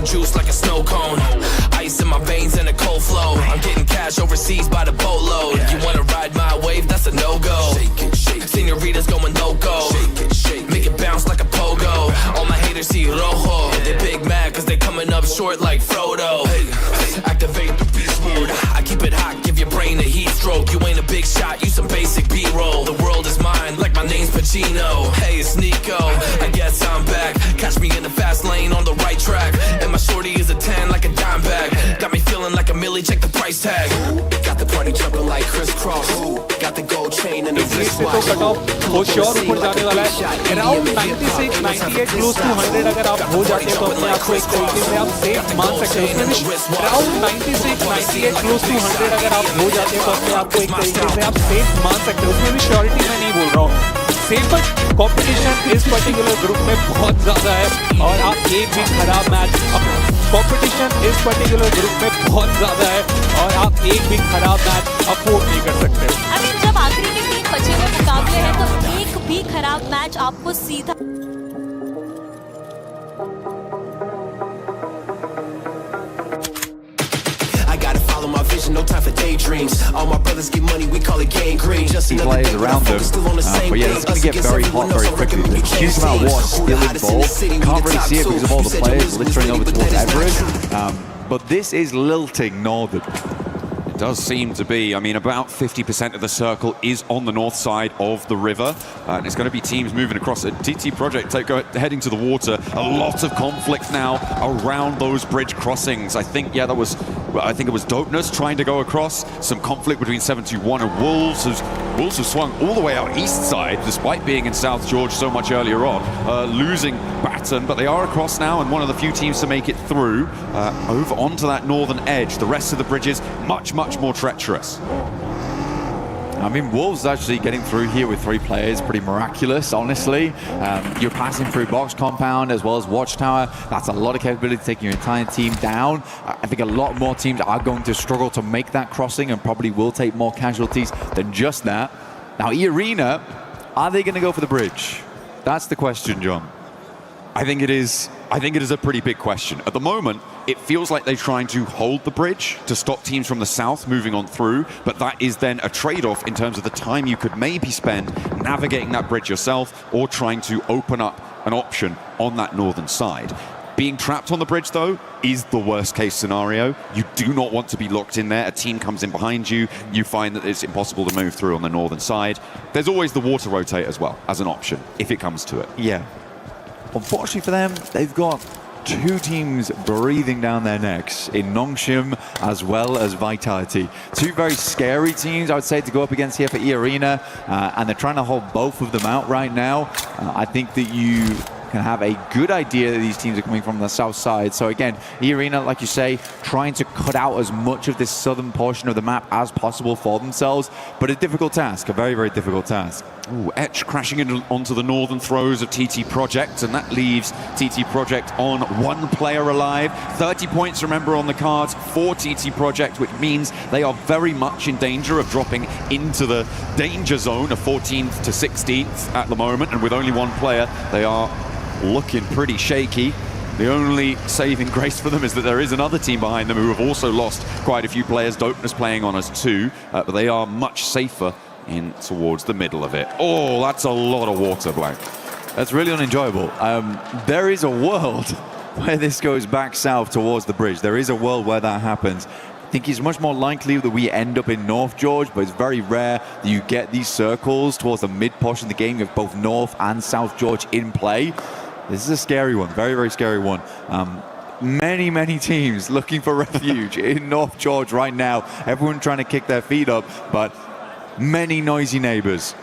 juice like a snow cone. Ice in my veins and a cold flow. I'm getting cash overseas by the boatload. You wanna ride my wave? That's a no-go. Senoritas going loco. Make it bounce like a pogo. All my haters see rojo. They big mad cause they coming up short like Frodo. Activate the beast mode. I keep it hot, give your brain a heat stroke. You ain't a big shot, you some basic B-roll. The world is mine, like my name's Pacino. Hey, it's Nico, I guess I'm back. Catch me in the fast lane on the right track. And my shorty is a 10 like a dime bag. Got me feeling like a milli, check the price tag. Got the party jumping like crisscross. Got the gold chain and the wristwatch. वो sure ऊपर जाने वाला है around 96, 98 close to 100 अगर आप हो जाते हैं तो अपने आप को एक तरीके से आप सेफ मान सकते हैं उसमें अराउंड 96, 98 क्लोज टू 100 अगर आप हो जाते हैं तो अपने आप को एक तरीके से आप सेफ मान सकते हैं उसमें भी श्योरिटी मैं नहीं बोल रहा हूँ सेफर कंपटीशन इस पर्टिकुलर ग्रुप में बहुत ज़्यादा है और आप एक भी खराब मैच कंपटीशन इस पर्टिकुलर ग्रुप में बहुत ज़्यादा है और आप एक भी खराब मैच अफोर्ड नहीं कर सकते जब आखिरी के 3 बचे हुए मुकाबले हैं तो एक भी खराब मैच आपको सीधा my vision, no time for daydreams. All my brothers get money, we call it gang green. Just players around them, but yeah, it's going to get very hot very quickly. There's a huge amount of water still involved. Can't really see it because of all the players littering over towards Everett. But this is lilting Northern. It does seem to be. I mean, about 50% of the circle is on the north side of the river. And it's going to be teams moving across. TT Project heading to the water. A lot of conflict now around those bridge crossings. I think it was Dopeness trying to go across. Some conflict between 721 and Wolves. Wolves have swung all the way out east side, despite being in South George so much earlier on. Losing Baton, but they are across now and one of the few teams to make it through over onto that northern edge. The rest of the bridges much more treacherous. I mean, Wolves actually getting through here with 3 players, pretty miraculous, honestly. You're passing through Box Compound as well as Watchtower. That's a lot of capability taking your entire team down. I think a lot more teams are going to struggle to make that crossing and probably will take more casualties than just that. Now, E-Arena, are they going to go for the bridge? That's the question, John. I think it is a pretty big question. At the moment, it feels like they're trying to hold the bridge to stop teams from the south moving on through, but that is then a trade-off in terms of the time you could maybe spend navigating that bridge yourself or trying to open up an option on that northern side. Being trapped on the bridge, though, is the worst-case scenario. You do not want to be locked in there. A team comes in behind you. You find that it's impossible to move through on the northern side. There's always the water rotate as well as an option, if it comes to it. Yeah. Unfortunately for them, they've got 2 teams breathing down their necks in Nongshim as well as Vitality. 2 very scary teams, I would say, to go up against here for E-Arena, and they're trying to hold both of them out right now. I think that you can have a good idea that these teams are coming from the south side. So again, E-Arena, like you say, trying to cut out as much of this southern portion of the map as possible for themselves, but a difficult task, a very, very difficult task. Ooh, Etch crashing onto the northern throws of TT Project, and that leaves TT Project on 1 player alive. 30 points, remember, on the cards for TT Project, which means they are very much in danger of dropping into the danger zone of 14th to 16th at the moment, and with only 1 player, they are looking pretty shaky. The only saving grace for them is that there is another team behind them who have also lost quite a few players. Dopeness playing on us too, but they are much safer in towards the middle of it. Oh, that's a lot of water, Blank. That's really unenjoyable. There is a world where this goes back south towards the bridge. There is a world where that happens. I think it's much more likely that we end up in North George, but it's very rare that you get these circles towards the mid portion of the game with both North and South George in play. This is a scary one, very, very scary one. Many teams looking for refuge in North George right now. Everyone trying to kick their feet up, but many noisy neighbors.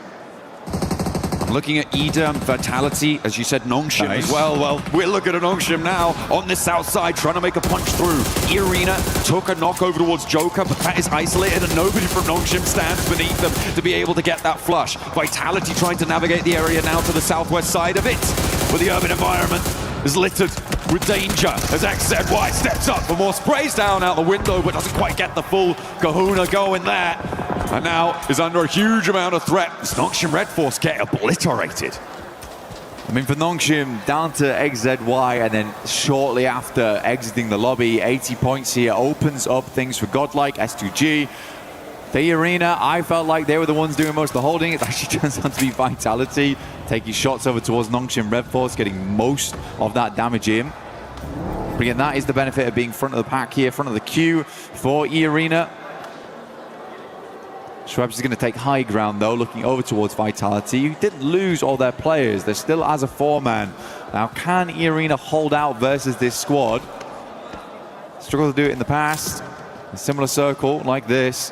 Looking at Ida and Vitality, as you said, Nongshim as well. Well, we're looking at Nongshim now on the south side, trying to make a punch through. E-Arena took a knock over towards Joker, but that is isolated and nobody from Nongshim stands beneath them to be able to get that flush. Vitality trying to navigate the area now to the southwest side of it, where the urban environment is littered with danger as XZY steps up for more, sprays down out the window, but doesn't quite get the full kahuna going there. And now is under a huge amount of threat. Nongshim Red Force get obliterated. I mean, for Nongshim, down to XZY, and then shortly after exiting the lobby, 80 points here opens up things for Godlike, S2G. The Arena, I felt like they were the ones doing most of the holding. It actually turns out to be Vitality, taking shots over towards Nongshim Red Force, getting most of that damage in. But again, that is the benefit of being front of the pack here, front of the queue for E-Arena. Schweppes is going to take high ground, though, looking over towards Vitality, who didn't lose all their players. They're still as a four-man. Now, can E-Arena hold out versus this squad? Struggled to do it in the past. A similar circle like this.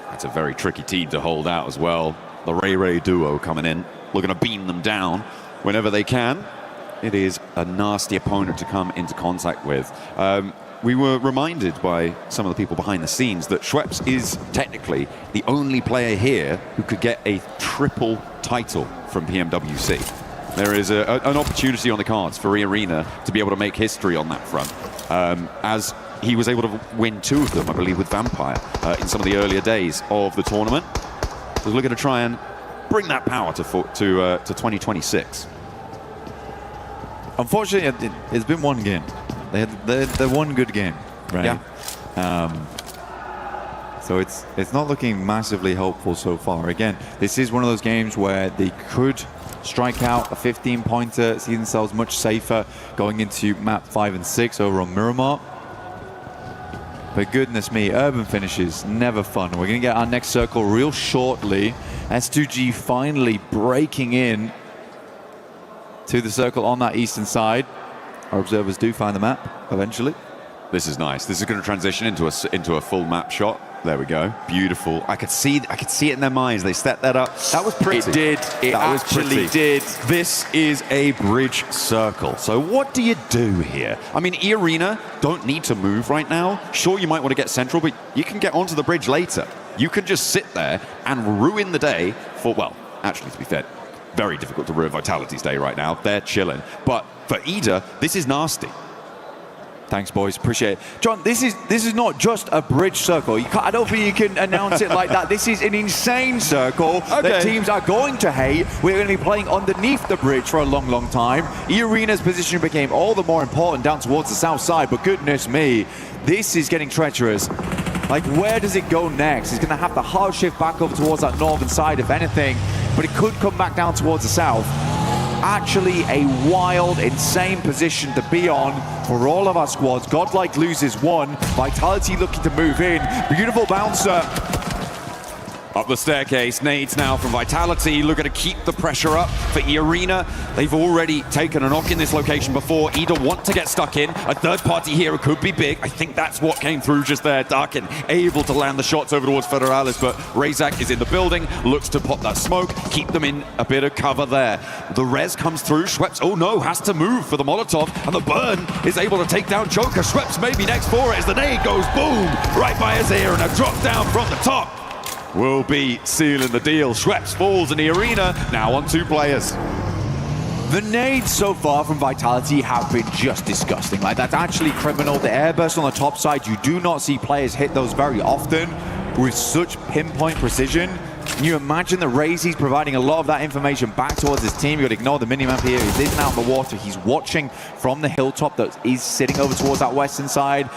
That's a very tricky team to hold out as well. The Ray duo coming in, looking to beam them down whenever they can. It is a nasty opponent to come into contact with. We were reminded by some of the people behind the scenes that Schweppes is technically the only player here who could get a triple title from PMWC. There is an opportunity on the cards for E-Arena to be able to make history on that front, as he was able to win 2 of them, I believe, with Vampire in some of the earlier days of the tournament. So looking to try and bring that power to 2026. Unfortunately, it's been one game. They had one good game, right? Yeah. So it's not looking massively hopeful so far. Again, this is one of those games where they could strike out a 15-pointer, see themselves much safer going into map 5 and 6 over on Miramar. But goodness me, urban finishes, never fun. We're going to get our next circle real shortly. S2G finally breaking in to the circle on that eastern side. Our observers do find the map eventually. This is nice. This is going to transition into a full map shot. There we go. Beautiful. I could see it in their minds. They set that up. That was pretty. It did. It actually did. This is a bridge circle. So what do you do here? I mean, E-Arena don't need to move right now. Sure, you might want to get central, but you can get onto the bridge later. You can just sit there and ruin the day for, well, actually, to be fair, very difficult to ruin Vitality's day right now. They're chilling. But for Ida, this is nasty. Thanks, boys. Appreciate it. John, this is not just a bridge circle. I don't think you can announce it like that. This is an insane circle that teams are going to hate. We're going to be playing underneath the bridge for a long, long time. E-Arena's position became all the more important down towards the south side, but goodness me, this is getting treacherous. Like, where does it go next? He's going to have to hard shift back over towards that northern side, if anything, but it could come back down towards the south. Actually a wild, insane position to be on for all of our squads. Godlike loses 1. Vitality looking to move in. Beautiful bouncer. Up the staircase, nades now from Vitality, looking to keep the pressure up for E-Arena. They've already taken a knock in this location before. Ida want to get stuck in. A third-party hero could be big. I think that's what came through just there. Darkin able to land the shots over towards Federalis, but Razak is in the building, looks to pop that smoke, keep them in a bit of cover there. The res comes through. Schweppes, oh no, has to move for the Molotov, and the burn is able to take down Joker. Schweppes maybe next for it as the nade goes boom right by his ear, and a drop down from the top will be sealing the deal. Schweppes falls in the arena, now on 2 players. The nades so far from Vitality have been just disgusting. Like, that's actually criminal. The airburst on the top side, you do not see players hit those very often with such pinpoint precision. Can you imagine the Raze? He's providing a lot of that information back towards his team. You've got to ignore the minimap here. He's in and out of the water. He's watching from the hilltop that is sitting over towards that western side.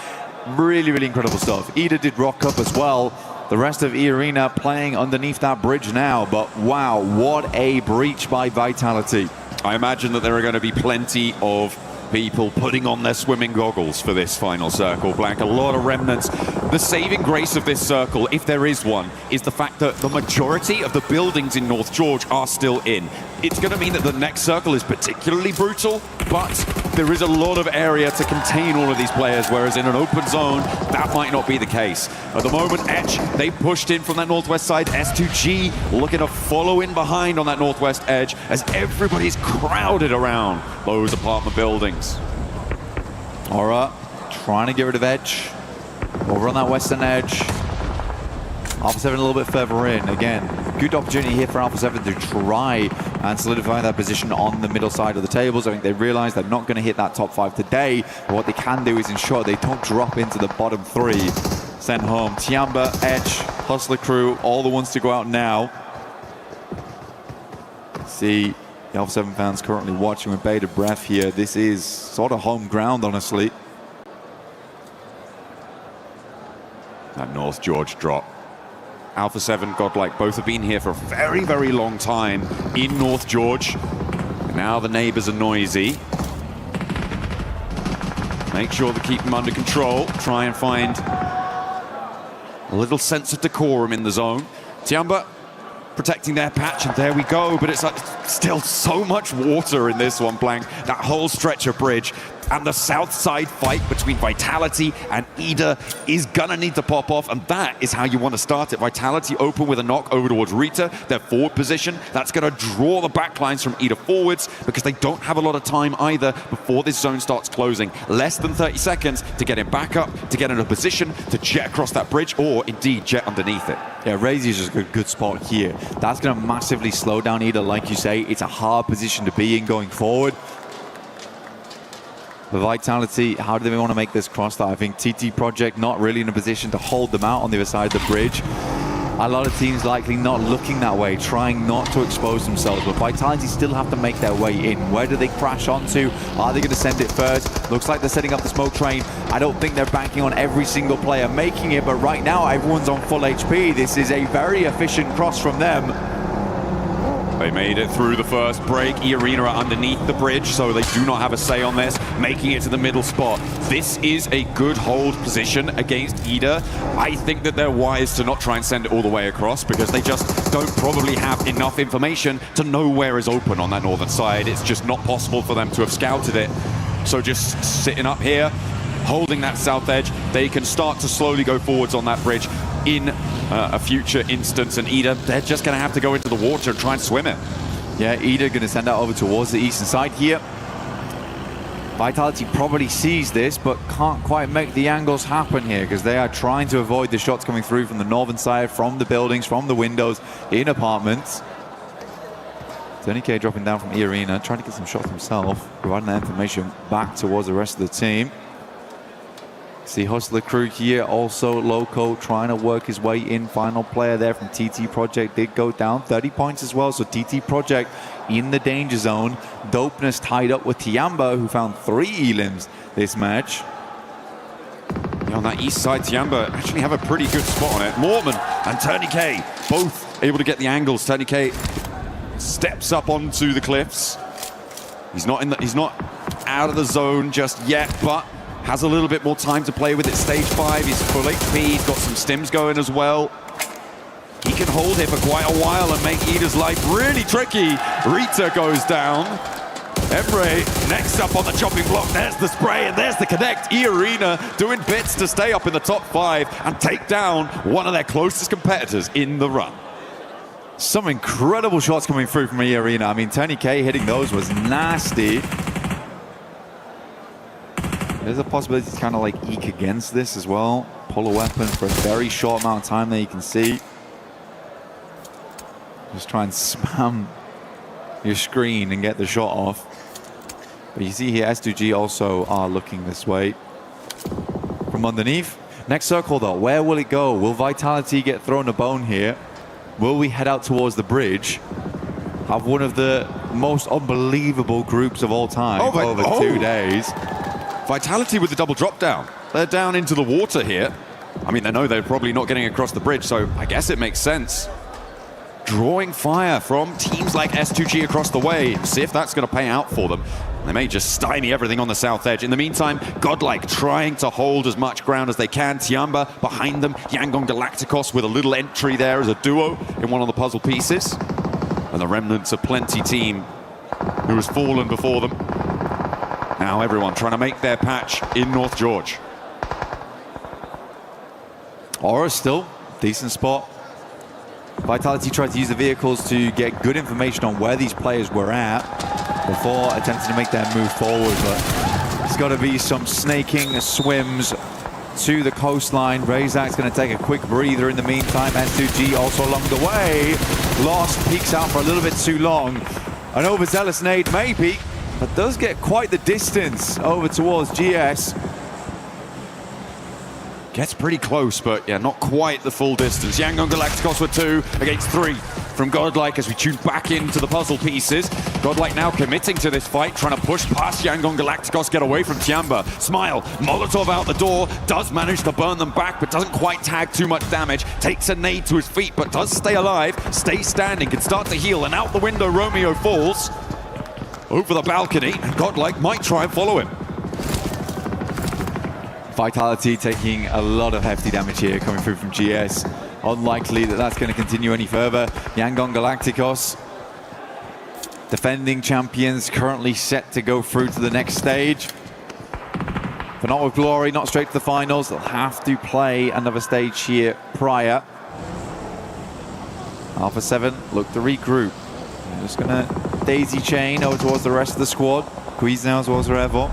Really, really incredible stuff. Ida did rock up as well. The rest of E-Arena playing underneath that bridge now, but wow, what a breach by Vitality. I imagine that there are going to be plenty of people putting on their swimming goggles for this final circle, Black. A lot of remnants. The saving grace of this circle, if there is one, is the fact that the majority of the buildings in North George are still in. It's going to mean that the next circle is particularly brutal, but there is a lot of area to contain all of these players, whereas in an open zone, that might not be the case. At the moment, Edge, they pushed in from that northwest side. S2G looking to follow in behind on that northwest edge as everybody's crowded around those apartment buildings. Aura trying to get rid of Edge. Over on that western edge. Alpha 7 a little bit further in. Again, good opportunity here for Alpha 7 to try and solidify that position on the middle side of the tables. I think they realize they're not going to hit that top 5 today. But what they can do is ensure they don't drop into the bottom 3. Send home Tiamba, Edge, Hustler Crew, all the ones to go out now. See The Alpha 7 fans currently watching with bated breath here. This is sort of home ground, honestly. That North George drop. Alpha 7, Godlike, both have been here for a very, very long time in North George. Now the neighbors are noisy. Make sure to keep them under control. Try and find a little sense of decorum in the zone. Tiamba protecting their patch, and there we go. But it's still so much water in this one, Blank. That whole stretch of bridge. And the south side fight between Vitality and Ida is gonna need to pop off, and that is how you want to start it. Vitality open with a knock over towards Rita, their forward position. That's gonna draw the backlines from Ida forwards, because they don't have a lot of time either before this zone starts closing. Less than 30 seconds to get him back up, to get in a position to jet across that bridge, or indeed jet underneath it. Yeah, Razy's just a good spot here. That's gonna massively slow down Ida, like you say. It's a hard position to be in going forward. The Vitality, how do they want to make this cross that? I think TT Project not really in a position to hold them out on the other side of the bridge. A lot of teams likely not looking that way, trying not to expose themselves, but Vitality still have to make their way in. Where do they crash onto? Are they going to send it first? Looks like they're setting up the smoke train. I don't think they're banking on every single player making it, but right now everyone's on full HP. This is a very efficient cross from them. They made it through the first break. E-Arena are underneath the bridge, so they do not have a say on this, making it to the middle spot. This is a good hold position against Ida. I think that they're wise to not try and send it all the way across, because they just don't probably have enough information to know where is open on that northern side. It's just not possible for them to have scouted it. So just sitting up here, holding that south edge, they can start to slowly go forwards on that bridge in a future instance, and Ida, they're just going to have to go into the water and try and swim it. Yeah, Ida going to send that over towards the eastern side here. Vitality probably sees this, but can't quite make the angles happen here, because they are trying to avoid the shots coming through from the northern side, from the buildings, from the windows, in apartments. Tony K dropping down from E-Arena, trying to get some shots himself, providing that information back towards the rest of the team. See Hustler crew here, also Loco trying to work his way in. Final player there from TT Project did go down, 30 points as well. So TT Project in the danger zone. Dopeness tied up with Tiamba, who found 3 elims this match. Yeah, on that east side, Tiamba actually have a pretty good spot on it. Mortman and Tony K both able to get the angles. Tony K steps up onto the cliffs. He's not out of the zone just yet, but has a little bit more time to play with it. Stage 5, he's full HP, he's got some stims going as well. He can hold here for quite a while and make Ida's life really tricky. Rita goes down. Emre next up on the chopping block. There's the spray and there's the connect. E-Arena doing bits to stay up in the top 5 and take down one of their closest competitors in the run. Some incredible shots coming through from E-Arena. I mean, Tony K hitting those was nasty. There's a possibility to kind of like eke against this as well. Pull a weapon for a very short amount of time there, you can see. Just try and spam your screen and get the shot off. But you see here, S2G also are looking this way from underneath. Next circle though, where will it go? Will Vitality get thrown a bone here? Will we head out towards the bridge? Have one of the most unbelievable groups of all time over 2 days. Vitality with the double drop down. They're down into the water here. I mean, they know they're probably not getting across the bridge, so I guess it makes sense. Drawing fire from teams like S2G across the way. See if that's going to pay out for them. They may just stymie everything on the south edge. In the meantime, Godlike trying to hold as much ground as they can. Tiamba behind them. Yangon Galacticos with a little entry there as a duo in one of the puzzle pieces. And the remnants of Plenty team who has fallen before them. Now everyone trying to make their patch in North George. Aura still, decent spot. Vitality tried to use the vehicles to get good information on where these players were at before attempting to make their move forward, but there's got to be some snaking swims to the coastline. Razak's going to take a quick breather in the meantime. S2G also along the way. Lost, peeks out for a little bit too long. An overzealous nade maybe, but does get quite the distance over towards GS. Gets pretty close, but yeah, not quite the full distance. Yangon Galacticos with 2 against 3 from Godlike as we tune back into the puzzle pieces. Godlike now committing to this fight, trying to push past Yangon Galacticos, get away from Tiamba. Smile, Molotov out the door, does manage to burn them back, but doesn't quite tag too much damage. Takes a nade to his feet, but does stay alive, stays standing, can start to heal, and out the window Romeo falls. Over the balcony, and Godlike might try and follow him. Vitality taking a lot of hefty damage here coming through from GS. Unlikely that that's going to continue any further. Yangon Galacticos, defending champions, currently set to go through to the next stage. But not with glory, not straight to the finals. They'll have to play another stage here prior. Alpha 7 look to regroup. They're just going to daisy chain over towards the rest of the squad. Squeeze now as well as Revo.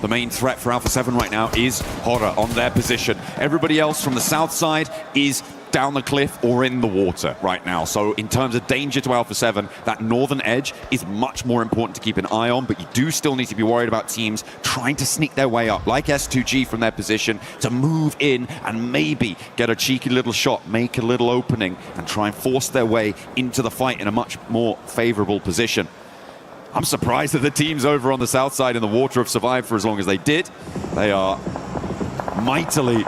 The main threat for Alpha 7 right now is Horror on their position. Everybody else from the south side is down the cliff or in the water right now. So in terms of danger to Alpha 7, that northern edge is much more important to keep an eye on, but you do still need to be worried about teams trying to sneak their way up, like S2G from their position, to move in and maybe get a cheeky little shot, make a little opening, and try and force their way into the fight in a much more favorable position. I'm surprised that the teams over on the south side in the water have survived for as long as they did. They are mightily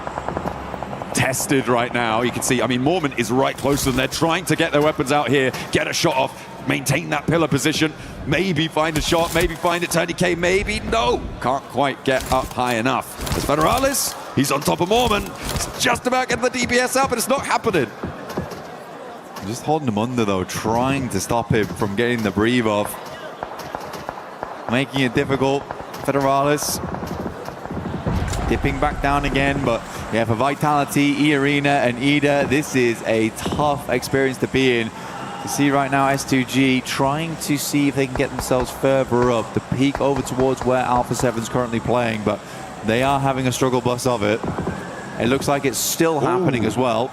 tested right now. You can see, I mean, Mormon is right close to them. They're trying to get their weapons out here, get a shot off, maintain that pillar position, maybe find a shot, maybe find it, Tony K, maybe, no. Can't quite get up high enough. As Federalis, he's on top of Mormon. It's just about getting the DPS out, but it's not happening. Just holding him under though, trying to stop him from getting the breathe off. Making it difficult. Federalis dipping back down again, but yeah, for Vitality, E-Arena and Ida, this is a tough experience to be in. You see right now S2G trying to see if they can get themselves further up, to peek over towards where Alpha 7's currently playing, but they are having a struggle bus of it. It looks like it's still happening as well.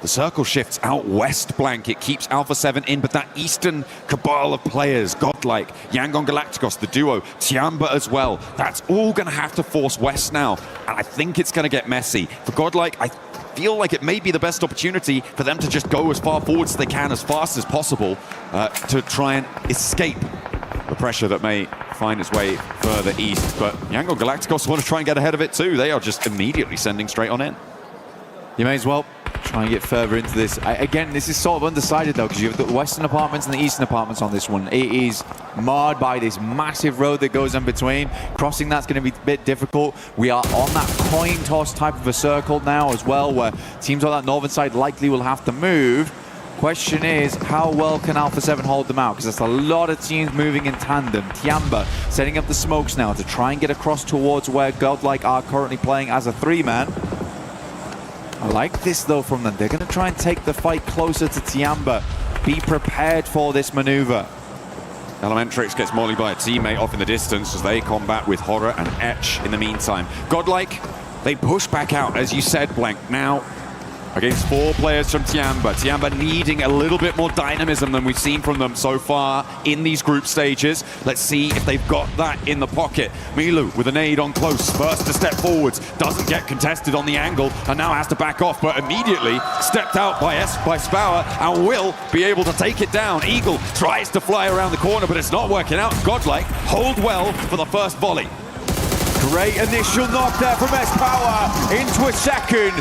The circle shifts out west, Blank. It keeps Alpha 7 in, but that eastern cabal of players, Godlike, Yangon Galacticos, the duo, Tiamba as well, that's all going to have to force west now. And I think it's going to get messy. For Godlike, I feel like it may be the best opportunity for them to just go as far forward as they can, as fast as possible, to try and escape the pressure that may find its way further east. But Yangon Galacticos want to try and get ahead of it too. They are just immediately sending straight on in. You may as well try and get further into this. Again, this is sort of undecided though, because you have the western apartments and the eastern apartments on this one. It is marred by this massive road that goes in between. Crossing that's going to be a bit difficult. We are on that coin toss type of a circle now as well, where teams on that northern side likely will have to move. Question is, how well can Alpha 7 hold them out? Because there's a lot of teams moving in tandem. Tiamba setting up the smokes now to try and get across towards where Godlike are currently playing as a three-man. I like this though from them. They're going to try and take the fight closer to Tiamba. Be prepared for this maneuver. Elementrix gets mollied by a teammate off in the distance as they combat with Horror and Etch in the meantime. Godlike, they push back out, as you said, Blank. Now, against 4 players from Tiamba. Tiamba needing a little bit more dynamism than we've seen from them so far in these group stages. Let's see if they've got that in the pocket. Milu with a nade on close, first to step forwards, doesn't get contested on the angle, and now has to back off, but immediately stepped out by Spower and will be able to take it down. Eagle tries to fly around the corner, but it's not working out. Godlike hold well for the first volley. Great initial knock there from S-Power into a second.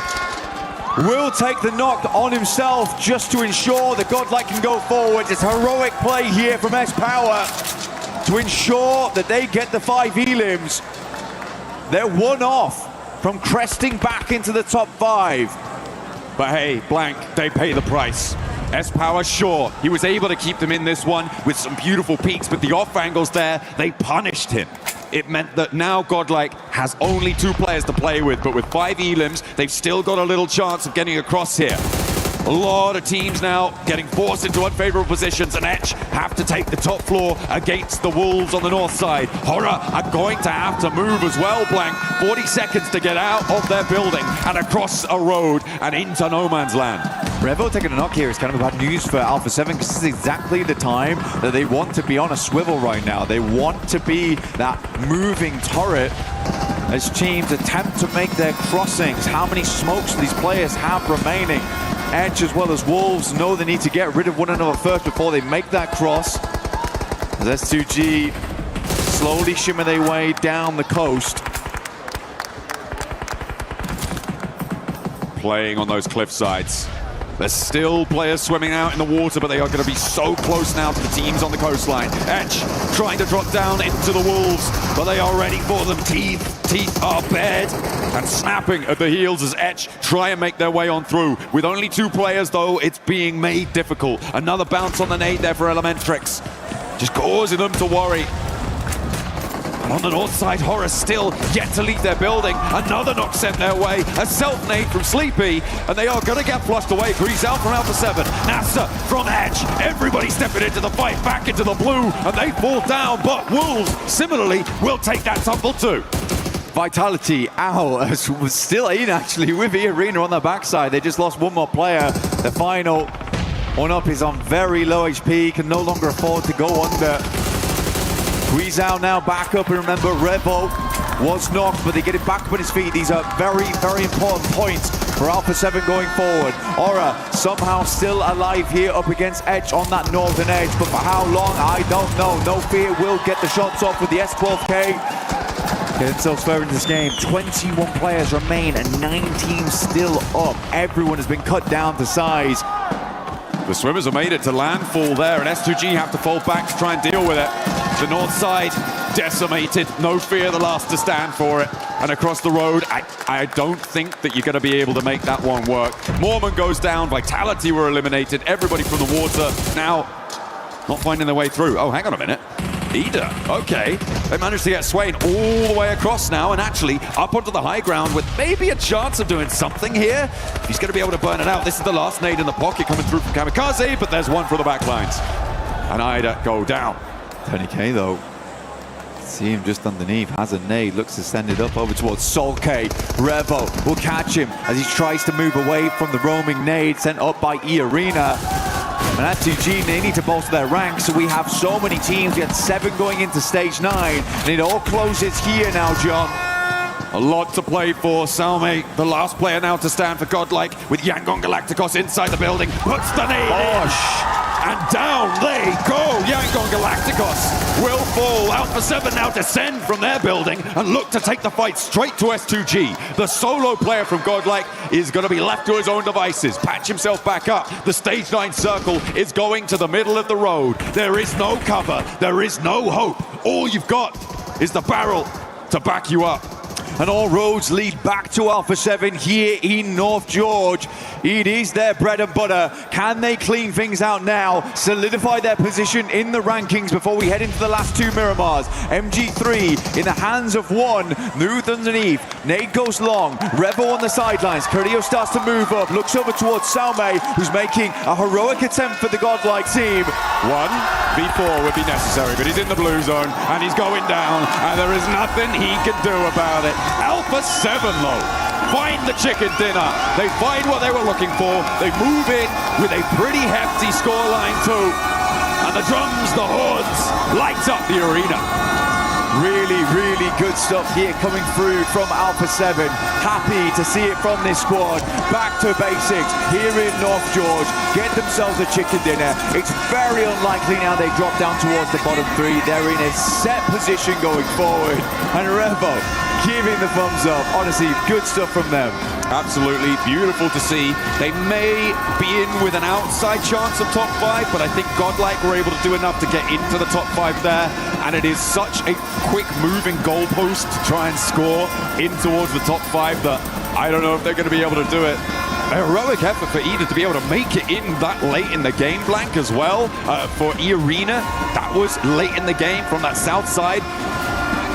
Will take the knock on himself just to ensure that Godlike can go forward. It's a heroic play here from S-Power to ensure that they get the 5 elims. They're one off from cresting back into the top 5. But hey, Blank, they pay the price. S-Power, sure, he was able to keep them in this one with some beautiful peaks, but the off angles there, they punished him. It meant that now Godlike has only 2 players to play with, but with 5 elims, they've still got a little chance of getting across here. A lot of teams now getting forced into unfavorable positions, and Etch have to take the top floor against the Wolves on the north side. Horror are going to have to move as well, Blank. 40 seconds to get out of their building and across a road and into no man's land. Revo taking a knock here is kind of bad news for Alpha 7, because this is exactly the time that they want to be on a swivel right now. They want to be that moving turret as teams attempt to make their crossings. How many smokes do these players have remaining? Edge as well as Wolves know they need to get rid of one another first before they make that cross. As S2G slowly shimmer their way down the coast. Playing on those cliff sides. There's still players swimming out in the water, but they are going to be so close now to the teams on the coastline. Edge trying to drop down into the Wolves, but they are ready for them. Teeth are bared and snapping at the heels as Edge try and make their way on through. With only 2 players, though, it's being made difficult. Another bounce on the nade there for Elementrix, just causing them to worry. On the north side, Horror still yet to leave their building. Another knock sent their way. A self-nade from Sleepy, and they are going to get flushed away. Grease out from Alpha 7. NASA from Edge. Everybody stepping into the fight, back into the blue, and they fall down. But Wolves, similarly, will take that tumble too. Vitality out, was still in actually with Arena on the backside. They just lost one more player. The final one up is on very low HP, can no longer afford to go under. Squeeze out now, back up, and remember, Revo was knocked, but they get him back up on his feet. These are very, very important points for Alpha 7 going forward. Aura somehow still alive here up against Edge on that northern edge, but for how long, I don't know. No Fear will get the shots off with the S12K. Get themselves further into this game. 21 players remain and 9 teams still up. Everyone has been cut down to size. The swimmers have made it to landfall there, and S2G have to fall back to try and deal with it. The north side decimated. No Fear the last to stand for it. And across the road, I don't think that you're going to be able to make that one work. Mormon goes down. Vitality were eliminated. Everybody from the water now not finding their way through. Oh, hang on a minute. Ida, okay. They managed to get Swain all the way across now and actually up onto the high ground with maybe a chance of doing something here. He's going to be able to burn it out. This is the last nade in the pocket coming through from Kamikaze, but there's one for the backlines. And Ida go down. Tony K though, see him just underneath, has a nade, looks to send it up over towards Sol K. Revo will catch him as he tries to move away from the roaming nade sent up by E-Arena. And at 2G, they need to bolster their ranks, so we have so many teams. We had 7 going into stage 9, and it all closes here now, John. A lot to play for. Salme, the last player now to stand for Godlike, with Yangon Galacticos inside the building, puts the nade in. And down they go. Yangon Galacticos will fall. Alpha 7 now descend from their building and look to take the fight straight to S2G. The solo player from Godlike is going to be left to his own devices. Patch himself back up. The stage 9 circle is going to the middle of the road. There is no cover. There is no hope. All you've got is the barrel to back you up. And all roads lead back to Alpha 7 here in North George. It is their bread and butter. Can they clean things out now, solidify their position in the rankings before we head into the last 2 Miramars? MG3 in the hands of one, moved underneath. Nade goes long, Revo on the sidelines. Carrillo starts to move up, looks over towards Salme, who's making a heroic attempt for the Godlike team. 1v4 would be necessary, but he's in the blue zone and he's going down, and there is nothing he can do about it. Alpha 7 though, find the chicken dinner. They find what they were looking for. They move in with a pretty hefty scoreline too. And the drums, the horns, lights up the arena. Really, really good stuff here coming through from Alpha 7. Happy to see it from this squad. Back to basics here in North George. Get themselves a chicken dinner. It's very unlikely now they drop down towards the bottom 3. They're in a set position going forward. And Revo giving the thumbs up. Honestly, good stuff from them. Absolutely beautiful to see. They may be in with an outside chance of top 5, but I think Godlike were able to do enough to get into the top 5 there. And it is such a quick moving goalpost to try and score in towards the top 5 that I don't know if they're going to be able to do it. A heroic effort for Ida to be able to make it in that late in the game, Blank, as well. For E-Arena, that was late in the game from that south side.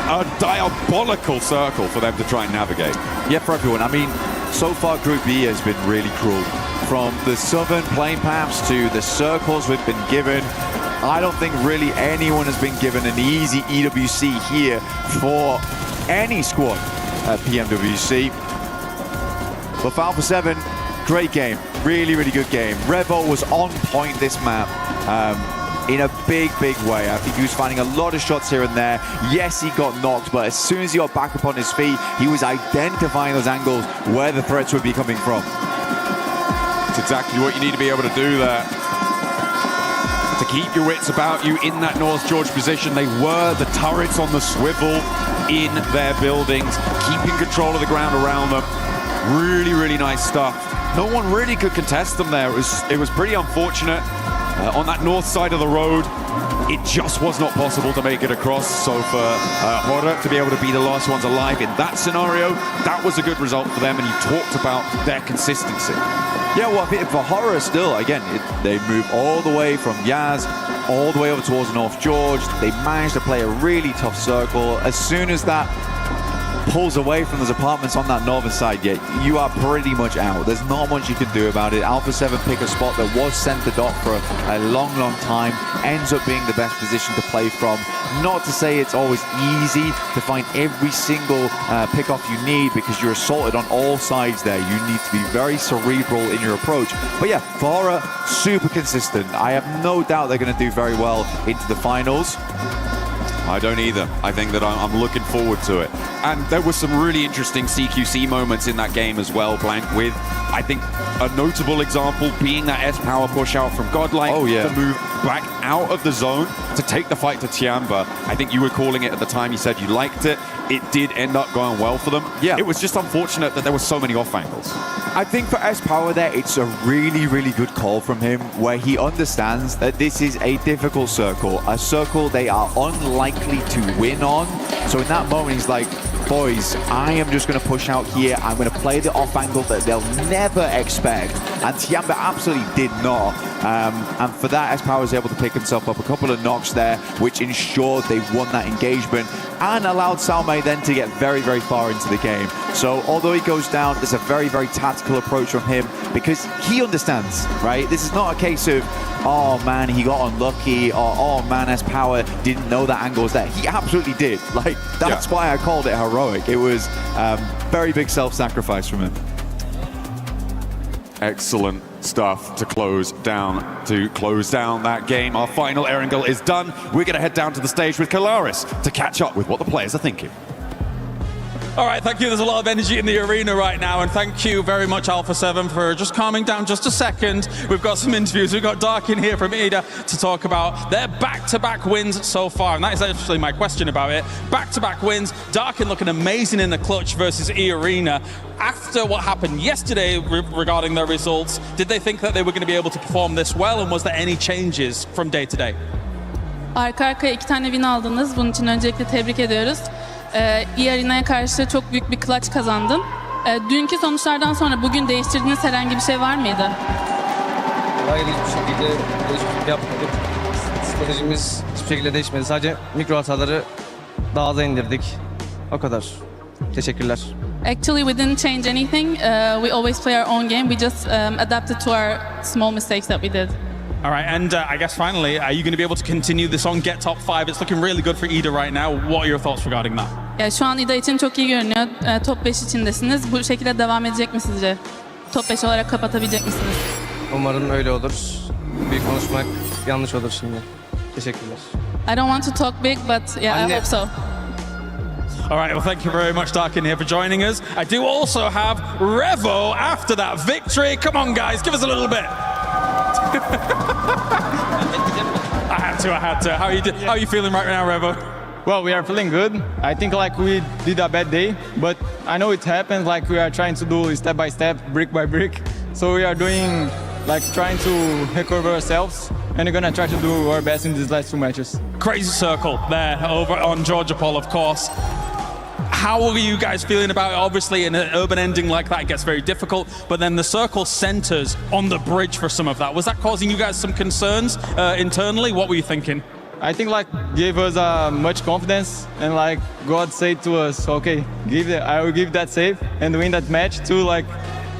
A diabolical circle for them to try and navigate. Yeah, for everyone. I mean, so far Group B has been really cruel. From the southern playing maps to the circles we've been given, I don't think really anyone has been given an easy EWC here for any squad at PMWC. But for Alpha 7, great game. Really, really good game. Revo was on point this map. In a big, big way. I think he was finding a lot of shots here and there. Yes, he got knocked, but as soon as he got back up on his feet, he was identifying those angles where the threats would be coming from. It's exactly what you need to be able to do there. To keep your wits about you in that North George position. They were the turrets on the swivel in their buildings, keeping control of the ground around them. Really, really nice stuff. No one really could contest them there. It was pretty unfortunate. On that north side of the road, it just was not possible to make it across. So for Horror to be able to be the last ones alive in that scenario, that was a good result for them. And you talked about their consistency. Yeah, well, for Horror still, again, they move all the way from Yaz, all the way over towards North George. They managed to play a really tough circle. As soon as that pulls away from those apartments on that northern side, yeah, you are pretty much out. There's not much you can do about it. Alpha 7 pick a spot that was centered up for a long, long time, ends up being the best position to play from. Not to say it's always easy to find every single pick-off you need, because you're assaulted on all sides there. You need to be very cerebral in your approach. But yeah, Fara, super consistent. I have no doubt they're going to do very well into the finals. I don't either. I think that I'm looking forward to it. And there were some really interesting CQC moments in that game as well, Blank, with, I think, a notable example being that S-Power push out from Godlike to move back out of the zone to take the fight to Tiamba. I think you were calling it at the time. You said you liked it. It did end up going well for them. Yeah. It was just unfortunate that there were so many off angles. I think for S-Power there, it's a really, really good call from him, where he understands that this is a difficult circle, a circle they are unlikely to win on. So in that moment, he's like, boys, I am just going to push out here. I'm going to play the off angle that they'll never expect. And Tiamba absolutely did not. And for that, S-Power was able to pick himself up a couple of knocks there, which ensured they won that engagement and allowed Salme then to get very, very far into the game. So although he goes down, there's a very, very tactical approach from him, because he understands, right? This is not a case of, oh man, he got unlucky, or oh man, S-Power didn't know that angle was there. He absolutely did. Like, that's why I called it heroic. It was very big self-sacrifice from him. Excellent stuff to close down that game. Our final Erangel is done. We're going to head down to the stage with Kalaris to catch up with what the players are thinking. All right, thank you. There's a lot of energy in the arena right now, and thank you very much, Alpha 7, for just calming down just a second. We've got some interviews. We've got Dark in here from Ida to talk about their back-to-back wins so far, and that is actually my question about it. Back-to-back wins, Darkin looking amazing in the clutch versus E-Arena. After what happened yesterday regarding their results, did they think that they were going to be able to perform this well, and was there any changes from day to day? Arka arkaya 2 tane win aldınız. Bunun için öncelikle tebrik ediyoruz. E-Arena'ya karşı çok büyük bir clutch kazandın. Dünkü sonuçlardan sonra bugün değiştirdiğiniz herhangi bir şey var mıydı? Hayır, hiçbir şekilde değişiklik yapmadık. Stratejimiz hiçbir şekilde değişmedi. Sadece mikro hataları daha aza indirdik. O kadar. Teşekkürler. Actually, we didn't change anything. We always play our own game. We just adapted to our small mistakes that we did. All right, and I guess finally, are you going to be able to continue this on, get top 5? It's looking really good for Ida right now. What are your thoughts regarding that? Ya şu an Ida için çok iyi görünüyor. Top 5 içindesiniz. Bu şekilde devam edecek mi sizce? Top 5 olarak kapatabilecek misiniz? Umarım öyle olur. Büyük konuşmak yanlış olur şimdi. Teşekkürler. I don't want to talk big, but yeah, I hope so. All right, well, thank you very much, Darkin, here for joining us. I do also have Revo after that victory. Come on, guys, give us a little bit. I had to. How are you feeling right now, Revo? Well, we are feeling good. I think like we did a bad day, but I know it happens. Like we are trying to do step by step, brick by brick. So we are doing like trying to recover ourselves, and we're gonna try to do our best in these last 2 matches. Crazy circle there over on Georgiapol, of course. How are you guys feeling about it? Obviously, in an urban ending like that, it gets very difficult, but then the circle centers on the bridge for some of that. Was that causing you guys some concerns internally? What were you thinking? I think like gave us much confidence, and like God said to us, okay, I will give that save and win that match to like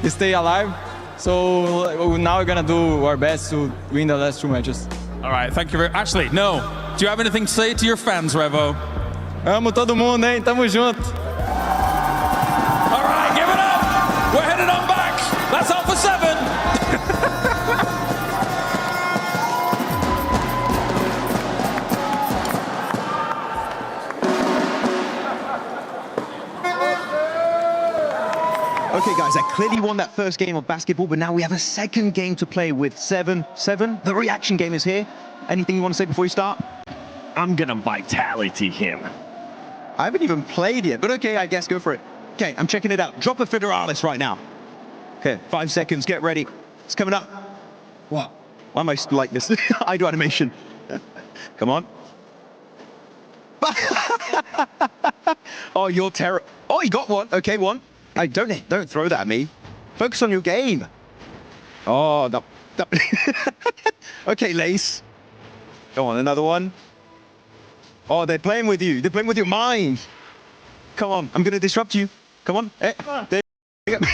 stay alive. So now we're gonna do our best to win the last 2 matches. All right, thank you very much. Actually, no. Do you have anything to say to your fans, Revo? Amo todo mundo, hein? Tamo junto. All right, give it up. We're headed on back. That's Alpha 7. Okay, guys, I clearly won that first game of basketball, but now we have a second game to play with 7-7. The reaction game is here. Anything you want to say before you start? I'm gonna vitality him. I haven't even played yet, but okay, I guess go for it. Okay, I'm checking it out. Drop a Federalis right now. Okay, 5 seconds, get ready. It's coming up. What? Why am I like this? I do animation. Come on. Oh, you're terrible. Oh, you got one. Okay, one. Hey, don't throw that at me. Focus on your game. Oh, no. Okay, Lace. Go on, another one. Oh, they're playing with you. They're playing with your mind. Come on, I'm gonna disrupt you. Come on. Hey, there you go.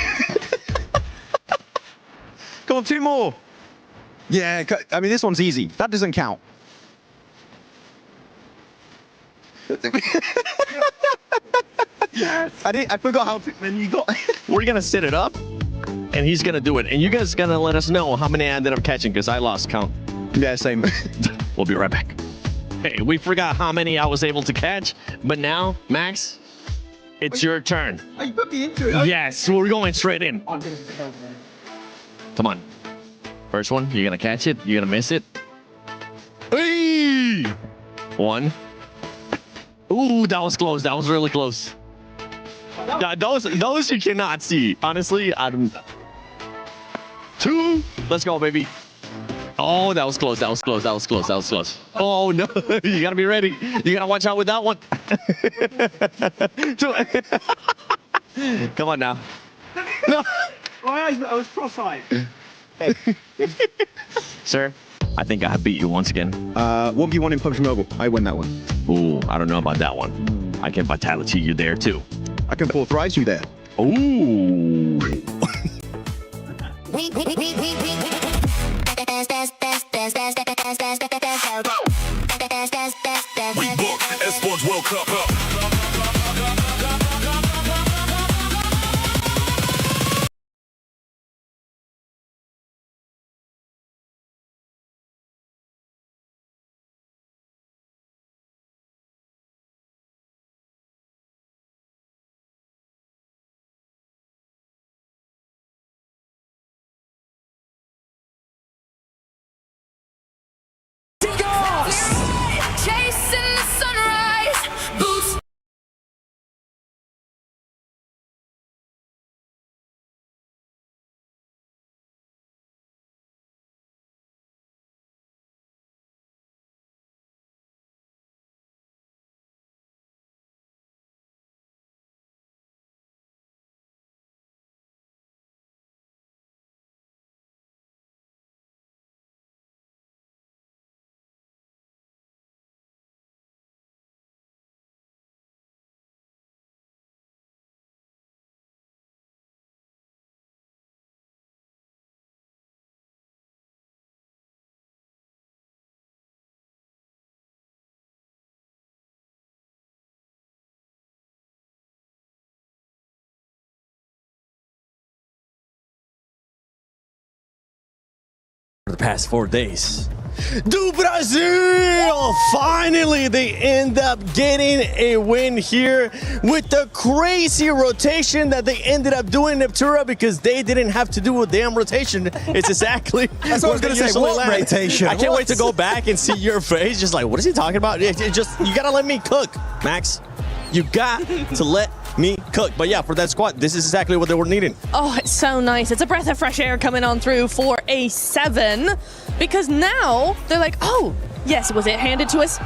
Come on, 2 more. Yeah, I mean, this one's easy. That doesn't count. Yes. I forgot how to, then you got. We're gonna set it up, and he's gonna do it. And you guys gonna let us know how many I ended up catching, because I lost count. Yeah, same. We'll be right back. Hey, we forgot how many I was able to catch, but now, Max, it's your turn. Oh, you put me into it. Yes, we're going straight in. Come on. First one, you're gonna catch it, you're gonna miss it. Hey! 1. Ooh, that was close. That was really close. Those you cannot see. Honestly, I don't. 2. Let's go, baby. Oh, that was close. That was close. That was close. That was close. Oh no! You gotta be ready. You gotta watch out with that one. Come on now. No. I was cross-eyed. Hey. Sir, I think I beat you once again. 1v1 in PUBG Mobile. I win that one. Ooh, I don't know about that one. I can vitality you there too. I can authorize you there. Ooh. We booked Esports World Cup. Chasing the sunrise, boots. For the past 4 days. Do Brazil! Finally, they end up getting a win here with the crazy rotation that they ended up doing in Neptura, because they didn't have to do a damn rotation. It's exactly That's what I was going to say. What rotation? I can't wait to go back and see your face. Just like, what is he talking about? You got to let me cook, Max. You got to let me cook. But yeah, for that squad, this is exactly what they were needing. Oh, it's so nice. It's a breath of fresh air coming on through for a 7, because now they're like, oh, yes, was it handed to us?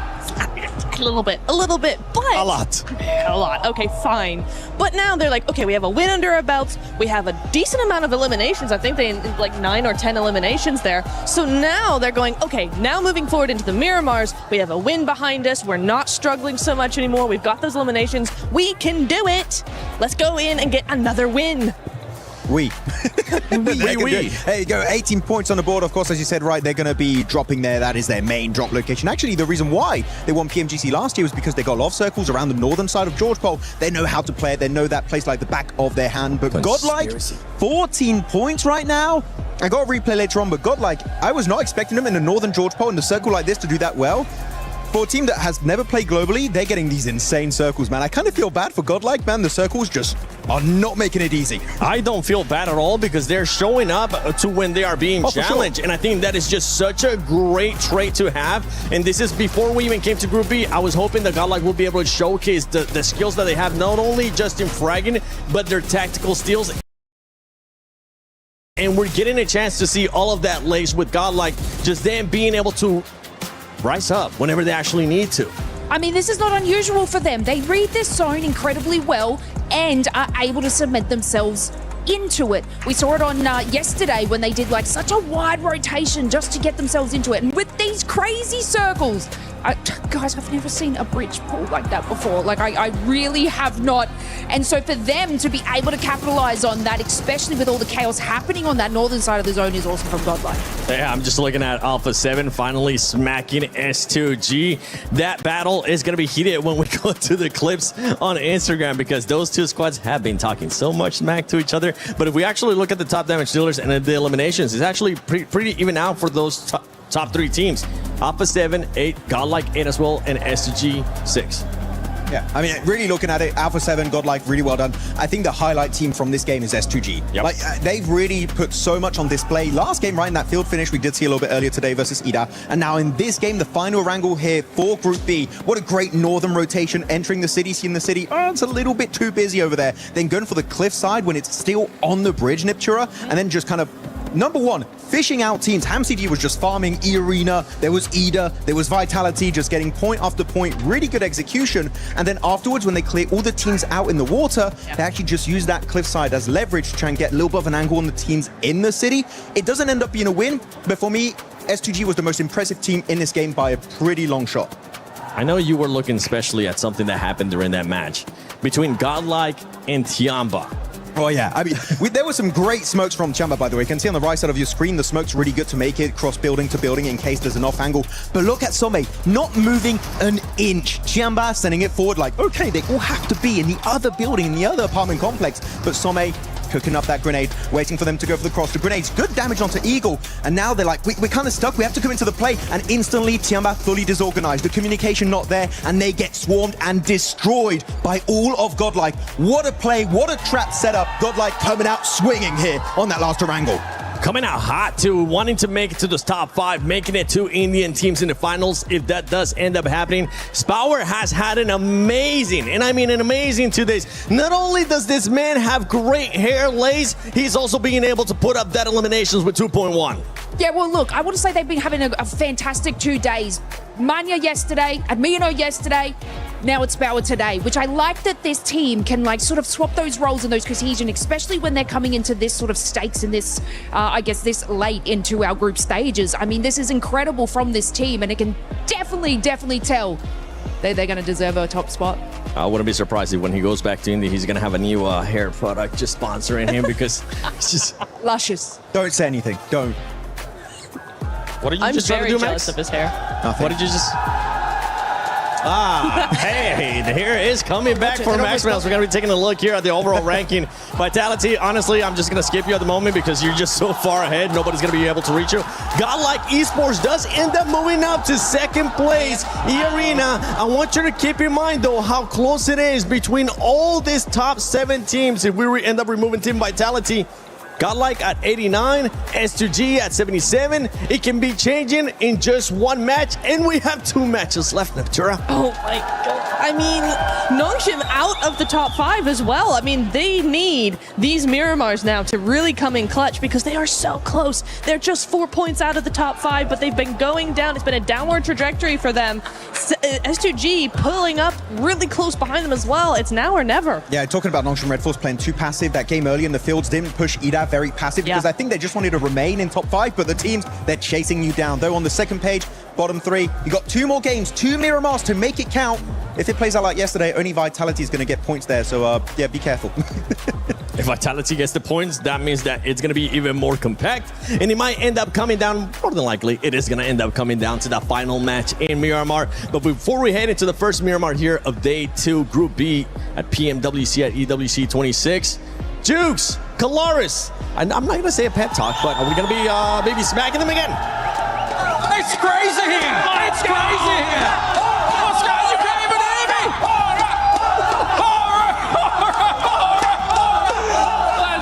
A little bit, but a lot. Okay, fine. But now they're like, okay, we have a win under our belts. We have a decent amount of eliminations. I think they like 9 or 10 eliminations there. So now they're going, okay, now moving forward into the Miramars, we have a win behind us. We're not struggling so much anymore. We've got those eliminations. We can do it. Let's go in and get another win. We. We. There you go, 18 points on the board. Of course, as you said, right, they're going to be dropping there. That is their main drop location. Actually, the reason why they won PMGC last year was because they got a lot of circles around the northern side of George Pole. They know how to play it. They know that place like the back of their hand. But Godlike, 14 points right now. I got a replay later on, but Godlike, I was not expecting them in the northern George Pole in the circle like this to do that well. for a team that has never played globally, they're getting these insane circles, man. I kind of feel bad for Godlike, man. The circles just are not making it easy. I don't feel bad at all because they're showing up to when they are being challenged. And I think that is just such a great trait to have. And this is before we even came to Group B. I was hoping that Godlike will be able to showcase the skills that they have, not only just in fragging, but their tactical skills. And we're getting a chance to see all of that laced with Godlike, just them being able to rise up whenever they actually need to. I mean, this is not unusual for them. They read this zone incredibly well and are able to cement themselves into it. We saw it on yesterday when they did like such a wide rotation just to get themselves into it. And with these crazy circles, guys, I've never seen a bridge pull like that before. Like, I really have not. And so for them to be able to capitalize on that, especially with all the chaos happening on that northern side of the zone, is awesome from Godlike. Yeah, I'm just looking at Alpha 7 finally smacking S2G. That battle is going to be heated when we go to the clips on Instagram, because those two squads have been talking so much smack to each other. But if we actually look at the top damage dealers and the eliminations, it's actually pretty even out for those top three teams. Alpha 7, 8, Godlike 8 as well, and S2G 6. Yeah, I mean, really looking at it, Alpha 7, Godlike, really well done. I think the highlight team from this game is S2G. Yep. Like, they've really put so much on display. Last game, right, in that field finish, we did see a little bit earlier today versus Ida. And now in this game, the final wrangle here for Group B. What a great northern rotation entering the city, seeing the city. Oh, it's a little bit too busy over there. Then going for the cliff side when it's still on the bridge, Niptura, and then just kind of, number one, fishing out teams. HamCG was just farming E-Arena. There was Ida. There was Vitality, just getting point after point. Really good execution. And then afterwards, when they clear all the teams out in the water, they actually just use that cliffside as leverage to try and get a little bit of an angle on the teams in the city. It doesn't end up being a win, but for me, S2G was the most impressive team in this game by a pretty long shot. I know you were looking especially at something that happened during that match between Godlike and Tiamba. Oh yeah, I mean, there were some great smokes from Tiamba, by the way. You can see on the right side of your screen, the smoke's really good to make it cross building to building in case there's an off angle. But look at Some, not moving an inch. Tiamba sending it forward like, okay, they all have to be in the other building, in the other apartment complex. But Some cooking up that grenade, waiting for them to go for the cross. The grenade's good damage onto Eagle, and now they're like, we're kind of stuck, we have to come into the play, and instantly Tiamba fully disorganized. The communication not there, and they get swarmed and destroyed by all of Godlike. What a play, what a trap setup. Godlike coming out swinging here on that last wrangle. Coming out hot too, wanting to make it to the top 5, making it 2 Indian teams in the finals if that does end up happening. Spower has had an amazing, and I mean an amazing 2 days. Not only does this man have great hair lace, he's also being able to put up that eliminations with 2.1. Yeah, well, look, I want to say they've been having a fantastic 2 days. Manya yesterday, Admiano yesterday, now it's Spower today, which I like that this team can like sort of swap those roles and those cohesion, especially when they're coming into this sort of stakes in this, I guess, this late into our group stages. I mean, this is incredible from this team, and it can definitely tell they're going to deserve a top spot. I wouldn't be surprised if when he goes back to India, he's going to have a new hair product just sponsoring him because it's just... Luscious. Don't say anything, don't. What did you just try to do, Max? of his hair. Nothing. What did you just... Hey, the hair is coming back for Max Mouse. We're going to be taking a look here at the overall ranking. Vitality, honestly, I'm just going to skip you at the moment because you're just so far ahead. Nobody's going to be able to reach you. Godlike Esports does end up moving up to 2nd place. E-Arena, I want you to keep in mind, though, how close it is between all these top 7 teams. If we end up removing Team Vitality, Godlike at 89, S2G at 77. It can be changing in just 1 match, and we have 2 matches left, Niptura. Oh my god. I mean, Nongshim out of the top 5 as well. I mean, they need these Miramars now to really come in clutch because they are so close. They're just 4 points out of the top 5, but they've been going down. It's been a downward trajectory for them. S2G pulling up really close behind them as well. It's now or never. Yeah, talking about Nongshim Red Force playing too passive. That game early in the fields didn't push Ida very passive because I think they just wanted to remain in top 5, but the teams, they're chasing you down. Though on the 2nd page, bottom 3, you got 2 more games, 2 Miramars to make it count. If it plays out like yesterday, only Vitality is going to get points there, so yeah, be careful. If Vitality gets the points, that means that it's going to be even more compact, and it might end up coming down, more than likely, it is going to end up coming down to that final match in Miramar. But before we head into the first Miramar here of Day 2, Group B at PMWC at EWC 26, Jukes, Kalaris, I'm not going to say a pep talk, but are we going to be maybe smacking them again? It's crazy here. It's crazy here. What's going on? You can't even hear me.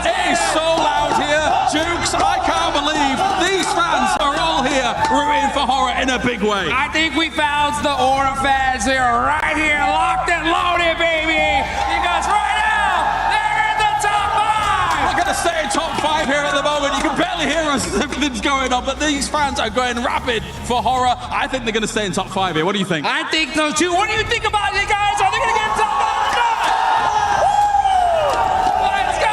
It is so loud here. Jukes, I can't believe these fans are all here rooting for Horror in a big way. I think we found the Aura fans here, right here, locked and loaded, baby. Because right now, they're in the top 5. We're going to stay in top 5 here at the moment. You can barely hear us as everything's going on, but these fans are going rapid for Horror. I think they're going to stay in top 5 here. What do you think? I think so too. What do you think about it, guys? Are they going to get top 5? Let's go!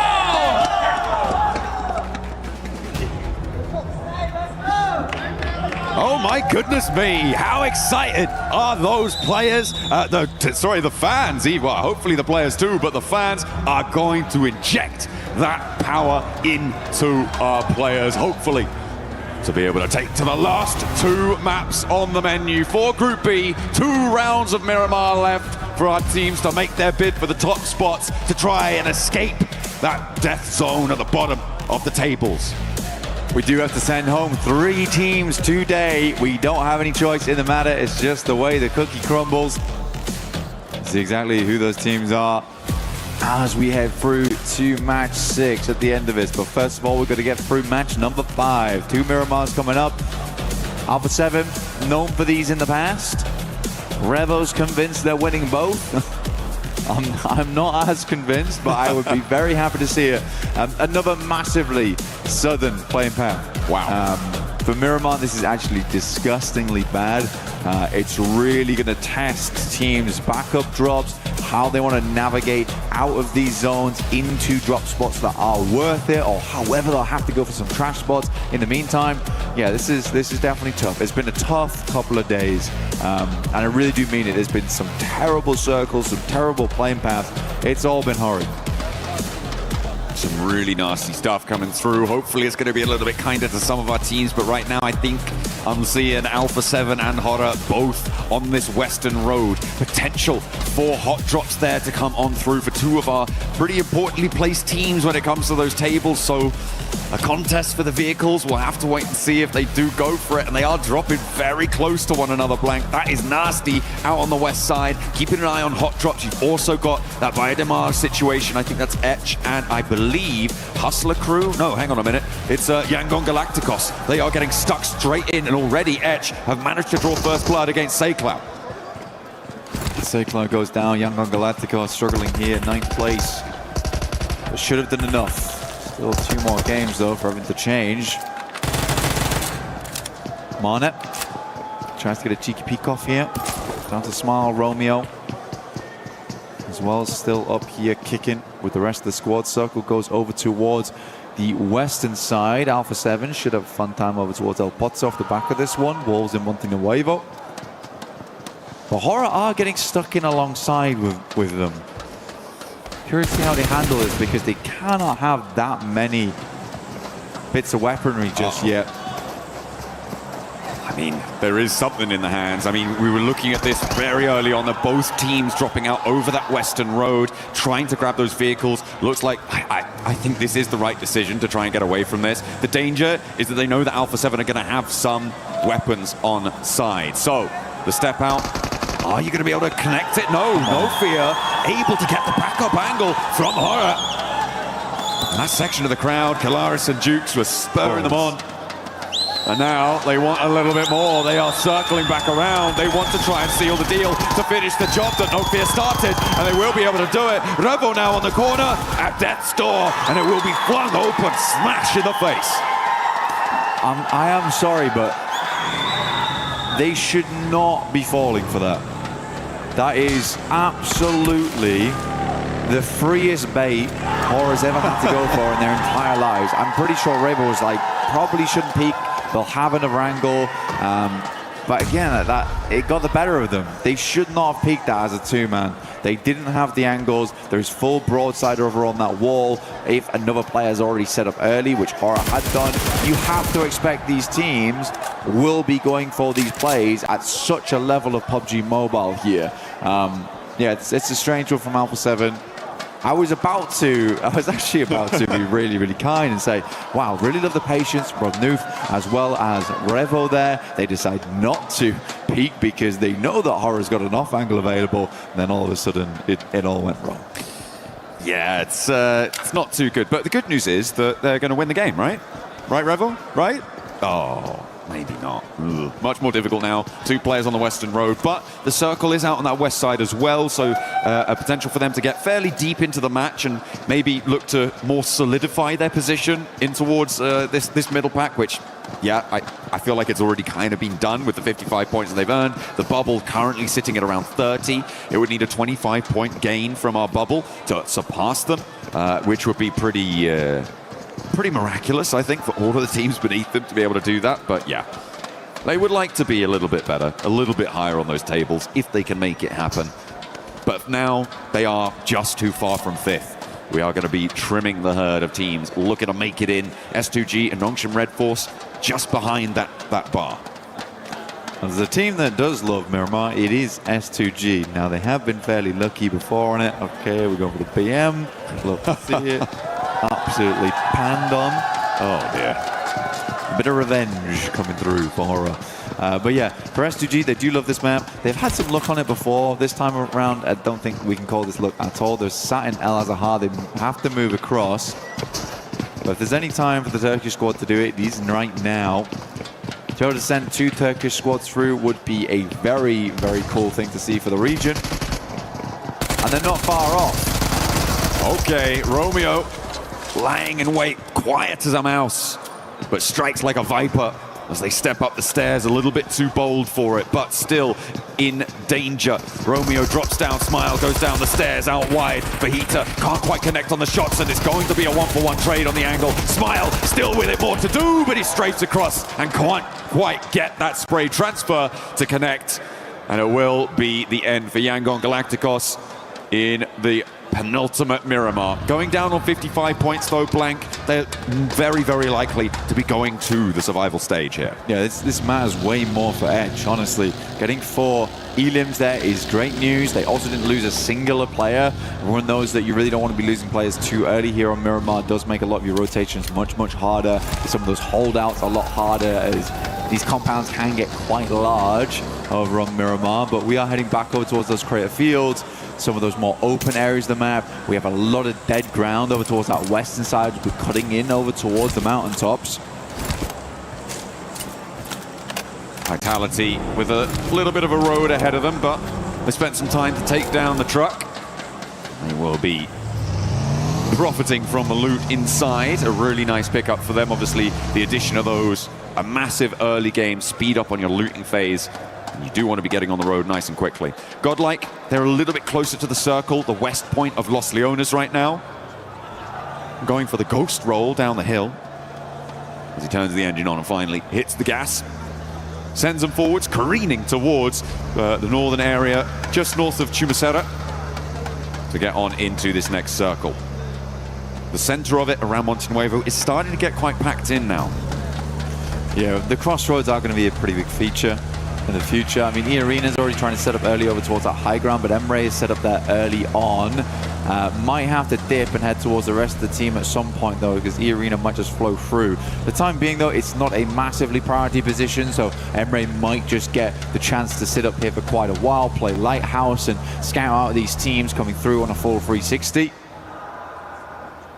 Oh my goodness me, how excited are those players, the fans, well, hopefully the players too, but the fans are going to inject that power into our players, hopefully, to be able to take to the last 2 maps on the menu for Group B. 2 rounds of Miramar left for our teams to make their bid for the top spots to try and escape that death zone at the bottom of the tables. We do have to send home 3 teams today. We don't have any choice in the matter. It's just the way the cookie crumbles. See exactly who those teams are as we head through to match 6 at the end of this. But first of all, we're going to get through match number 5. 2 Miramars coming up. Alpha 7, known for these in the past. Revo's convinced they're winning both. I'm not as convinced, but I would be very happy to see it. Another massively southern playing path. Wow. For Miramar, this is actually disgustingly bad. It's really going to test teams' backup drops, how they want to navigate out of these zones into drop spots that are worth it, or however they'll have to go for some trash spots. In the meantime, yeah, this is definitely tough. It's been a tough couple of days, and I really do mean it. There's been some terrible circles, some terrible playing paths. It's all been horrid. Some really nasty stuff coming through. Hopefully it's going to be a little bit kinder to some of our teams, but right now I think I'm seeing Alpha 7 and Horror both on this western road. Potential for hot drops there to come on through for 2 of our pretty importantly placed teams when it comes to those tables, so a contest for the vehicles. We'll have to wait and see if they do go for it, and they are dropping very close to one another, Blank. That is nasty out on the west side. Keeping an eye on hot drops. You've also got that Biodemar situation. I think that's Etch and I believe Hustler Crew. No, hang on a minute. It's Yangon Galacticos. They are getting stuck straight in, and already Etch have managed to draw first blood against Saycloud. Saycloud goes down. Yangon Galacticos struggling here, 9th place. But should have done enough. Still 2 more games though for everything to change. Marnet tries to get a cheeky peek off here. Down to Smile Romeo as well, still up here kicking with the rest of the squad. Circle goes over towards the western side. Alpha 7 should have a fun time over towards El Pozo off the back of this one. Wolves in Monte Nuevo. The Horror are getting stuck in alongside with them. Curious to see how they handle this, because they cannot have that many bits of weaponry just yet. I mean, there is something in the hands. I mean, we were looking at this very early on, that both teams dropping out over that western road, trying to grab those vehicles. Looks like, I think this is the right decision to try and get away from this. The danger is that they know that Alpha 7 are going to have some weapons on side. So, the step out. Are you going to be able to connect it? No, no fear. Able to get the backup angle from Horror. And that section of the crowd, Kalaris and Jukes were spurring them on. And now they want a little bit more. They are circling back around. They want to try and seal the deal to finish the job that No Fear started, and they will be able to do it. Revo now on the corner at death's door, and it will be flung open, smash in the face. I am sorry, but they should not be falling for that. That is absolutely the freest bait Horror's ever had to go for in their entire lives. I'm pretty sure Revo was like, probably shouldn't peek. They'll have another angle. But again, it got the better of them. They should not have peeked that as a 2-man. They didn't have the angles. There's full broadside over on that wall. If another player's already set up early, which Horror had done, you have to expect these teams will be going for these plays at such a level of PUBG Mobile here. Yeah, it's a strange one from Alpha 7. I was actually about to be really, really kind and say, wow, really love the patience from Noof as well as Revo there. They decide not to peek because they know that Horror's got an off angle available. And then all of a sudden, it all went wrong. Yeah, it's not too good. But the good news is that they're going to win the game, right? Right, Revo? Right? Oh, maybe not. Ugh. Much more difficult now. 2 players on the western road, but the circle is out on that west side as well, so a potential for them to get fairly deep into the match and maybe look to more solidify their position in towards this middle pack, which, yeah, I feel like it's already kind of been done with the 55 points that they've earned. The bubble currently sitting at around 30. It would need a 25-point gain from our bubble to surpass them, which would be pretty miraculous, I think, for all of the teams beneath them to be able to do that. But yeah, they would like to be a little bit better, a little bit higher on those tables if they can make it happen. But now they are just too far from 5th. We are going to be trimming the herd of teams looking to make it in. S2G and Nongshim Red Force just behind that bar. As a team that does love Miramar, it is S2G. Now, they have been fairly lucky before on it. Okay, we're going for the PM. Love to see it. Absolutely panned on. Oh, dear. A bit of revenge coming through for Horror. But yeah, for S2G, they do love this map. They've had some luck on it before. This time around, I don't think we can call this luck at all. They're sat in El Azahar. They have to move across. But if there's any time for the Turkish squad to do it, it is right now. To be able to send 2 Turkish squads through would be a very, very cool thing to see for the region. And they're not far off. Okay, Romeo lying in wait, quiet as a mouse, but strikes like a viper as they step up the stairs, a little bit too bold for it, but still in danger. Romeo drops down, Smile goes down the stairs, out wide. Fajita can't quite connect on the shots, and it's going to be a 1-for-1 trade on the angle. Smile still with it, more to do, but he strafes across and can't quite get that spray transfer to connect. And it will be the end for Yangon Galacticos in the penultimate Miramar. Going down on 55 points though, Blank, they're very, very likely to be going to the survival stage here. Yeah, this matters way more for Edge, honestly. Getting 4 elims there is great news. They also didn't lose a singular player. Everyone knows that you really don't want to be losing players too early here on Miramar. It does make a lot of your rotations much, much harder. Some of those holdouts a lot harder as these compounds can get quite large over on Miramar, but we are heading back over towards those crater fields. Some of those more open areas of the map. We have a lot of dead ground over towards that western side. We're cutting in over towards the mountaintops. Vitality with a little bit of a road ahead of them, but they spent some time to take down the truck. They will be profiting from the loot inside. A really nice pickup for them. Obviously, the addition of those, a massive early game speed up on your looting phase. You do want to be getting on the road nice and quickly. Godlike, they're a little bit closer to the circle, the west point of Los Leones right now. Going for the ghost roll down the hill as he turns the engine on and finally hits the gas. Sends them forwards, careening towards the northern area, just north of Chumacera, to get on into this next circle. The center of it around Monte Nuevo is starting to get quite packed in now. Yeah, the crossroads are going to be a pretty big feature in the future. I mean, E-Arena's already trying to set up early over towards that high ground, but Emre is set up there early on. Might have to dip and head towards the rest of the team at some point, though, because E-Arena might just flow through. For the time being, though, it's not a massively priority position, so Emre might just get the chance to sit up here for quite a while, play Lighthouse, and scout out these teams coming through on a full 360.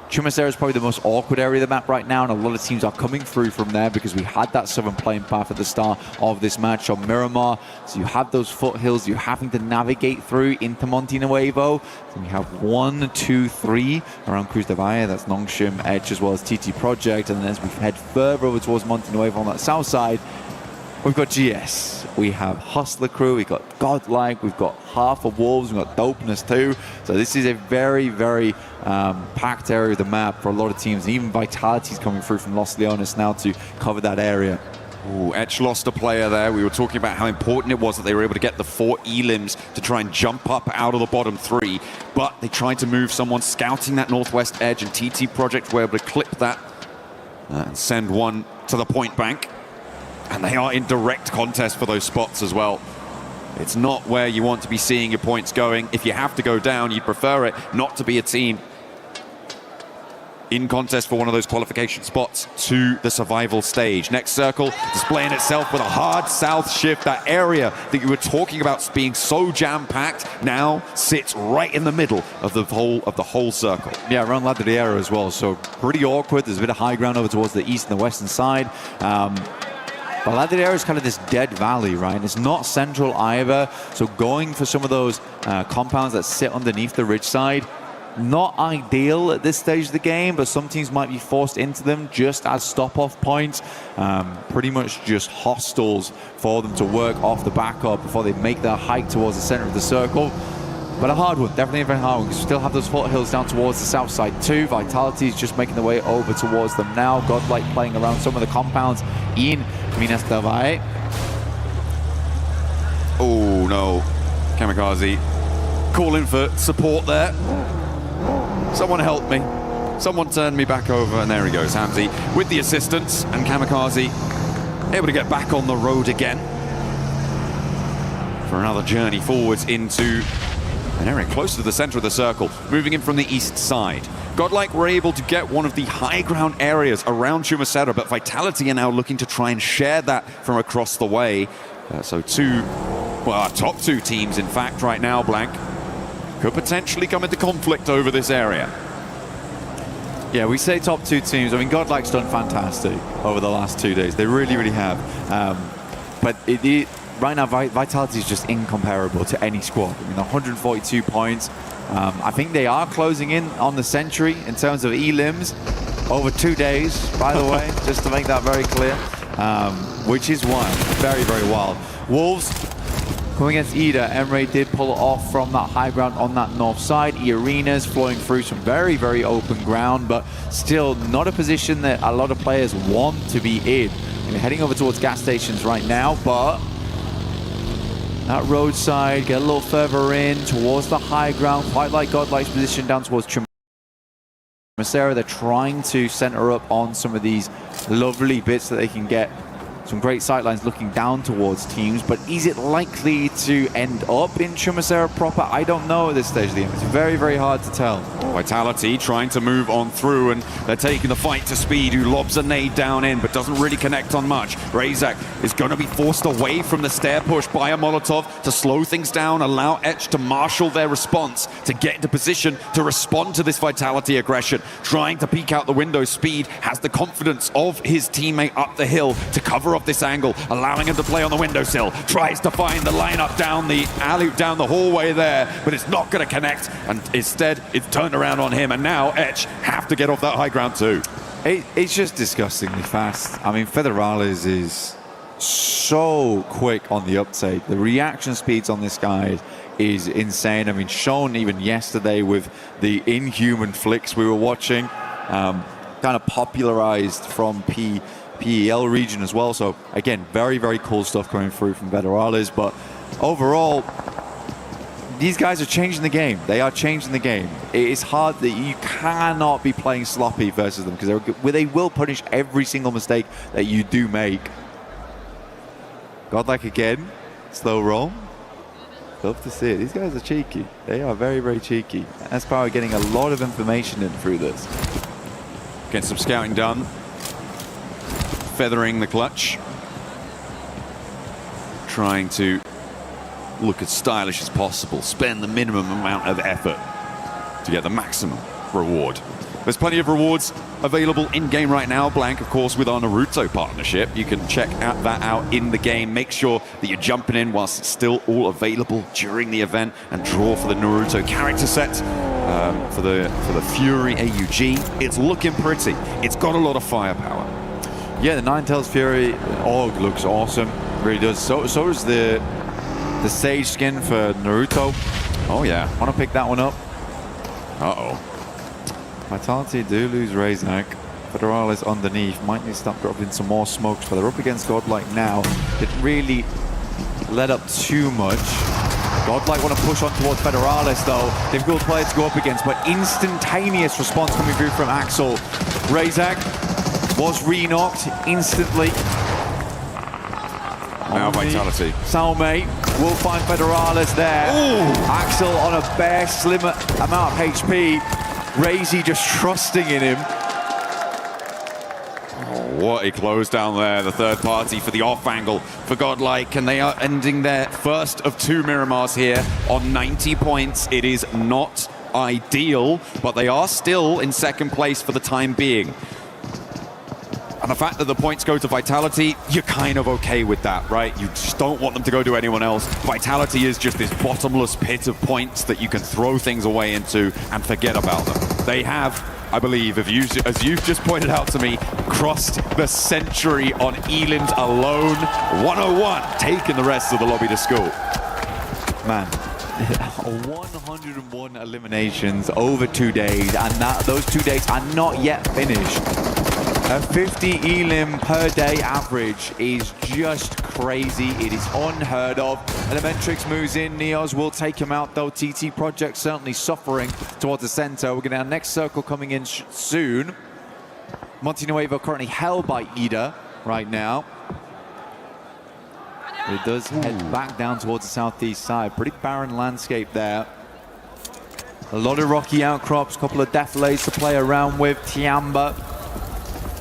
Chumacera is probably the most awkward area of the map right now, and a lot of teams are coming through from there because we had that southern playing path at the start of this match on Miramar. So you have those foothills you're having to navigate through into Monte Nuevo. So we have 1, 2, 3 around Cruz de Valle. That's Nongshim, Edge, as well as TT Project. And then as we head further over towards Monte Nuevo on that south side, we've got GS, we have Hustler Crew, we've got Godlike, we've got half of Wolves, we've got Dopeness too. So this is a very, very packed area of the map for a lot of teams. And even Vitality's coming through from Los Leones now to cover that area. Ooh, Etch lost a player there. We were talking about how important it was that they were able to get the 4 elims to try and jump up out of the bottom 3. But they tried to move someone scouting that northwest edge, and TT Project were able to clip that and send one to the point bank. And they are in direct contest for those spots as well. It's not where you want to be seeing your points going. If you have to go down, you'd prefer it not to be a team in contest for one of those qualification spots to the survival stage. Next circle displaying itself with a hard south shift. That area that you were talking about being so jam-packed now sits right in the middle of the whole circle. Yeah, around Ladriera as well, so pretty awkward. There's a bit of high ground over towards the east and the western side. But Ladriera is kind of this dead valley, right? It's not central either, so going for some of those compounds that sit underneath the ridge side, not ideal at this stage of the game, but some teams might be forced into them just as stop-off points. Pretty much just hostels for them to work off the backup before they make their hike towards the center of the circle. But a hard one, definitely a very hard one, because we still have those foothills down towards the south side too. Vitality is just making their way over towards them now. Godlike playing around some of the compounds in Minas del Valle. Oh no, Pmwc calling for support there. Someone help me. Someone turn me back over, and there he goes, Hamzy, with the assistance, and Pmwc able to get back on the road again for another journey forwards into an area close to the center of the circle, moving in from the east side. Godlike were able to get one of the high ground areas around Chumacera, but Vitality are now looking to try and share that from across the way. So our top two teams, in fact, right now, Blank, could potentially come into conflict over this area. Yeah, we say top two teams. I mean, Godlike's done fantastic over the last 2 days. They really, really have. But right now, Vitality is just incomparable to any squad. I mean, 142 points. I think they are closing in on the century in terms of elims over 2 days, by the way, just to make that very clear, which is wild. Very, very wild. Wolves going against Ida. Emre did pull off from that high ground on that north side. Arenas flowing through some very, very open ground, but still not a position that a lot of players want to be in. We're heading over towards gas stations right now, but that roadside, get a little further in towards the high ground, quite like Godlike's position down towards Chumacera. They're trying to center up on some of these lovely bits that they can get. Some great sightlines looking down towards teams, but is it likely to end up in Chumacera proper? I don't know at this stage of the game. It's very, very hard to tell. Vitality trying to move on through, and they're taking the fight to Speed, who lobs a nade down in, but doesn't really connect on much. Razak is going to be forced away from the stair push by a Molotov to slow things down, allow Etch to marshal their response, to get into position to respond to this Vitality aggression. Trying to peek out the window, Speed has the confidence of his teammate up the hill to cover off this angle, allowing him to play on the windowsill. Tries to find the lineup down the alley, down the hallway there, but it's not going to connect, and instead it's turned around on him, and now Etch have to get off that high ground too. It's just disgustingly fast. I mean, Federales is so quick on the uptake. The reaction speeds on this guy is insane. I mean, shown even yesterday with the inhuman flicks we were watching, kind of popularized from PEL region as well. So again, very, very cool stuff coming through from Federales. But overall, these guys are changing the game. They are changing the game. It is hard that you cannot be playing sloppy versus them, because they will punish every single mistake that you do make. Godlike again, slow roll. Love to see it. These guys are cheeky. They are very, very cheeky. Espoir are getting a lot of information in through this. Get some scouting done. Feathering the clutch. Trying to look as stylish as possible. Spend the minimum amount of effort to get the maximum reward. There's plenty of rewards available in-game right now. Blank, of course, with our Naruto partnership. You can check that out in the game. Make sure that you're jumping in whilst it's still all available during the event, and draw for the Naruto character set for the Fury AUG. It's looking pretty. It's got a lot of firepower. Yeah, the Ninetales Fury AUG looks awesome. It really does. So does the Sage skin for Naruto. Oh yeah. Want to pick that one up? Uh-oh. Vitality do lose Razak. Federales underneath. Might need to start dropping some more smokes, but they're up against Godlike now. Didn't really let up too much. Godlike want to push on towards Federales though. Difficult player to go up against, but instantaneous response coming through from Axel. Razak was re-knocked instantly. Now Vitality. Salme will find Federalis there. Ooh. Axel on a bare slim amount of HP. Razy just trusting in him. What a close down there, the third party for the off angle for Godlike, and they are ending their first of 2 Miramars here on 90 points. It is not ideal, but they are still in second place for the time being. And the fact that the points go to Vitality, you're kind of okay with that, right? You just don't want them to go to anyone else. Vitality is just this bottomless pit of points that you can throw things away into and forget about them. They have, I believe, as you've just pointed out to me, crossed the century on Eland alone. 101, taking the rest of the lobby to school. Man, 101 eliminations over 2 days, and those 2 days are not yet finished. A 50 elim per day average is just crazy. It is unheard of. Elementrix moves in. Neos will take him out, though. TT Project certainly suffering towards the center. We're going to have next circle coming in soon. Monte Nuevo currently held by Ida right now. But it does head back down towards the southeast side. Pretty barren landscape there. A lot of rocky outcrops, a couple of defilades to play around with. Tiamba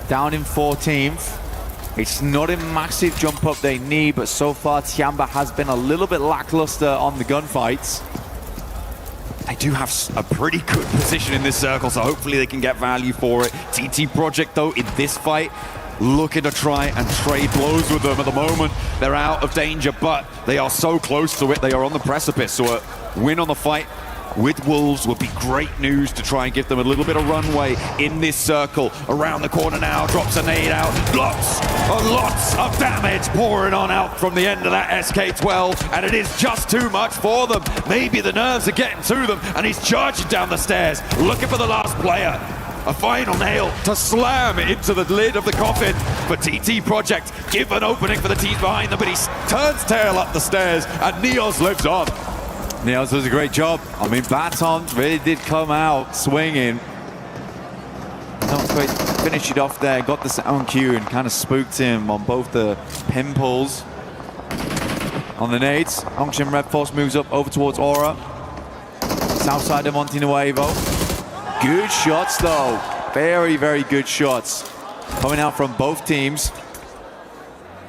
down in 14th. It's not a massive jump up they need, but so far Tiamba has been a little bit lackluster on the gunfights. They do have a pretty good position in this circle, so hopefully they can get value for it. TT Project, though, in this fight, looking to try and trade blows with them at the moment. They're out of danger, but they are so close to it. They are on the precipice, so a win on the fight with Wolves would be great news to try and give them a little bit of runway in this circle. Around the corner now, drops a nade out. Lots of damage pouring on out from the end of that SK-12, and it is just too much for them. Maybe the nerves are getting to them, and he's charging down the stairs, looking for the last player. A final nail to slam into the lid of the coffin for TT Project. Give an opening for the teams behind them, but he turns tail up the stairs, and Neos lives on. Neos does a great job. I mean, Baton really did come out swinging. Not quite finish it off there. Got the sound cue and kind of spooked him on both the pimples. On the nades, Angshin Red Force moves up over towards Aura. South side of Monte Nuevo. Good shots, though. Very, very good shots coming out from both teams.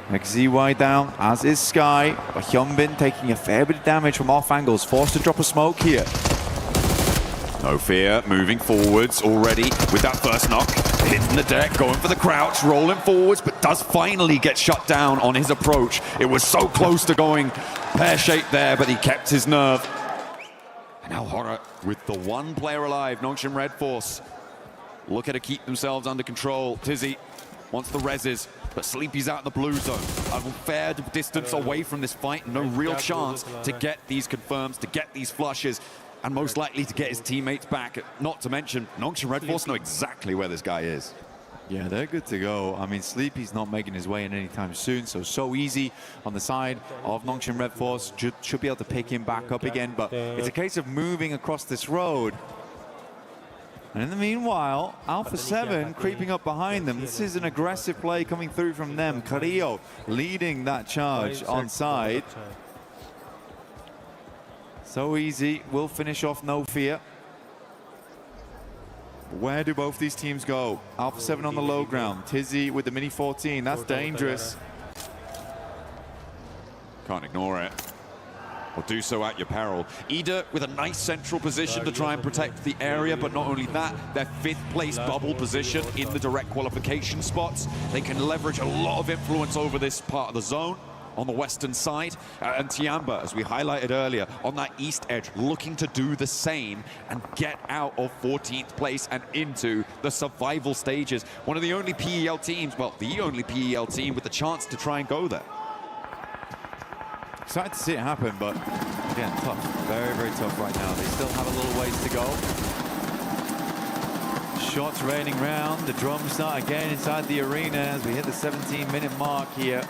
XZY down, as is Sky. But Hyunbin taking a fair bit of damage from off angles, forced to drop a smoke here. No fear, moving forwards already with that first knock. Hitting the deck, going for the crouch, rolling forwards, but does finally get shut down on his approach. It was so close to going pear-shaped there, but he kept his nerve. And now Horror with the one player alive, Nongshim Red Force. Looking to keep themselves under control. Tizzy wants the reses, but Sleepy's out in the blue zone. A fair distance away from this fight. No real chance to get these confirms, to get these flushes, and most likely to get his teammates back. Not to mention, Nongshim Red Force know exactly where this guy is. Yeah, they're good to go. I mean, Sleepy's not making his way in anytime soon, so easy on the side of Nongshim Red Force. Should be able to pick him back up again, but it's a case of moving across this road. And in the meanwhile, Alpha 7 creeping up behind them. This is an aggressive play coming through from them. Carrillo leading that charge on side. So easy, will finish off No Fear. Where do both these teams go? Alpha 7 on the low ground. Tizzy with the Mini 14, that's dangerous. Can't ignore it. Or do so at your peril. Ida with a nice central position to try and protect the area, but not only that, their 5th place bubble position in the direct qualification spots. They can leverage a lot of influence over this part of the zone on the western side. And Tiamba, as we highlighted earlier, on that east edge, looking to do the same and get out of 14th place and into the survival stages. One of the only PEL teams, well, the only PEL team with the chance to try and go there. Excited to see it happen, but again, tough. Very, very tough right now. They still have a little ways to go. Shots raining round. The drums start again inside the arena as we hit the 17-minute mark here.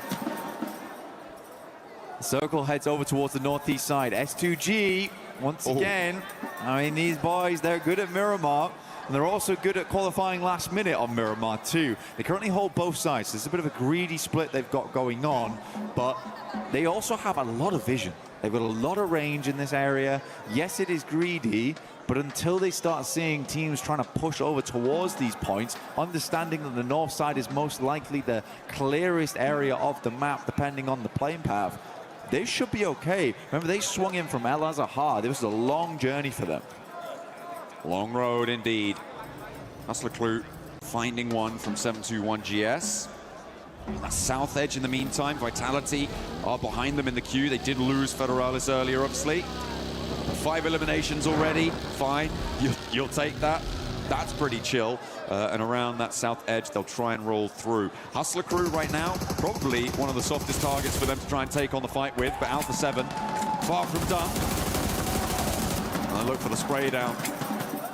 The circle heads over towards the northeast side. S2G, once again, I mean, these boys, they're good at Miramar. And they're also good at qualifying last minute on Miramar too. They currently hold both sides. There's a bit of a greedy split they've got going on, but they also have a lot of vision. They've got a lot of range in this area. Yes, it is greedy, but until they start seeing teams trying to push over towards these points, understanding that the north side is most likely the clearest area of the map, depending on the playing path, they should be okay. Remember, they swung in from El Azhar. This was a long journey for them. Long road indeed. Hustler Crew finding one from 721 GS. On that south edge in the meantime, Vitality are behind them in the queue. They did lose Federalis earlier, obviously. 5 eliminations already, fine. You'll take that. That's pretty chill. And around that south edge, they'll try and roll through. Hustler Crew right now, probably one of the softest targets for them to try and take on the fight with, but Alpha 7, far from done. And I look for the spray down.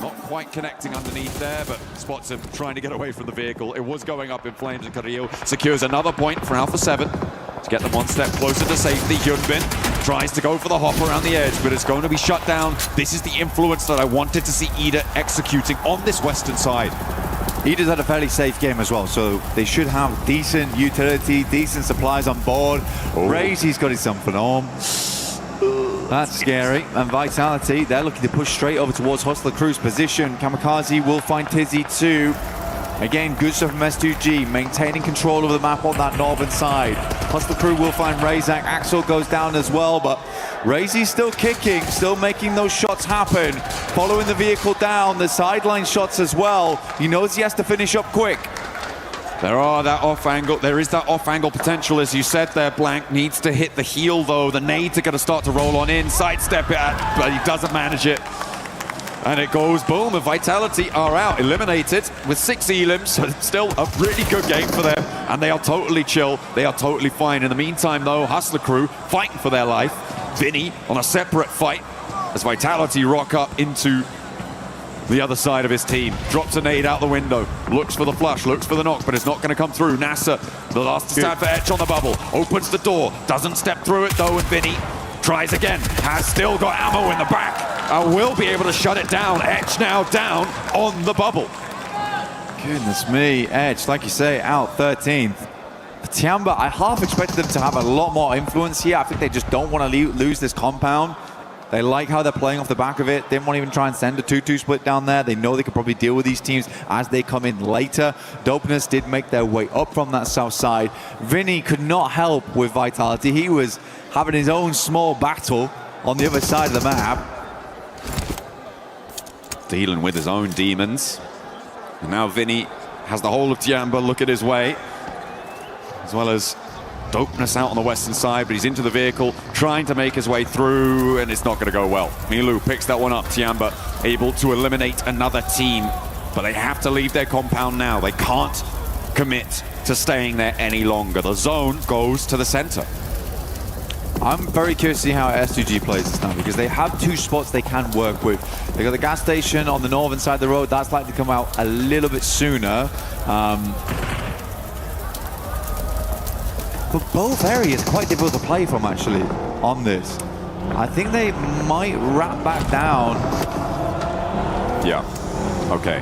Not quite connecting underneath there, but spots him trying to get away from the vehicle. It was going up in flames, and Carrillo secures another point for Alpha 7 to get them one step closer to safety. Hyunbin tries to go for the hop around the edge, but it's going to be shut down. This is the influence that I wanted to see Ida executing on this western side. Ida's had a fairly safe game as well, so they should have decent utility, decent supplies on board. Ray's got his something on. That's scary. And Vitality, they're looking to push straight over towards Hustler Crew's position. Kamikaze will find Tizzy too. Again, good stuff from S2G, maintaining control of the map on that northern side. Hustler Crew will find Razak. Axel goes down as well, but Razy's still kicking, still making those shots happen. Following the vehicle down, the sideline shots as well. He knows he has to finish up quick. There is that off-angle potential, as you said there, Blank. Needs to hit the heel, though. The nades are going to start to roll on in, sidestep it, but he doesn't manage it. And it goes boom, and Vitality are out, eliminated with 6 elims, so still a really good game for them. And they are totally chill, they are totally fine. In the meantime, though, Hustler Crew fighting for their life. Vinny on a separate fight as Vitality rock up into the other side of his team. Drops a nade out the window, looks for the flush, looks for the knock, but it's not going to come through. Nasser, the last time for Etch on the bubble, opens the door, doesn't step through it though, and Vinny tries again, has still got ammo in the back, and will be able to shut it down. Etch now down on the bubble. Goodness me, Edge, like you say, out 13th. Tiamba, I half expected them to have a lot more influence here. I think they just don't want to lose this compound. They like how they're playing off the back of it. Didn't want to even try and send a 2-2 split down there. They know they could probably deal with these teams as they come in later. Dopeness did make their way up from that south side. Vinny could not help with Vitality. He was having his own small battle on the other side of the map. Dealing with his own demons. And now Vinny has the whole of Tiamba look at his way, as well as Dopeness out on the western side, but he's into the vehicle, trying to make his way through, and it's not going to go well. Milu picks that one up. Tiamba able to eliminate another team, but they have to leave their compound now. They can't commit to staying there any longer. The zone goes to the center. I'm very curious to see how S2G plays this now, because they have 2 spots they can work with. They got the gas station on the northern side of the road. That's likely to come out a little bit sooner. But both areas quite difficult to play from, actually, on this. I think they might wrap back down. Yeah. Okay.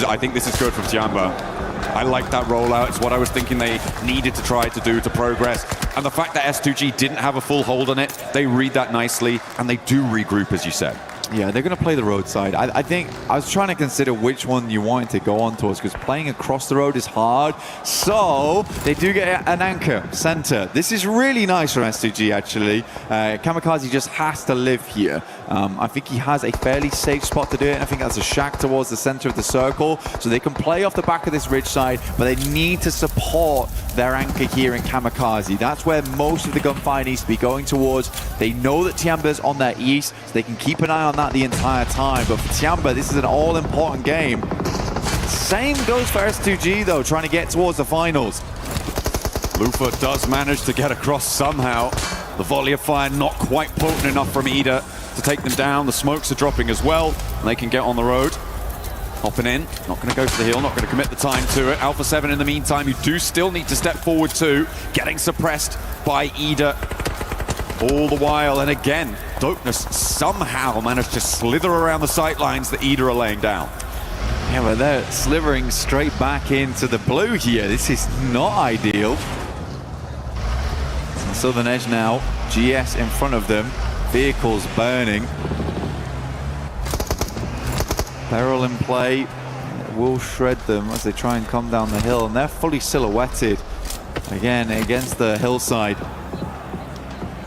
I think this is good from Tiamba. I like that rollout. It's what I was thinking they needed to try to do to progress. And the fact that S2G didn't have a full hold on it, they read that nicely, and they do regroup, as you said. Yeah, they're going to play the roadside. I think I was trying to consider which one you wanted to go on towards, because playing across the road is hard. So they do get an anchor center. This is really nice from S2G, actually. Kamikaze just has to live here. I think he has a fairly safe spot to do it, and I think that's a shack towards the center of the circle, so they can play off the back of this ridge side, but they need to support their anchor here in Kamikaze. That's where most of the gunfire needs to be going towards. They know that Tiamba's on their east, so they can keep an eye on that the entire time. But for Tiamba, this is an all-important game. Same goes for S2G, though, trying to get towards the finals. Lufa does manage to get across somehow. The volley of fire not quite potent enough from Ida to take them down. The smokes are dropping as well, and they can get on the road. Hopping in, not going to go for the hill, not going to commit the time to it. Alpha 7 in the meantime, you do still need to step forward too. Getting suppressed by Ida all the while, and again, Dopeness somehow managed to slither around the sight lines that Ida are laying down. Yeah, but they're slivering straight back into the blue here. This is not ideal. Southern Edge now, GS in front of them, vehicles burning. Barrel in play, will shred them as they try and come down the hill, and they're fully silhouetted again against the hillside.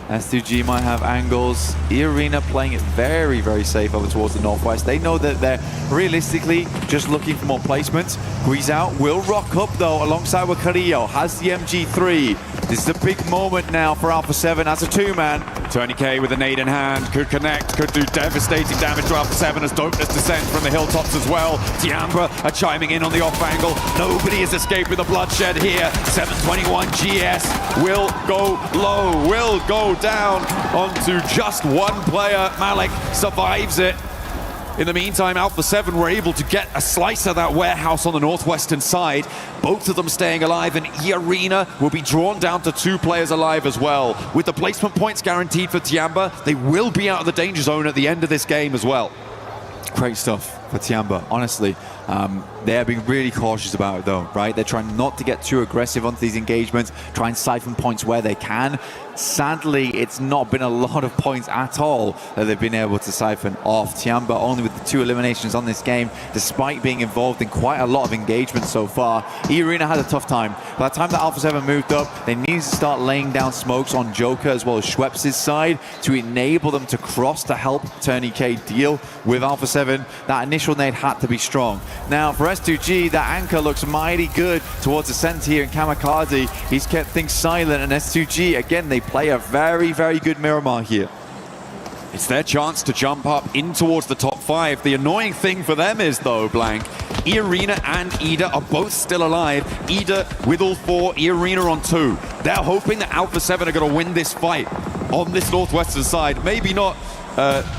S2G might have angles. E-Arena playing it very, very safe over towards the northwest. They know that they're realistically just looking for more placements. Guizhou will rock up though alongside with Carrillo, has the MG3. This is a big moment now for Alpha 7 as a two-man. Tony K with a nade in hand, could connect, could do devastating damage to Alpha 7 as Dopeness descends from the hilltops as well. Tiamba are chiming in on the off angle. Nobody is escaping the bloodshed here. 721 GS will go low, will go down onto just one player. Malik survives it. In the meantime, Alpha 7 were able to get a slice of that warehouse on the northwestern side. Both of them staying alive, and E-Arena will be drawn down to 2 players alive as well. With the placement points guaranteed for Tiamba, they will be out of the danger zone at the end of this game as well. Great stuff for Tiamba, honestly. They're being really cautious about it though, right? They're trying not to get too aggressive onto these engagements, try and siphon points where they can. Sadly, it's not been a lot of points at all that they've been able to siphon off. Tiamba only with the 2 eliminations on this game, despite being involved in quite a lot of engagement so far. E-Arena had a tough time. By the time that Alpha 7 moved up, they needed to start laying down smokes on Joker as well as Schweppes' side to enable them to cross to help Tony K deal with Alpha 7. That initial nade had to be strong. Now for S2G, that anchor looks mighty good towards the center here in Kamikaze. He's kept things silent, and S2G, again, they play a very, very good Miramar here. It's their chance to jump up in towards the top 5. The annoying thing for them is, though, Blank, E-Arena and Ida are both still alive. Ida with all 4, E-Arena on 2. They're hoping that Alpha 7 are going to win this fight on this northwestern side. Maybe not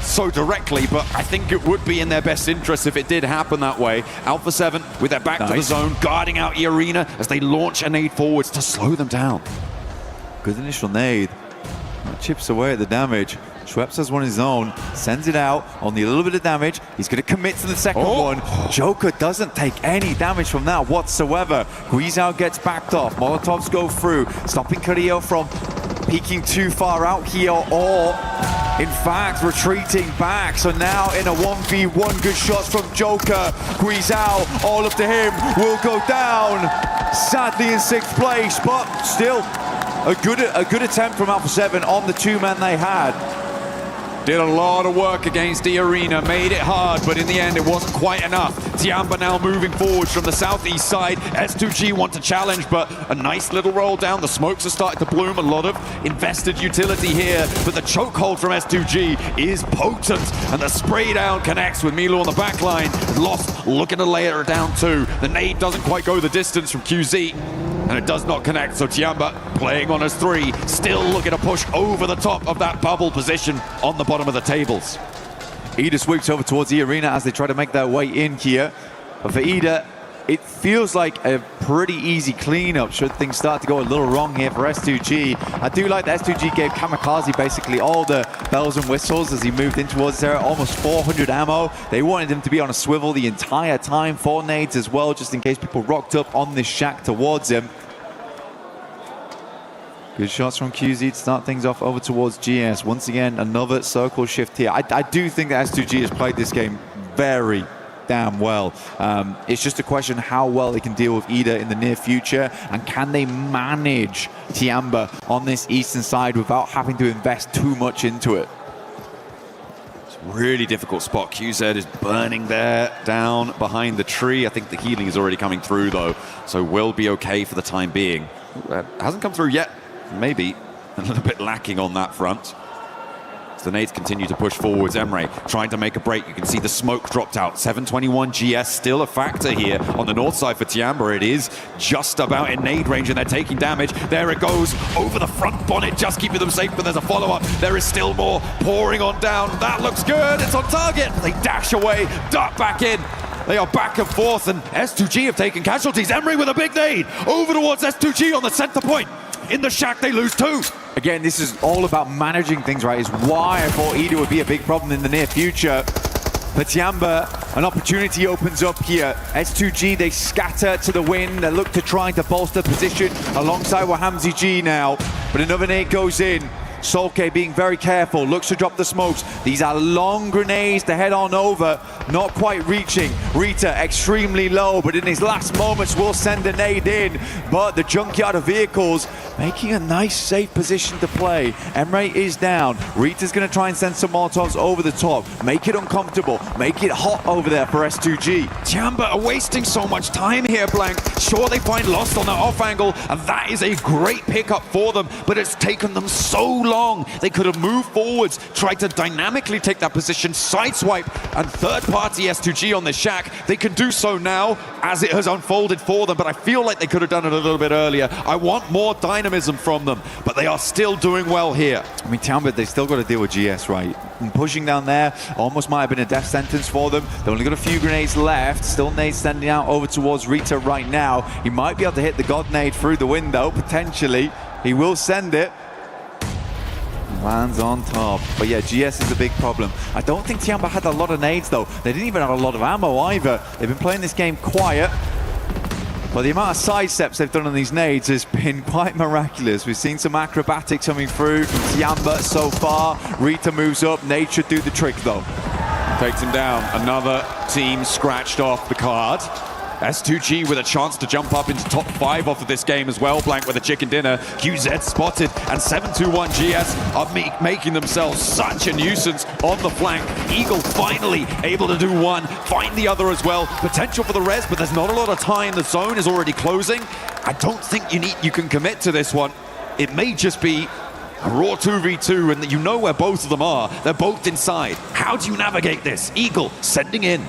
so directly, but I think it would be in their best interest if it did happen that way. Alpha 7 with their back to the zone, guarding out E-Arena as they launch a nade forwards to slow them down. Good initial nade. Chips away at the damage. Schweppes has one of his own, sends it out, only a little bit of damage. He's going to commit to the second one. Joker doesn't take any damage from that whatsoever. Guizhou gets backed off. Molotovs go through, stopping Carrillo from peeking too far out here, or in fact retreating back. So now in a 1v1, good shots from Joker. Guizhou, all up to him, will go down. Sadly in 6th place, but still a good attempt from Alpha 7 on the 2-man they had. Did a lot of work against E-Arena, made it hard, but in the end it wasn't quite enough. Tiamba now moving forwards from the southeast side. S2G want to challenge, but a nice little roll down. The smokes are starting to bloom, a lot of invested utility here, but the chokehold from S2G is potent, and the spray down connects with Milo on the back line. Lost looking to lay her down too. The nade doesn't quite go the distance from QZ, and it does not connect, so Tiamba playing on his 3, still looking to push over the top of that bubble position on the bottom of the tables. Ida sweeps over towards E-Arena as they try to make their way in here. But for Ida, it feels like a pretty easy cleanup should things start to go a little wrong here for S2G. I do like that S2G gave Kamikaze basically all the bells and whistles as he moved in towards there, almost 400 ammo. They wanted him to be on a swivel the entire time, 4 nades as well, just in case people rocked up on this shack towards him. Good shots from QZ to start things off over towards GS. Once again, another circle shift here. I do think that S2G has played this game very damn well. It's just a question how well they can deal with Ida in the near future, and can they manage Tiamba on this eastern side without having to invest too much into it. It's a really difficult spot. QZ is burning there down behind the tree. I think the healing is already coming through though, so will be okay for the time being. Hasn't come through yet. Maybe a little bit lacking on that front. As the nades continue to push forwards, Emre trying to make a break. You can see the smoke dropped out. 721 GS still a factor here on the north side for Tiamba. It is just about in nade range, and they're taking damage. There it goes over the front bonnet, just keeping them safe, but there's a follow-up. There is still more pouring on down. That looks good. It's on target. They dash away, dart back in. They are back and forth, and S2G have taken casualties. Emre with a big nade over towards S2G on the center point. In the shack, they lose 2. Again, this is all about managing things, right? Is why I thought Ida would be a big problem in the near future. For Tiamba, an opportunity opens up here. S2G, they scatter to the wind. They look to try to bolster position alongside Wahamzi G now. But another nade goes in. Solke being very careful, looks to drop the smokes. These are long grenades to head on over, not quite reaching. Rita extremely low, but in his last moments will send a nade in. But the junkyard of vehicles making a nice safe position to play. Emre is down. Rita's gonna try and send some Molotovs over the top, make it uncomfortable, make it hot over there for S2G. Tiamba are wasting so much time here, Blank. Sure, they find Lost on the off angle, and that is a great pickup for them, but it's taken them so long. They could have moved forwards, tried to dynamically take that position, sideswipe, and third-party S2G on the shack. They can do so now as it has unfolded for them, but I feel like they could have done it a little bit earlier. I want more dynamism from them, but they are still doing well here. I mean, Tiamba, they still got to deal with GS, right? And pushing down there almost might have been a death sentence for them. They've only got a few grenades left. Still nades sending out over towards Rita right now. He might be able to hit the God nade through the window, potentially. He will send it. Lands on top. But yeah, GS is a big problem. I don't think Tiamba had a lot of nades though. They didn't even have a lot of ammo either. They've been playing this game quiet. But the amount of side steps they've done on these nades has been quite miraculous. We've seen some acrobatics coming through from Tiamba so far. Rita moves up. Nade should do the trick though. Takes him down. Another team scratched off the card. S2G with a chance to jump up into top 5 off of this game as well. Blank with a chicken dinner. QZ spotted, and 721 GS are making themselves such a nuisance on the flank. Eagle finally able to do one, find the other as well. Potential for the res, but there's not a lot of time. The zone is already closing. I don't think you can commit to this one. It may just be a raw 2v2, and you know where both of them are. They're both inside. How do you navigate this? Eagle sending in.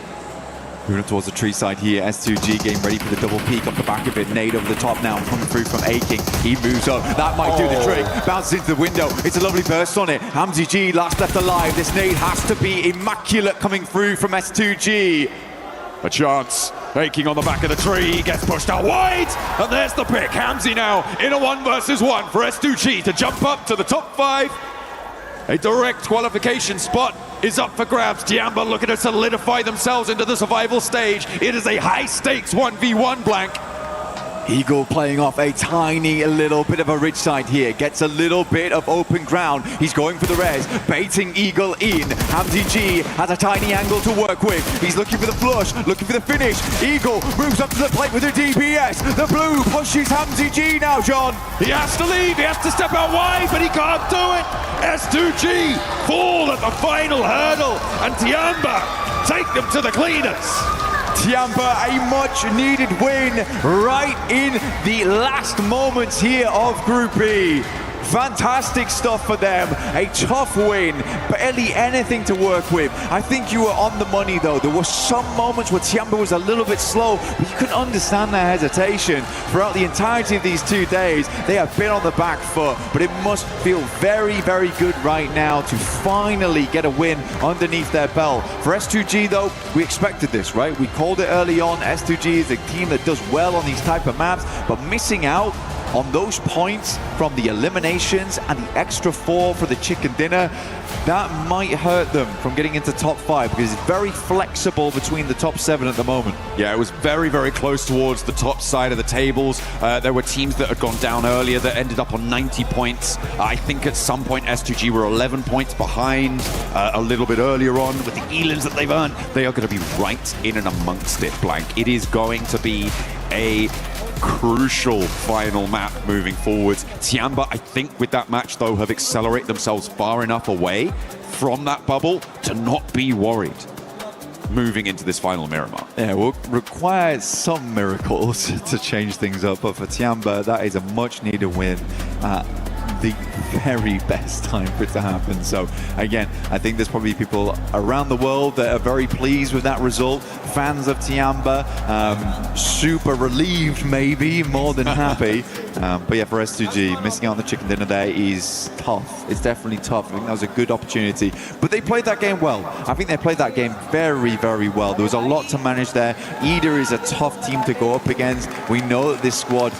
Moving towards the tree side here, S2G getting ready for the double peek off the back of it. Nade over the top now, coming through from A-King. He moves up, that might do the trick. Bounces into the window, it's a lovely burst on it. Hamzi G last left alive. This nade has to be immaculate coming through from S2G. A chance. A-King on the back of the tree, gets pushed out wide, and there's the pick. Hamzi now in a 1 versus 1 for S2G to jump up to the top 5. A direct qualification spot is up for grabs. Tiamba looking to solidify themselves into the survival stage. It is a high-stakes 1v1, Blank. Eagle playing off a tiny little bit of a ridge side here. Gets a little bit of open ground. He's going for the res, baiting Eagle in. Hamzi G has a tiny angle to work with. He's looking for the flush, looking for the finish. Eagle moves up to the plate with a DPS. The blue pushes Hamzi G now, John. He has to leave, he has to step out wide, but he can't do it. S2G fall at the final hurdle, and Tiamba take them to the cleaners. Tiamba, a much-needed win right in the last moments here of Group E. Fantastic stuff for them. A tough win, barely anything to work with. I think you were on the money though. There were some moments where Tiamba was a little bit slow, but you can understand their hesitation. Throughout the entirety of these 2 days, they have been on the back foot, but it must feel very, very good right now to finally get a win underneath their belt. For S2G though, we expected this, right? We called it early on. S2G is a team that does well on these type of maps, but missing out on those points from the eliminations and the extra 4 for the chicken dinner, that might hurt them from getting into top 5 because it's very flexible between the top 7 at the moment. Yeah, it was very, very close towards the top side of the tables. There were teams that had gone down earlier that ended up on 90 points. I think at some point S2G were 11 points behind a little bit earlier on. With the Elans that they've earned, they are going to be right in and amongst it, Blank. It is going to be a crucial final map moving forwards. Tiamba, I think with that match though, have accelerated themselves far enough away from that bubble to not be worried moving into this final Miramar. Yeah, will require some miracles to change things up, but for Tiamba, that is a much needed win. The very best time for it to happen. So again, I think there's probably people around the world that are very pleased with that result. Fans of Tiamba, super relieved maybe, more than happy. But yeah, for S2G, missing out on the chicken dinner there is tough. It's definitely tough. I think that was a good opportunity. But they played that game well. I think they played that game very, very well. There was a lot to manage there. Eder is a tough team to go up against. We know that this squad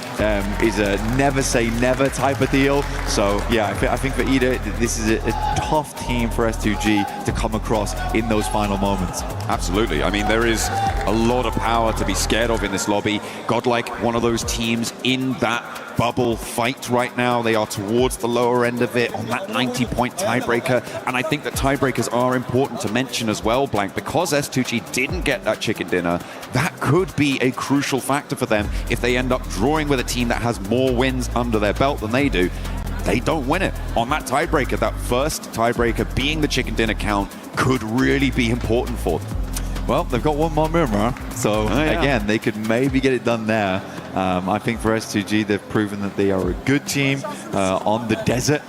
is a never say never type of deal. So yeah, I think for Ida, this is a tough team for S2G to come across in those final moments. Absolutely. I mean, there is a lot of power to be scared of in this lobby. Godlike, one of those teams in that bubble fight right now. They are towards the lower end of it on that 90-point tiebreaker. And I think that tiebreakers are important to mention as well, Blank, because S2G didn't get that chicken dinner. That could be a crucial factor for them if they end up drawing with a team that has more wins under their belt than they do. They don't win it on that tiebreaker. That first tiebreaker being the chicken dinner count could really be important for them. Well, they've got one more Miramar, so again, they could maybe get it done there. I think for S2G, they've proven that they are a good team on the desert.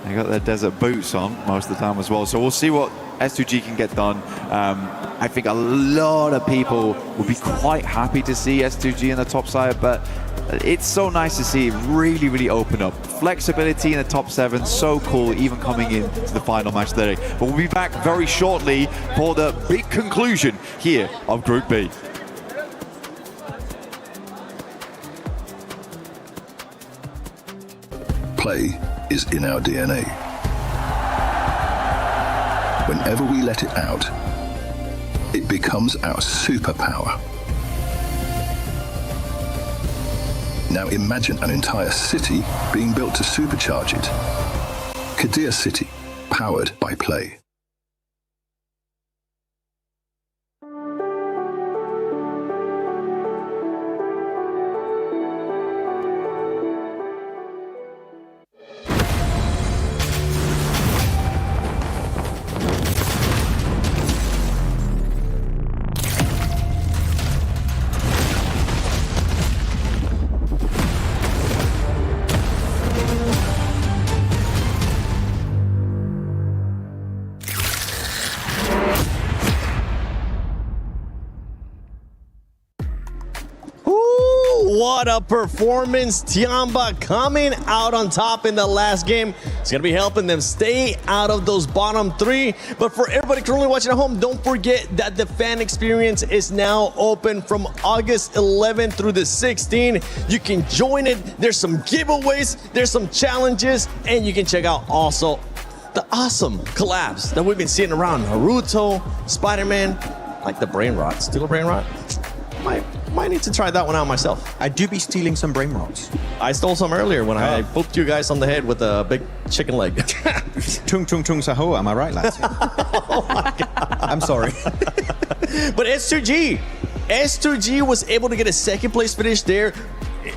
They got their desert boots on most of the time as well, so we'll see what S2G can get done. I think a lot of people would be quite happy to see S2G in the top side, but it's so nice to see it really, really open up. Flexibility in the top 7, so cool, even coming into the final match today. But we'll be back very shortly for the big conclusion here of Group B. Play is in our DNA. Whenever we let it out, it becomes our superpower. Now imagine an entire city being built to supercharge it. Kadir City, powered by Play. What a performance. Tiamba coming out on top in the last game. It's going to be helping them stay out of those bottom 3. But for everybody currently watching at home, don't forget that the fan experience is now open from August 11th through the 16th. You can join it. There's some giveaways, there's some challenges, and you can check out also the awesome collabs that we've been seeing around. Naruto, Spider-Man, like the brain rot. Still a brain rot? Might need to try that one out myself. I do be stealing some brain rots. I stole some earlier when I booped you guys on the head with a big chicken leg. Chung chung chung saho, am I right, lads? Oh my God. I'm sorry. But S2G was able to get a second place finish there.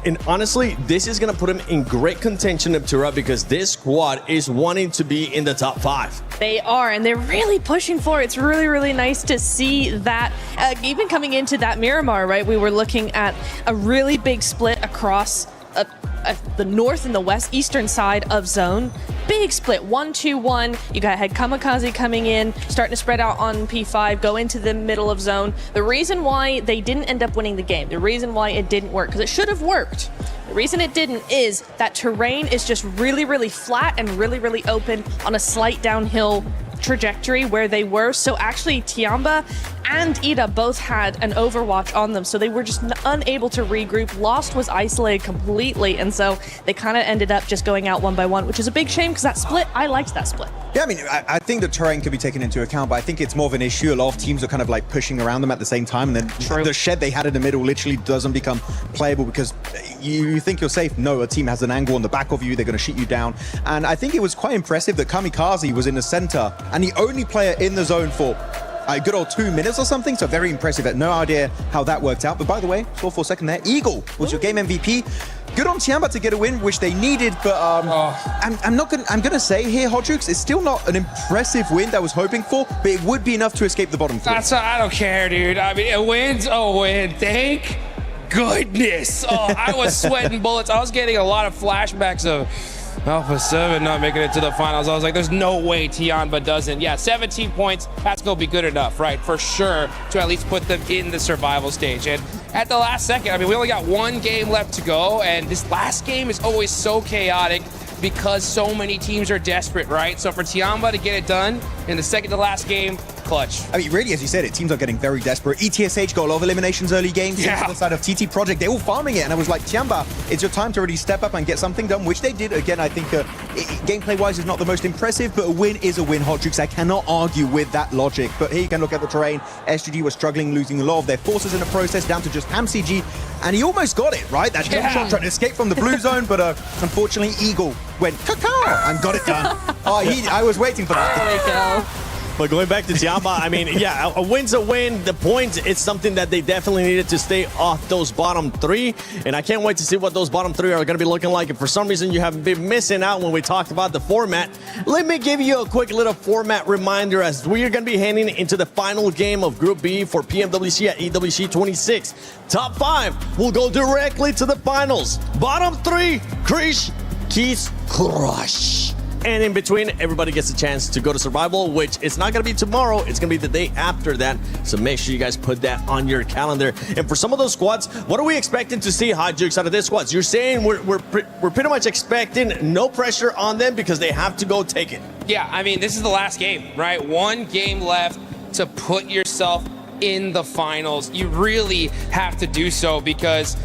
And honestly, this is going to put him in great contention up to because this squad is wanting to be in the top 5. They are, and they're really pushing for it. It's really, really nice to see that. Even coming into that Miramar, right, we were looking at a really big split across the north and the west eastern side of zone. Big split, 1-2-1. You had Kamikaze coming in, starting to spread out on P5, go into the middle of zone. The reason why they didn't end up winning the game, the reason why it didn't work, because it should have worked. The reason it didn't is that terrain is just really, really flat and really, really open on a slight downhill trajectory where they were. So actually Tiamba and Ida both had an overwatch on them, so they were just unable to regroup. Lost was isolated completely, and so they kind of ended up just going out one by one, which is a big shame because that split, I liked that split. Yeah, I mean, I think the terrain could be taken into account, but I think it's more of an issue. A lot of teams are kind of like pushing around them at the same time, and then the shed they had in the middle literally doesn't become playable because you think you're safe. No, a team has an angle on the back of you, they're going to shoot you down. And I think it was quite impressive that Kamikaze was in the center and the only player in the zone for a good old 2 minutes or something, so very impressive. I had no idea how that worked out, but by the way, score for a second there. Eagle was your game MVP. Good on Tiamba to get a win, which they needed, but I'm gonna say here, Hodrux, it's still not an impressive win that I was hoping for, but it would be enough to escape the bottom 3. I don't care, dude. I mean, a win's a win. Thank goodness. Oh, I was sweating bullets. I was getting a lot of flashbacks of Alpha 7 not making it to the finals. I was like, there's no way Tiamba doesn't. Yeah, 17 points, that's going to be good enough, right? For sure, to at least put them in the survival stage. And at the last second, I mean, we only got one game left to go, and this last game is always so chaotic because so many teams are desperate, right? So for Tiamba to get it done in the second to last game, clutch. I mean, really, as you said, teams are getting very desperate. ETSH got a lot of eliminations early game. Yeah. On the side of TT Project, they're all farming it. And I was like, Tiamba, it's your time to really step up and get something done, which they did. Again, I think gameplay-wise is not the most impressive, but a win is a win, Hot Jukes. I cannot argue with that logic. But here you can look at the terrain. SGG was struggling, losing a lot of their forces in the process, down to just PamCG. And he almost got it, right? That jump shot trying to escape from the blue zone, but unfortunately, Eagle went caca and got it done. I was waiting for that. There we go. But going back to Tiamba, I mean, yeah, a win's a win. The points, it's something that they definitely needed to stay off those bottom three. And I can't wait to see what those bottom three are going to be looking like. If for some reason you have been missing out when we talked about the format, let me give you a quick little format reminder as we are going to be heading into the final game of Group B for PMWC at EWC 26. Top 5 will go directly to the finals. Bottom 3, Krish, Keith, Crush. And in between, everybody gets a chance to go to Survival, which it's not going to be tomorrow. It's going to be the day after that. So make sure you guys put that on your calendar. And for some of those squads, what are we expecting to see, Hot Jukes, out of this squads? You're saying we're pretty much expecting no pressure on them because they have to go take it. Yeah, I mean, this is the last game, right? One game left to put yourself in the finals. You really have to do so because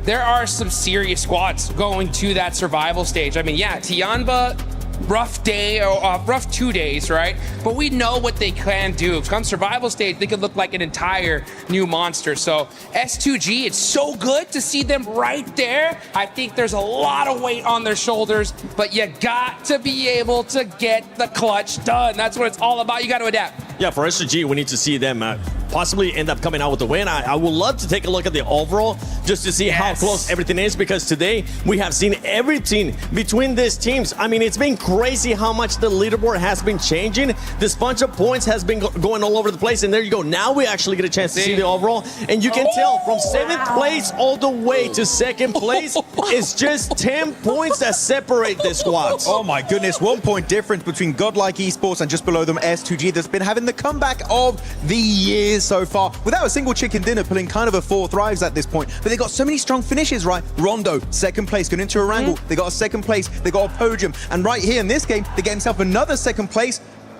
there are some serious squads going to that survival stage. I mean, yeah, Tiamba, rough day or rough 2 days, right? But we know what they can do. Come survival stage, they could look like an entire new monster. So S2G, it's so good to see them right there. I think there's a lot of weight on their shoulders, but you got to be able to get the clutch done. That's what it's all about. You got to adapt. Yeah, for SGG, we need to see them possibly end up coming out with the win. I would love to take a look at the overall just to see how close everything is, because today we have seen everything between these teams. I mean, it's been crazy how much the leaderboard has been changing. This bunch of points has been going all over the place, and there you go. Now we actually get a chance to see the overall, and you can tell from 7th place all the way to 2nd place, it's just 10 points that separate the squads. Oh my goodness, 1 point difference between Godlike Esports and just below them S2G that's been having the comeback of the year so far, without a single chicken dinner, pulling kind of a 4th rise at this point. But they got so many strong finishes, right? Rondo, 2nd place, going into a wrangle. They got a 2nd place, they got a podium. And right here in this game, they get himself another 2nd place.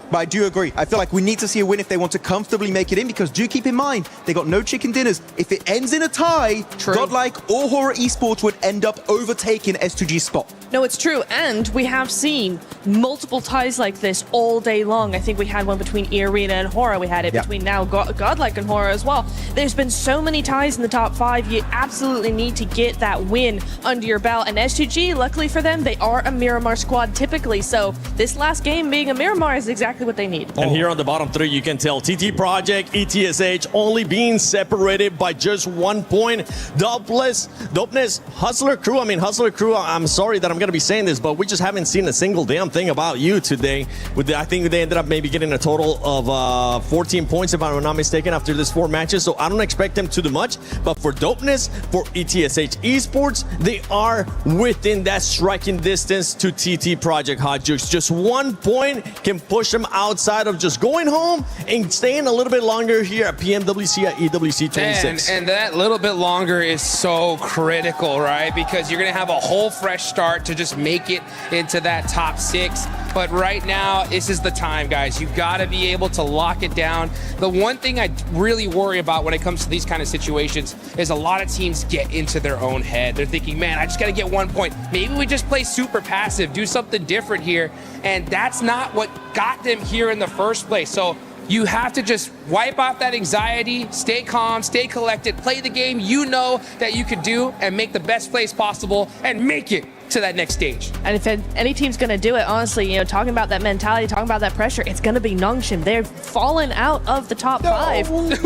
But I do agree. I feel like we need to see a win if they want to comfortably make it in, because do keep in mind, they got no chicken dinners. If it ends in a tie, Godlike or Horror Esports would end up overtaking S2G's spot. No, it's true, and we have seen multiple ties like this all day long. I think we had one between Arena and Horror. We had it between now Godlike and Horror as well. There's been so many ties in the top 5. You absolutely need to get that win under your belt. And S2G, luckily for them, they are a Miramar squad typically. So this last game being a Miramar is exactly what they need. And here on the bottom 3, you can tell TT Project, ETSH only being separated by just 1 point. Dopeness, Hustler Crew. I mean, Hustler Crew, I'm sorry that I'm going to be saying this, but we just haven't seen a single damn thing about you today. I think they ended up maybe getting a total of 14 points, if I'm not mistaken, after this 4 matches. So I don't expect them to do much. But for Dopeness, for ETSH Esports, they are within that striking distance to TT Project, Hot Jukes. Just 1 point can push them outside of just going home and staying a little bit longer here at PMWC at EWC 26. And that little bit longer is so critical, right? Because you're going to have a whole fresh start to just make it into that top 6. But right now, this is the time, guys. You got to be able to lock it down. The one thing I really worry about when it comes to these kind of situations is a lot of teams get into their own head. They're thinking, man, I just got to get 1 point. Maybe we just play super passive, do something different here. And that's not what got them here in the first place. So you have to just wipe off that anxiety, stay calm, stay collected, play the game you know that you could do, and make the best plays possible and make it to that next stage. And if any team's going to do it, honestly, you know, talking about that mentality, talking about that pressure, it's going to be Nongshim. They're fallen out of the top 5. But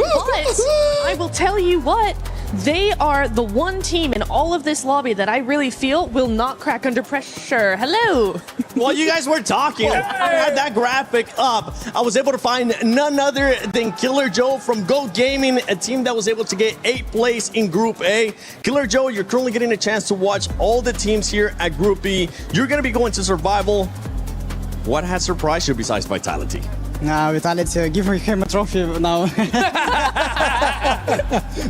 I will tell you what, they are the one team in all of this lobby that I really feel will not crack under pressure. Hello. While you guys were talking, I had that graphic up. I was able to find none other than Killer Joe from Go Gaming, a team that was able to get 8th place in Group A. Killer Joe, you're currently getting a chance to watch all the teams here at Group B. You're going to be going to Survival. What has surprised you besides Vitality? Vitality, give him a trophy now.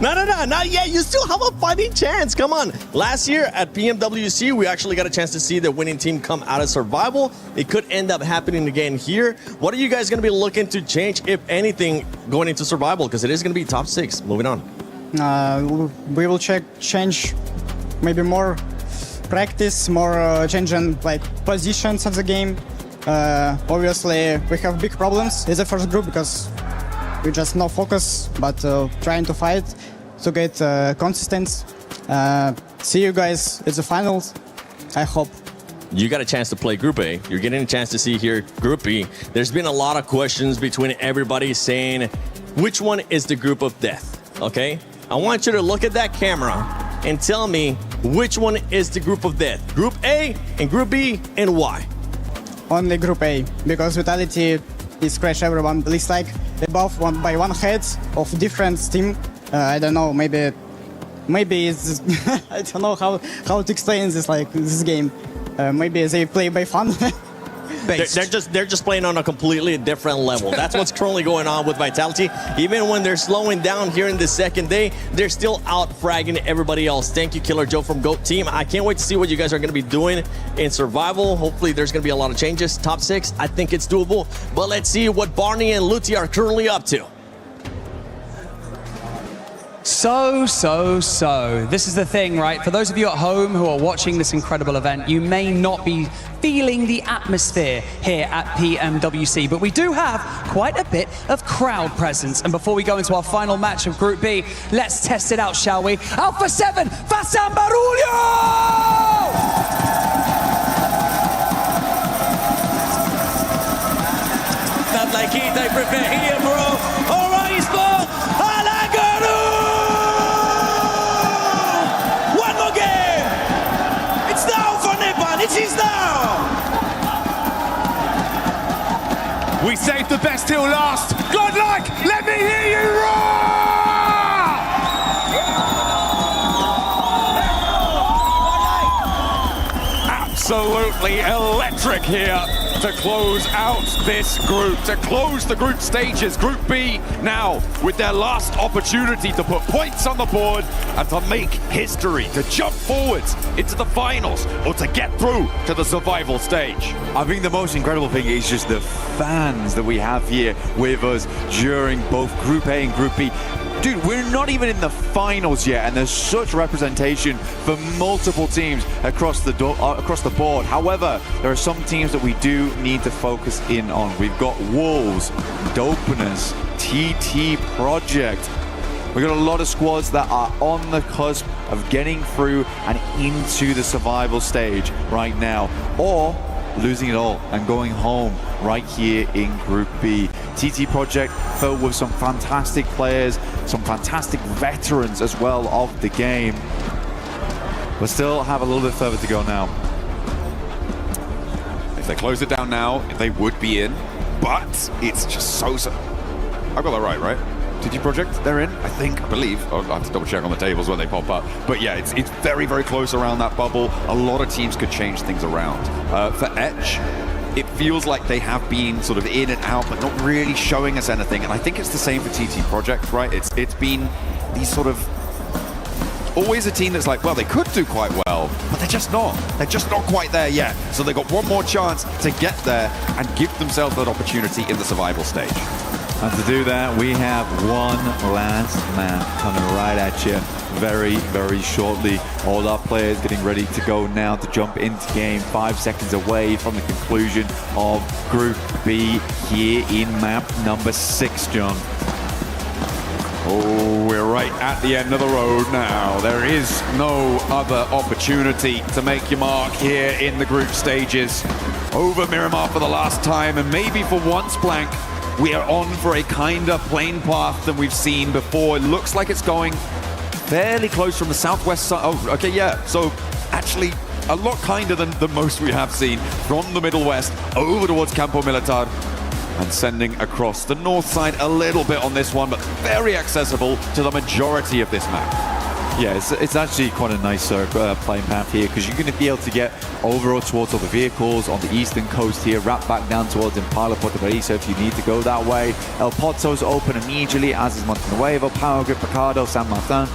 No, not yet. You still have a fighting chance. Come on. Last year at PMWC, we actually got a chance to see the winning team come out of survival. It could end up happening again here. What are you guys going to be looking to change, if anything, going into survival? Because it is going to be top 6. Moving on. We will change maybe more practice, more changing like positions of the game. Obviously, we have big problems in the first group because we just no focus, but trying to fight to get consistent. See you guys at the finals, I hope. You got a chance to play Group A. You're getting a chance to see here Group B. There's been a lot of questions between everybody saying, which one is the group of death, okay? I want you to look at that camera and tell me which one is the group of death. Group A and Group B, and why? Only Group A, because Vitality is crash everyone. At least like above by one head of different team. I don't know, maybe it's I don't know how to explain this this game. Maybe they play by fun. They're just playing on a completely different level. That's what's currently going on with Vitality. Even when they're slowing down here in the second day, they're still out fragging everybody else. Thank you, Killer Joe from GOAT Team. I can't wait to see what you guys are going to be doing in survival. Hopefully there's going to be a lot of changes. Top 6, I think it's doable. But let's see what Barney and Luti are currently up to. So. This is the thing, right? For those of you at home who are watching this incredible event, you may not be feeling the atmosphere here at PMWC, but we do have quite a bit of crowd presence. And before we go into our final match of Group B, let's test it out, shall we? Alpha 7, Fasan Barulho! Not like it, I prepare here, bro. All right, sport. One more game. It's now for Nepal. It is now. We saved the best till last. Good luck. Let me hear you roar. Absolutely electric here to close out this group, to close the group stages. Group B now with their last opportunity to put points on the board and to make history, to jump forwards into the finals or to get through to the survival stage. I think the most incredible thing is just the fans that we have here with us during both Group A and Group B. Dude, we're not even in the finals yet, and there's such representation for multiple teams across the board. However, there are some teams that we do need to focus in on. We've got Wolves, Dopeness, TT Project. We've got a lot of squads that are on the cusp of getting through and into the survival stage right now, or losing it all and going home right here in Group B. TT Project filled with some fantastic players, some fantastic veterans as well of the game. But still have a little bit further to go now. If they close it down now, they would be in, but it's just so. I got that right? TT Project, they're in, I believe. I'll have to double check on the tables when they pop up. But yeah, it's very, very close around that bubble. A lot of teams could change things around. For Etch, it feels like they have been sort of in and out, but not really showing us anything. And I think it's the same for TT Project, right? It's been these sort of always a team that's like, well, they could do quite well, but they're just not. They're just not quite there yet. So they've got one more chance to get there and give themselves that opportunity in the survival stage. And to do that, we have one last man coming right at you very, very shortly. All our players getting ready to go now to jump into game. 5 seconds away from the conclusion of Group B here in map number 6, John. Oh, we're right at the end of the road now. There is no other opportunity to make your mark here in the group stages. Over Miramar for the last time, and maybe for once, Blank, we are on for a kinder plain path than we've seen before. It looks like it's going fairly close from the southwest side. Oh, okay, yeah. So actually a lot kinder than the most we have seen from the Middle West over towards Campo Militar and sending across the north side a little bit on this one, but very accessible to the majority of this map. Yeah, it's actually quite a nice playing path here because you're going to be able to get over towards all the vehicles on the eastern coast here, wrap back down towards Impala Puerto Paraiso if you need to go that way. El Pozo's open immediately, as is Montenuevo, Power Grid, Picado, San Martin.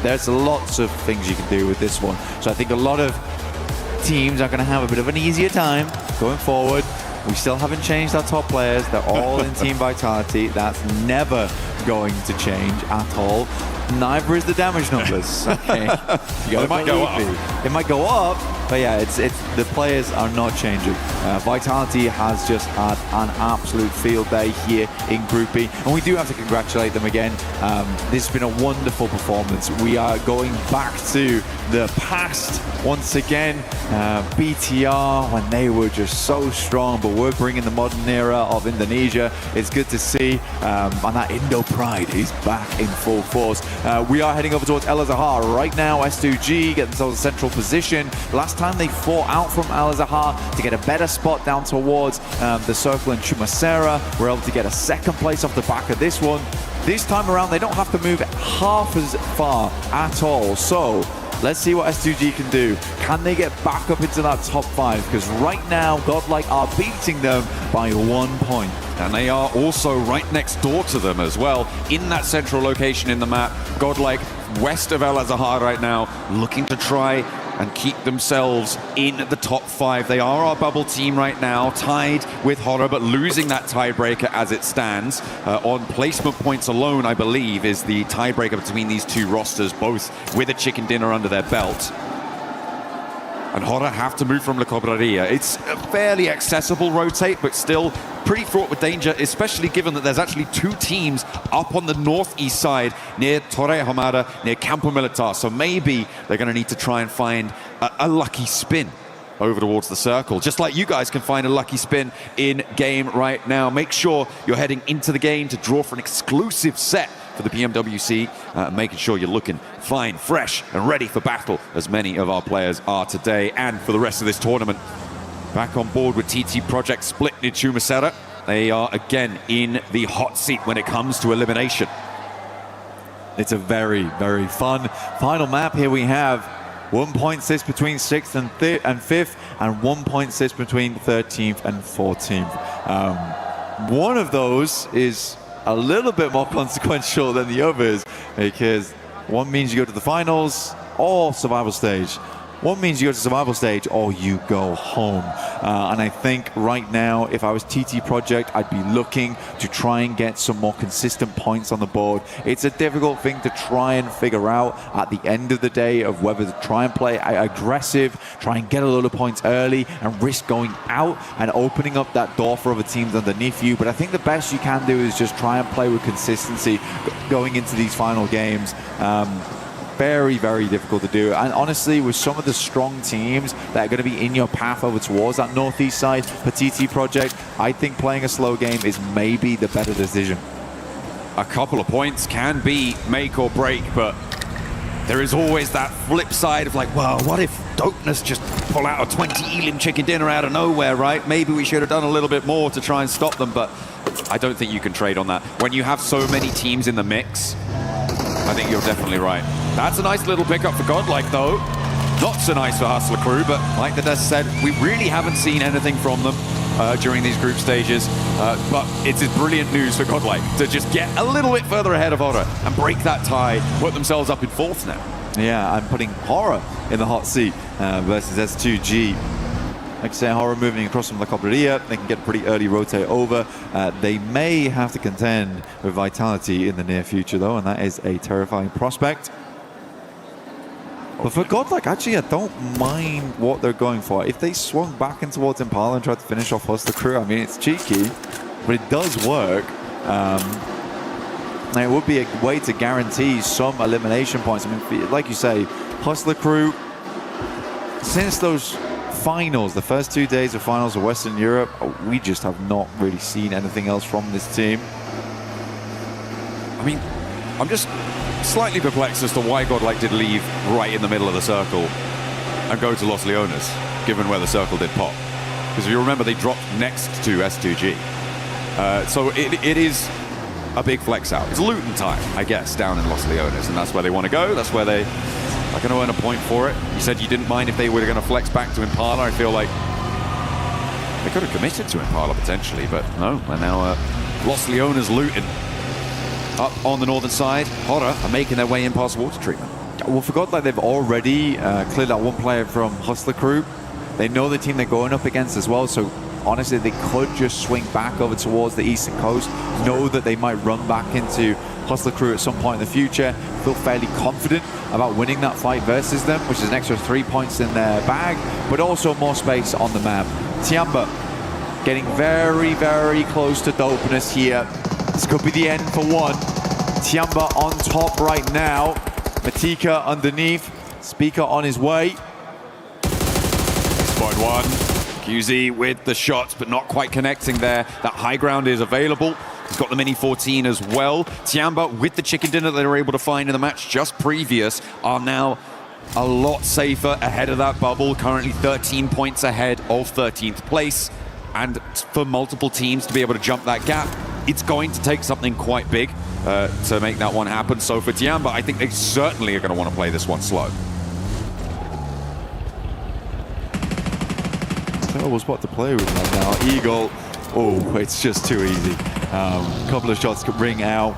There's lots of things you can do with this one. So I think a lot of teams are going to have a bit of an easier time going forward. We still haven't changed our top players. They're all in Team Vitality. That's never going to change at all. Neither is the damage numbers. Okay. It might go up. It might go up, but yeah, it's the players are not changing. Vitality has just had an absolute field day here in Group B, and we do have to congratulate them again. This has been a wonderful performance. We are going back to the past once again. BTR, when they were just so strong, but we're bringing the modern era of Indonesia. It's good to see, and that Indo pride is back in full force. We are heading over towards El Azahar right now. S2G get themselves a central position. Last time they fought out from El Azahar to get a better spot down towards the circle in Chumacera. We're able to get a second place off the back of this one. This time around, they don't have to move half as far at all. So let's see what S2G can do. Can they get back up into that top 5? Because right now, Godlike are beating them by 1 point. And they are also right next door to them as well, in that central location in the map. Godlike west of El Azahar right now, looking to try and keep themselves in the top 5. They are our bubble team right now, tied with Horror, but losing that tiebreaker as it stands. On placement points alone, I believe, is the tiebreaker between these two rosters, both with a chicken dinner under their belt. And Horror have to move from La Cobraria. It's a fairly accessible rotate, but still pretty fraught with danger, especially given that there's actually 2 teams up on the northeast side near Torre Hamada, near Campo Militar. So maybe they're going to need to try and find a lucky spin over towards the circle, just like you guys can find a lucky spin in game right now. Make sure you're heading into the game to draw for an exclusive set for the PMWC, making sure you're looking fine, fresh, and ready for battle, as many of our players are today and for the rest of this tournament. Back on board with TT Project split near Chumacera. They are again in the hot seat when it comes to elimination. It's a very, very fun final map. Here we have 1 point sits between 6th and 5th, and 1 point sits between 13th and 14th. One of those is a little bit more consequential than the others, because one means you go to the finals or survival stage. One means you go to survival stage or you go home. And I think right now, if I was TT Project, I'd be looking to try and get some more consistent points on the board. It's a difficult thing to try and figure out at the end of the day of whether to try and play aggressive, try and get a lot of points early and risk going out and opening up that door for other teams underneath you. But I think the best you can do is just try and play with consistency going into these final games. Very, very difficult to do. And honestly, with some of the strong teams that are going to be in your path over towards that northeast side for TT Project, I think playing a slow game is maybe the better decision. A couple of points can be make or break, but there is always that flip side of like, well, what if Dopeness just pull out a 20 Elim chicken dinner out of nowhere, right? Maybe we should have done a little bit more to try and stop them, but I don't think you can trade on that. When you have so many teams in the mix, I think you're definitely right. That's a nice little pickup for Godlike, though. Not so nice for Hustler Crew, but like the Des said, we really haven't seen anything from them during these group stages. But it's brilliant news for Godlike to just get a little bit further ahead of Horror and break that tie, put themselves up in 4th now. Yeah, I'm putting Horror in the hot seat versus S2G. Like I say, Horror moving across from La Cobraria, they can get a pretty early rotate over. They may have to contend with Vitality in the near future, though, and that is a terrifying prospect. But for Godlike, actually, I don't mind what they're going for. If they swung back in towards Impala and tried to finish off Hustler Crew, I mean, it's cheeky, but it does work. And it would be a way to guarantee some elimination points. I mean, like you say, Hustler Crew, since those finals, the first 2 days of finals of Western Europe, we just have not really seen anything else from this team. I mean, I'm just slightly perplexed as to why Godlike did leave right in the middle of the circle and go to Los Leones, given where the circle did pop. Because if you remember, they dropped next to S2G. So it is a big flex out. It's Luton time, I guess, down in Los Leones, and that's where they want to go. That's where they are going to earn a point for it. You said you didn't mind if they were going to flex back to Impala. I feel like they could have committed to Impala potentially, but no. And now Los Leones Luton up on the northern side. Horror are making their way in past water treatment. Well, forgot that they've already cleared out one player from Hustler Crew. They know the team they're going up against as well, so honestly, they could just swing back over towards the eastern coast, know that they might run back into Hustler Crew at some point in the future, feel fairly confident about winning that fight versus them, which is an extra 3 points in their bag, but also more space on the map. Tiamba getting very, very close to dopeness here. This could be the end for one. Tiamba on top right now. Matika underneath. Speaker on his way. Spot one. QZ with the shots, but not quite connecting there. That high ground is available. He's got the Mini 14 as well. Tiamba, with the chicken dinner that they were able to find in the match just previous, are now a lot safer ahead of that bubble. Currently 13 points ahead of 13th place. And for multiple teams to be able to jump that gap, it's going to take something quite big to make that one happen. So for Tiamba, I think they certainly are going to want to play this one slow. Terrible spot to play with right now. Eagle, oh, it's just too easy. A couple of shots could bring out.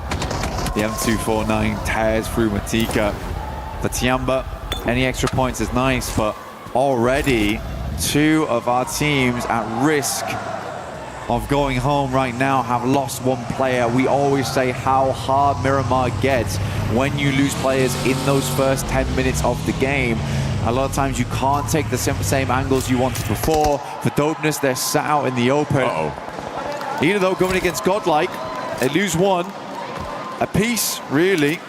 The M249 tears through Matika. For Tiamba, any extra points is nice, but already two of our teams at risk of going home right now have lost one player. We always say how hard Miramar gets when you lose players in those first 10 minutes of the game. A lot of times you can't take the same angles you wanted before. For dopeness, they're sat out in the open. Even though going against Godlike, they lose one. A piece, really.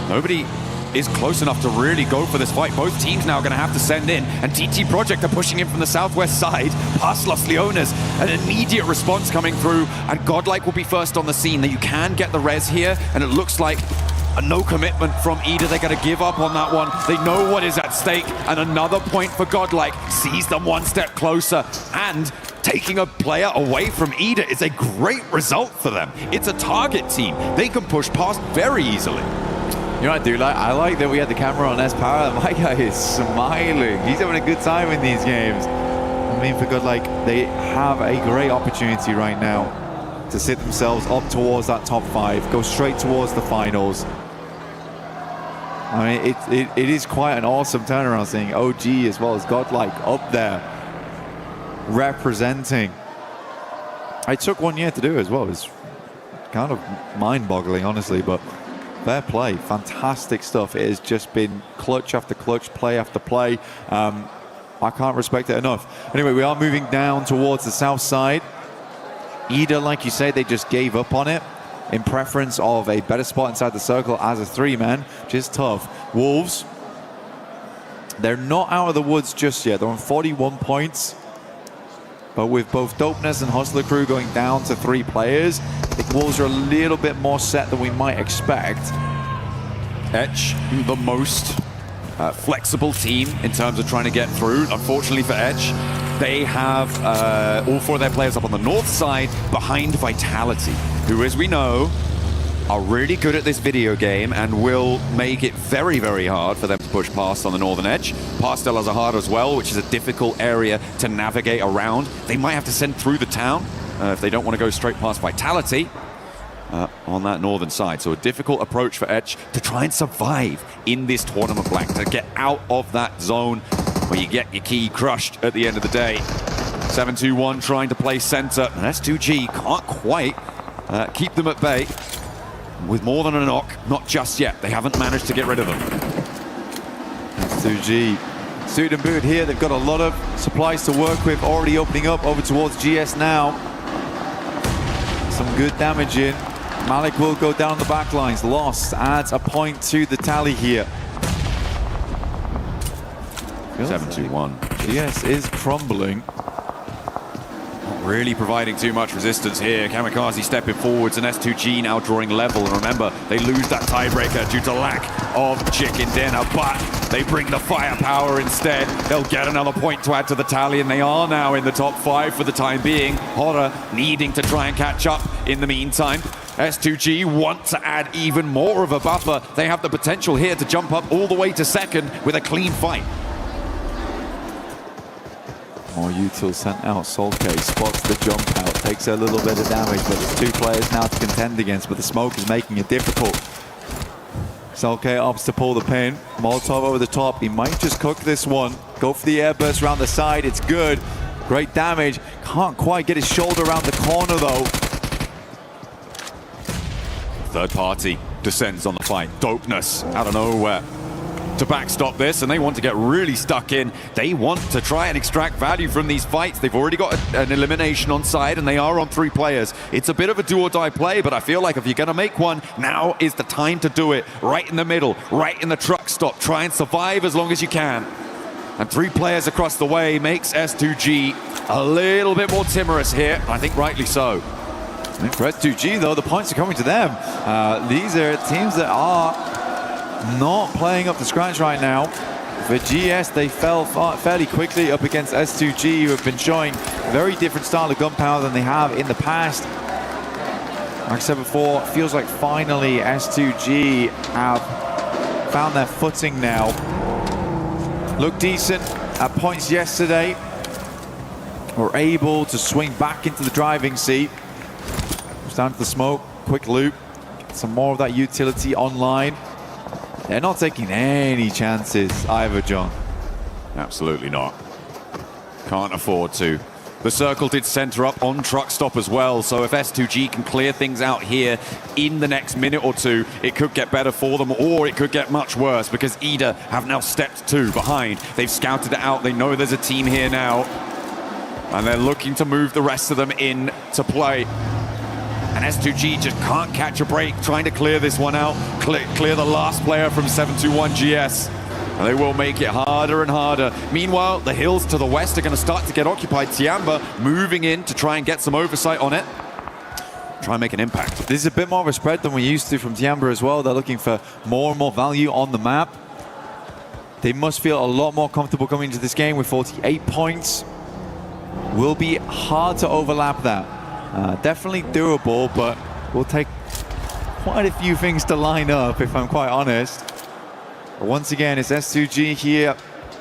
Nobody is close enough to really go for this fight. Both teams now are going to have to send in, and TT Project are pushing in from the southwest side past Los Leones. An immediate response coming through, and Godlike will be first on the scene. That you can get the res here, and it looks like a no commitment from Ida. They're going to give up on that one. They know what is at stake, and another point for Godlike sees them one step closer, and taking a player away from Ida is a great result for them. It's a target team. They can push past very easily. You know what I do like? I like that we had the camera on S-Power. My guy is smiling. He's having a good time in these games. I mean, for Godlike, they have a great opportunity right now to sit themselves up towards that top 5, go straight towards the finals. I mean, it is quite an awesome turnaround seeing OG as well as Godlike up there representing. I took 1 year to do it as well. It's kind of mind-boggling, honestly, but fair play. Fantastic stuff. It has just been clutch after clutch, play after play. I can't respect it enough. Anyway, we are moving down towards the south side. Ida, like you say, they just gave up on it in preference of a better spot inside the circle as a 3-man, which is tough. Wolves, they're not out of the woods just yet. They're on 41 points. But with both Dopeness and Hustler Crew going down to 3 players, I think Wolves are a little bit more set than we might expect. Etch, the most flexible team in terms of trying to get through. Unfortunately for Etch, they have all 4 of their players up on the north side behind Vitality, who, as we know, are really good at this video game and will make it very, very hard for them to push past on the northern edge. Past El Azahar as well, which is a difficult area to navigate around. They might have to send through the town if they don't want to go straight past Vitality on that northern side. So a difficult approach for Etch to try and survive in this tournament blank, to get out of that zone where you get your key crushed at the end of the day. 7-2-1 trying to play center, and S2G can't quite keep them at bay. With more than a knock, not just yet. They haven't managed to get rid of them. S2G, suit and boot here. They've got a lot of supplies to work with, already opening up over towards GS now. Some good damage in. Malik will go down the back lines. Lost adds a point to the tally here. 7-2-1. GS is crumbling. Really providing too much resistance here. Kamikaze stepping forwards, and S2G now drawing level. And remember, they lose that tiebreaker due to lack of chicken dinner. But They bring the firepower instead. They'll get another point to add to the tally, and they are now in the top 5 for the time being. Horror needing to try and catch up in the meantime. S2G want to add even more of a buffer. They have the potential here to jump up all the way to second with a clean fight. More util sent out. Solke spots the jump out, takes a little bit of damage, but there's 2 players now to contend against, but the smoke is making it difficult. Solke opts to pull the pin. Molotov over the top. He might just cook this one. Go for the airburst around the side. It's good. Great damage. Can't quite get his shoulder around the corner, though. Third party descends on the fight. Dopeness out of nowhere to backstop this, and they want to get really stuck in. They want to try and extract value from these fights. They've already got an elimination on side, and they are on 3 players. It's a bit of a do or die play, but I feel like if you're going to make one, now is the time to do it. Right in the middle, right in the truck stop. Try and survive as long as you can. And 3 players across the way makes S2G a little bit more timorous here. I think rightly so. And for S2G, though, the points are coming to them. These are teams that are not playing up to scratch right now. For GS, they fell fairly quickly up against S2G, who have been showing a very different style of gunpowder than they have in the past. Like I said before, it feels like finally S2G have found their footing now. Looked decent at points yesterday. Were able to swing back into the driving seat. Down to the smoke, quick loop. Get some more of that utility online. They're not taking any chances either, John. Absolutely not. Can't afford to. The circle did center up on truck stop as well, so if S2G can clear things out here in the next minute or 2, it could get better for them, or it could get much worse, because Ida have now stepped 2 behind. They've scouted it out. They know there's a team here now, and they're looking to move the rest of them in to play. And S2G just can't catch a break, trying to clear this one out, clear the last player from 721 GS. And they will make it harder and harder. Meanwhile, the hills to the west are going to start to get occupied. Tiamba moving in to try and get some oversight on it. Try and make an impact. This is a bit more of a spread than we used to from Tiamba as well. They're looking for more and more value on the map. They must feel a lot more comfortable coming into this game with 48 points. Will be hard to overlap that. Definitely doable, but will take quite a few things to line up, if I'm quite honest. But once again, it's S2G here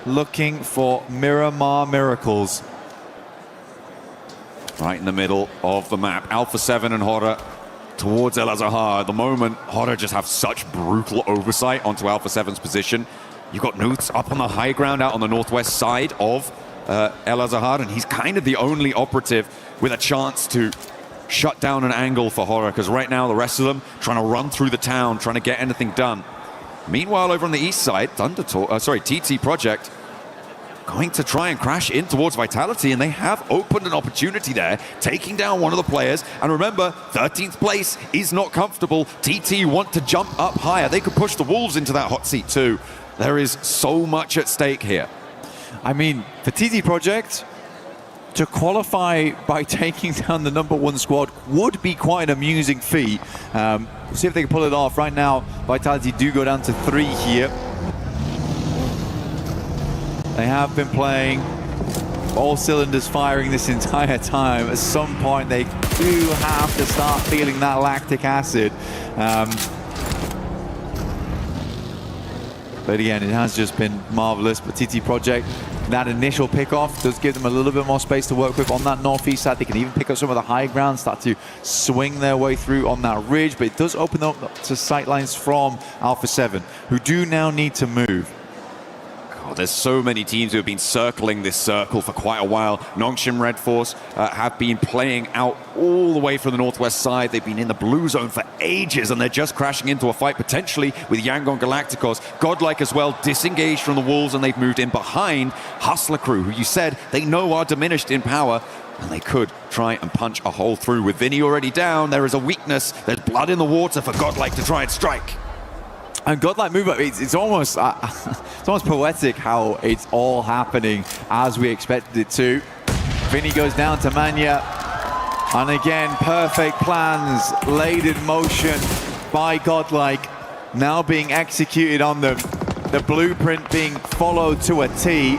looking for Miramar miracles. Right in the middle of the map, Alpha 7 and Horror towards El Azahar. At the moment, Horror just have such brutal oversight onto Alpha 7's position. You've got Nuth up on the high ground out on the northwest side of El Azahar, and he's kind of the only operative with a chance to shut down an angle for Horror, because right now the rest of them trying to run through the town, trying to get anything done. Meanwhile, over on the east side, TT Project going to try and crash in towards Vitality, and they have opened an opportunity there, taking down one of the players. And remember, 13th place is not comfortable. TT want to jump up higher. They could push the Wolves into that hot seat too. There is so much at stake here. I mean, for TT Project, to qualify by taking down the #1 squad would be quite an amusing feat. We'll see if they can pull it off. Right now, Vitality do go down to 3 here. They have been playing all cylinders firing this entire time. At some point, they do have to start feeling that lactic acid. But again, it has just been marvelous. But TT Project, that initial pickoff does give them a little bit more space to work with on that northeast side. They can even pick up some of the high ground, start to swing their way through on that ridge. But it does open up to sightlines from Alpha 7, who do now need to move. God, there's so many teams who have been circling this circle for quite a while. Nongshim Red Force have been playing out all the way from the northwest side. They've been in the blue zone for ages, and they're just crashing into a fight potentially with Yangon Galacticos. Godlike as well, disengaged from the Wolves, and they've moved in behind Hustler Crew, who you said they know are diminished in power, and they could try and punch a hole through. With Vinny already down, there is a weakness. There's blood in the water for Godlike to try and strike. And Godlike move up, it's almost poetic how it's all happening as we expected it to. Vinny goes down to Manya, and again, perfect plans laid in motion by Godlike, now being executed on them. the blueprint being followed to a T.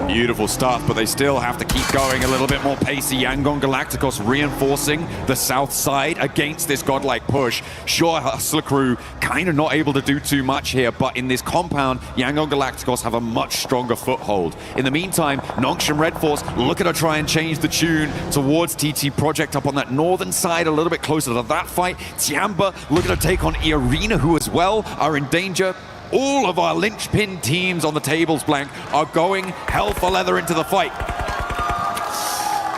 Beautiful stuff, but they still have to keep going a little bit more pacey. Yangon Galacticos reinforcing the south side against this godlike push. Sure, Hustler Crew kind of not able to do too much here, but in this compound, Yangon Galacticos have a much stronger foothold. In the meantime, Nongshim Red Force looking to try and change the tune towards TT Project up on that northern side, a little bit closer to that fight. Tiamba looking to take on Irina, who as well are in danger. All of our linchpin teams on the tables, Blank, are going hell for leather into the fight.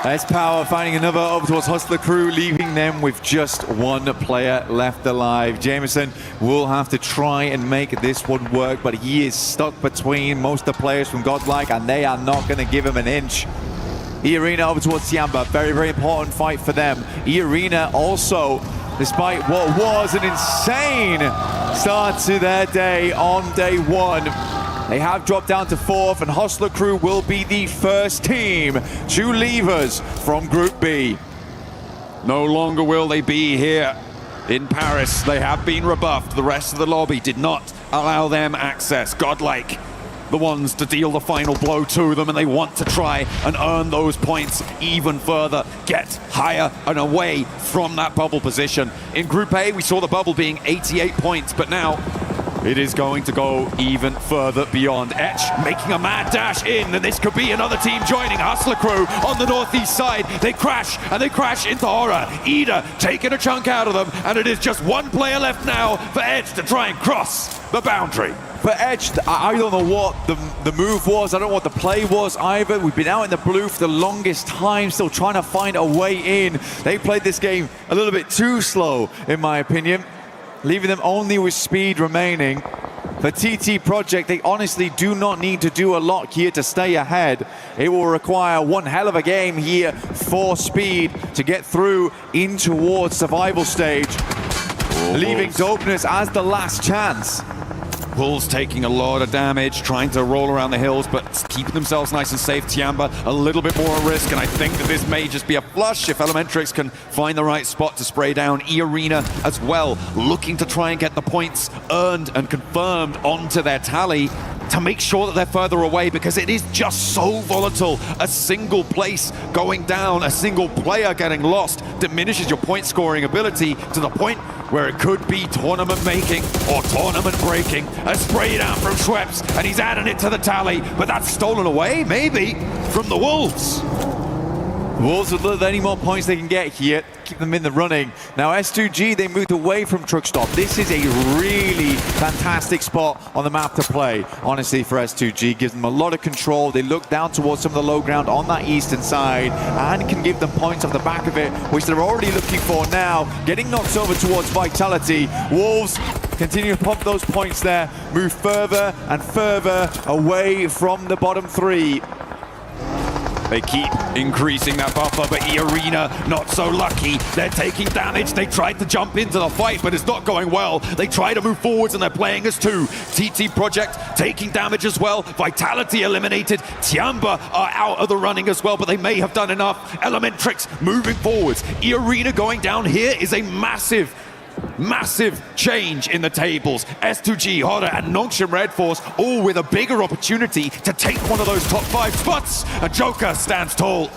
S-Power finding another over towards Hustler Crew, leaving them with just one player left alive. Jameson will have to try and make this one work, but he is stuck between most of the players from Godlike, and they are not going to give him an inch. Irina over towards Tiamba, very, very important fight for them. Irina also, despite what was an insane start to their day on day one, they have dropped down to 4th, and Hustler Crew will be the first team to leave us from Group B. No longer will they be here in Paris. They have been rebuffed. The rest of the lobby did not allow them access. Godlike, the ones to deal the final blow to them, and they want to try and earn those points even further, get higher and away from that bubble position. In Group A, we saw the bubble being 88 points, but now it is going to go even further beyond. Etch making a mad dash in, and this could be another team joining. Hustler Crew on the northeast side. They crash, and they crash into Aura. Ida taking a chunk out of them, and it is just one player left now for Edge to try and cross the boundary. For Edge, I don't know what the move was. I don't know what the play was either. We've been out in the blue for the longest time, still trying to find a way in. They played this game a little bit too slow, in my opinion, leaving them only with speed remaining. For TT Project, they honestly do not need to do a lot here to stay ahead. It will require one hell of a game here for speed to get through in towards survival stage, leaving Dopeness as the last chance. Bulls taking a lot of damage, trying to roll around the hills, but keeping themselves nice and safe. Tiamba a little bit more at risk, and I think that this may just be a flush if Elementrix can find the right spot to spray down. Irina as well, looking to try and get the points earned and confirmed onto their tally to make sure that they're further away, because it is just so volatile. A single place going down, a single player getting lost diminishes your point scoring ability to the point where it could be tournament making or tournament breaking. A spray down from Schweppes, and he's adding it to the tally, but that's stolen away, maybe, from the Wolves. Wolves would love any more points they can get here, keep them in the running. Now S2G, they moved away from Truck Stop. This is a really fantastic spot on the map to play, honestly, for S2G. Gives them a lot of control. They look down towards some of the low ground on that eastern side and can give them points off the back of it, which they're already looking for now. Getting knocked over towards Vitality. Wolves continue to pump those points there, move further and further away from the bottom three. They keep increasing that buffer, but Irina not so lucky. They're taking damage. They tried to jump into the fight, but it's not going well. They try to move forwards, and they're playing as two. TT Project taking damage as well. Vitality eliminated. Tiamba are out of the running as well, but they may have done enough. Elementrix moving forwards. Irina going down here is a massive change in the tables. S2G, Horror, and Nongshim Red Force all with a bigger opportunity to take one of those top 5 spots. A Joker stands tall.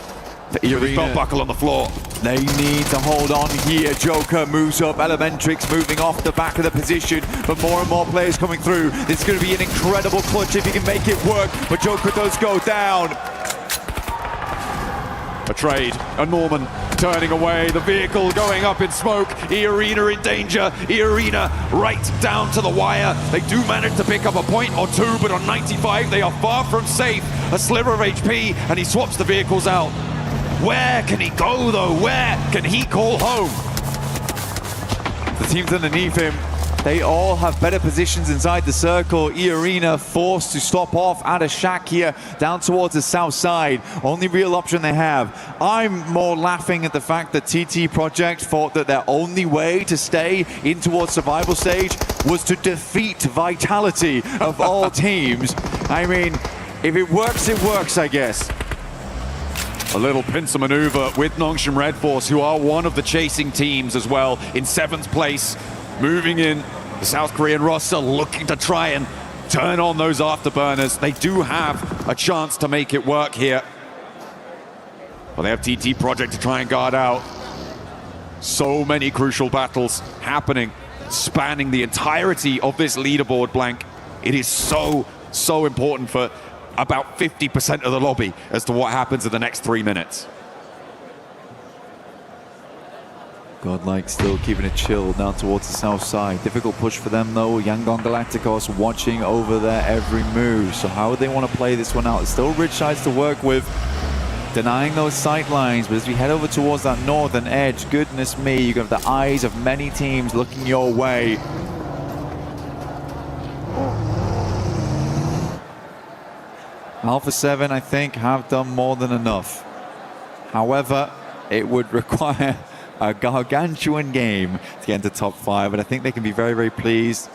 His belt buckle on the floor. They need to hold on here. Joker moves up. Elementrix moving off the back of the position, but more and more players coming through. It's going to be an incredible clutch if he can make it work, but Joker does go down. A trade, a Norman turning away, the vehicle going up in smoke. Irina in danger. Irina right down to the wire. They do manage to pick up a point or two, but on 95 they are far from safe. A sliver of HP, and he swaps the vehicles out. Where can he go though? Where can he call home? The teams underneath him, they all have better positions inside the circle. Irina forced to stop off at a shack here down towards the south side. Only real option they have. I'm more laughing at the fact that TT Project thought that their only way to stay in towards survival stage was to defeat Vitality of all teams. I mean, if it works, I guess. A little pincer maneuver with Nongshim Red Force, who are one of the chasing teams as well, in 7th place. Moving in The South Korean roster looking to try and turn on those afterburners. They do have a chance to make it work here. But they have TT Project to try and guard out. So many crucial battles happening, spanning the entirety of this leaderboard, Blank. It is so important for about 50% of the lobby as to what happens in the next 3 minutes. Godlike still keeping it chill down towards the south side. Difficult push for them though. Yangon Galacticos watching over their every move. So how would they want to play this one out? There's still rich sides to work with. Denying those sight lines, but as we head over towards that northern edge, goodness me, you have the eyes of many teams looking your way. Alpha 7, I think, have done more than enough. However, it would require a gargantuan game to get into top 5, but I think they can be very, very pleased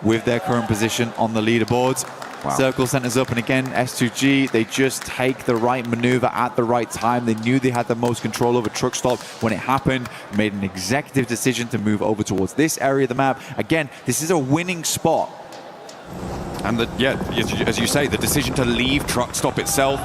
with their current position on the leaderboards. Wow. Circle centers up, and again, S2G, they just take the right maneuver at the right time. They knew they had the most control over truck stop when it happened, made an executive decision to move over towards this area of the map. Again, this is a winning spot. And as you say, the decision to leave truck stop itself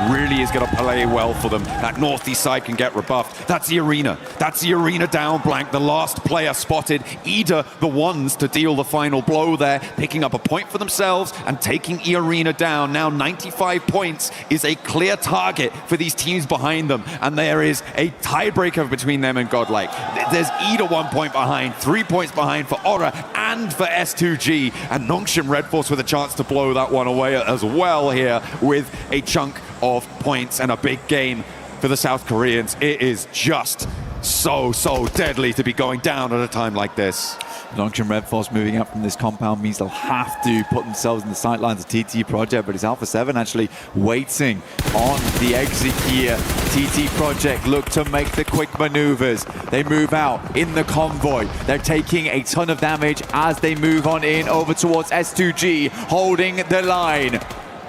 really is going to play well for them. That northeast side can get rebuffed. That's the arena. That's the arena down, Blank. The last player spotted. Ida, the ones to deal the final blow there, picking up a point for themselves and taking the arena down. Now 95 points is a clear target for these teams behind them. And there is a tiebreaker between them and Godlike. There's Ida 1 point behind, 3 points behind for Aura and for S2G. And Nongshim Red Force with a chance to blow that one away as well here with a chunk of points and a big game for the South Koreans. It is just so deadly to be going down at a time like this. Nongshim Red Force moving up from this compound means they'll have to put themselves in the sightlines of TT Project, but it's Alpha 7 actually waiting on the exit here. TT Project look to make the quick maneuvers. They move out in the convoy. They're taking a ton of damage as they move on in over towards S2G, holding the line.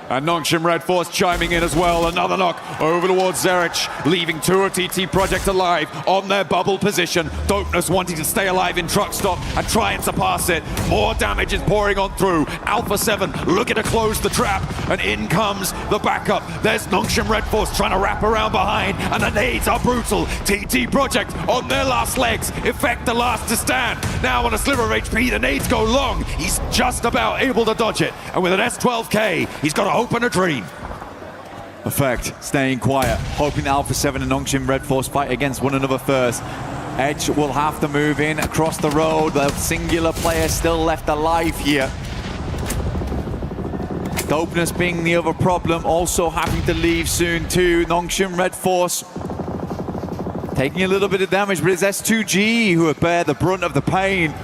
And Nongshim Red Force chiming in as well. Another knock over towards Zerich, leaving 2 of TT Project alive on their bubble position. Dopeness wanting to stay alive in truck stop and try and surpass it. More damage is pouring on through. Alpha 7 looking to close the trap, and in comes the backup. There's Nongshim Red Force trying to wrap around behind, and the nades are brutal. TT Project on their last legs. Effect the last to stand. Now on a sliver of HP, the nades go long. He's just about able to dodge it, and with an S12K, he's got a hope and a dream. Effect staying quiet, hoping Alpha 7 and Nongshim Red Force fight against one another first. Edge will have to move in across the road. The singular player still left alive here. Dopeness being the other problem, also having to leave soon too. Nongshim Red Force taking a little bit of damage, but it's S2G who bear the brunt of the pain.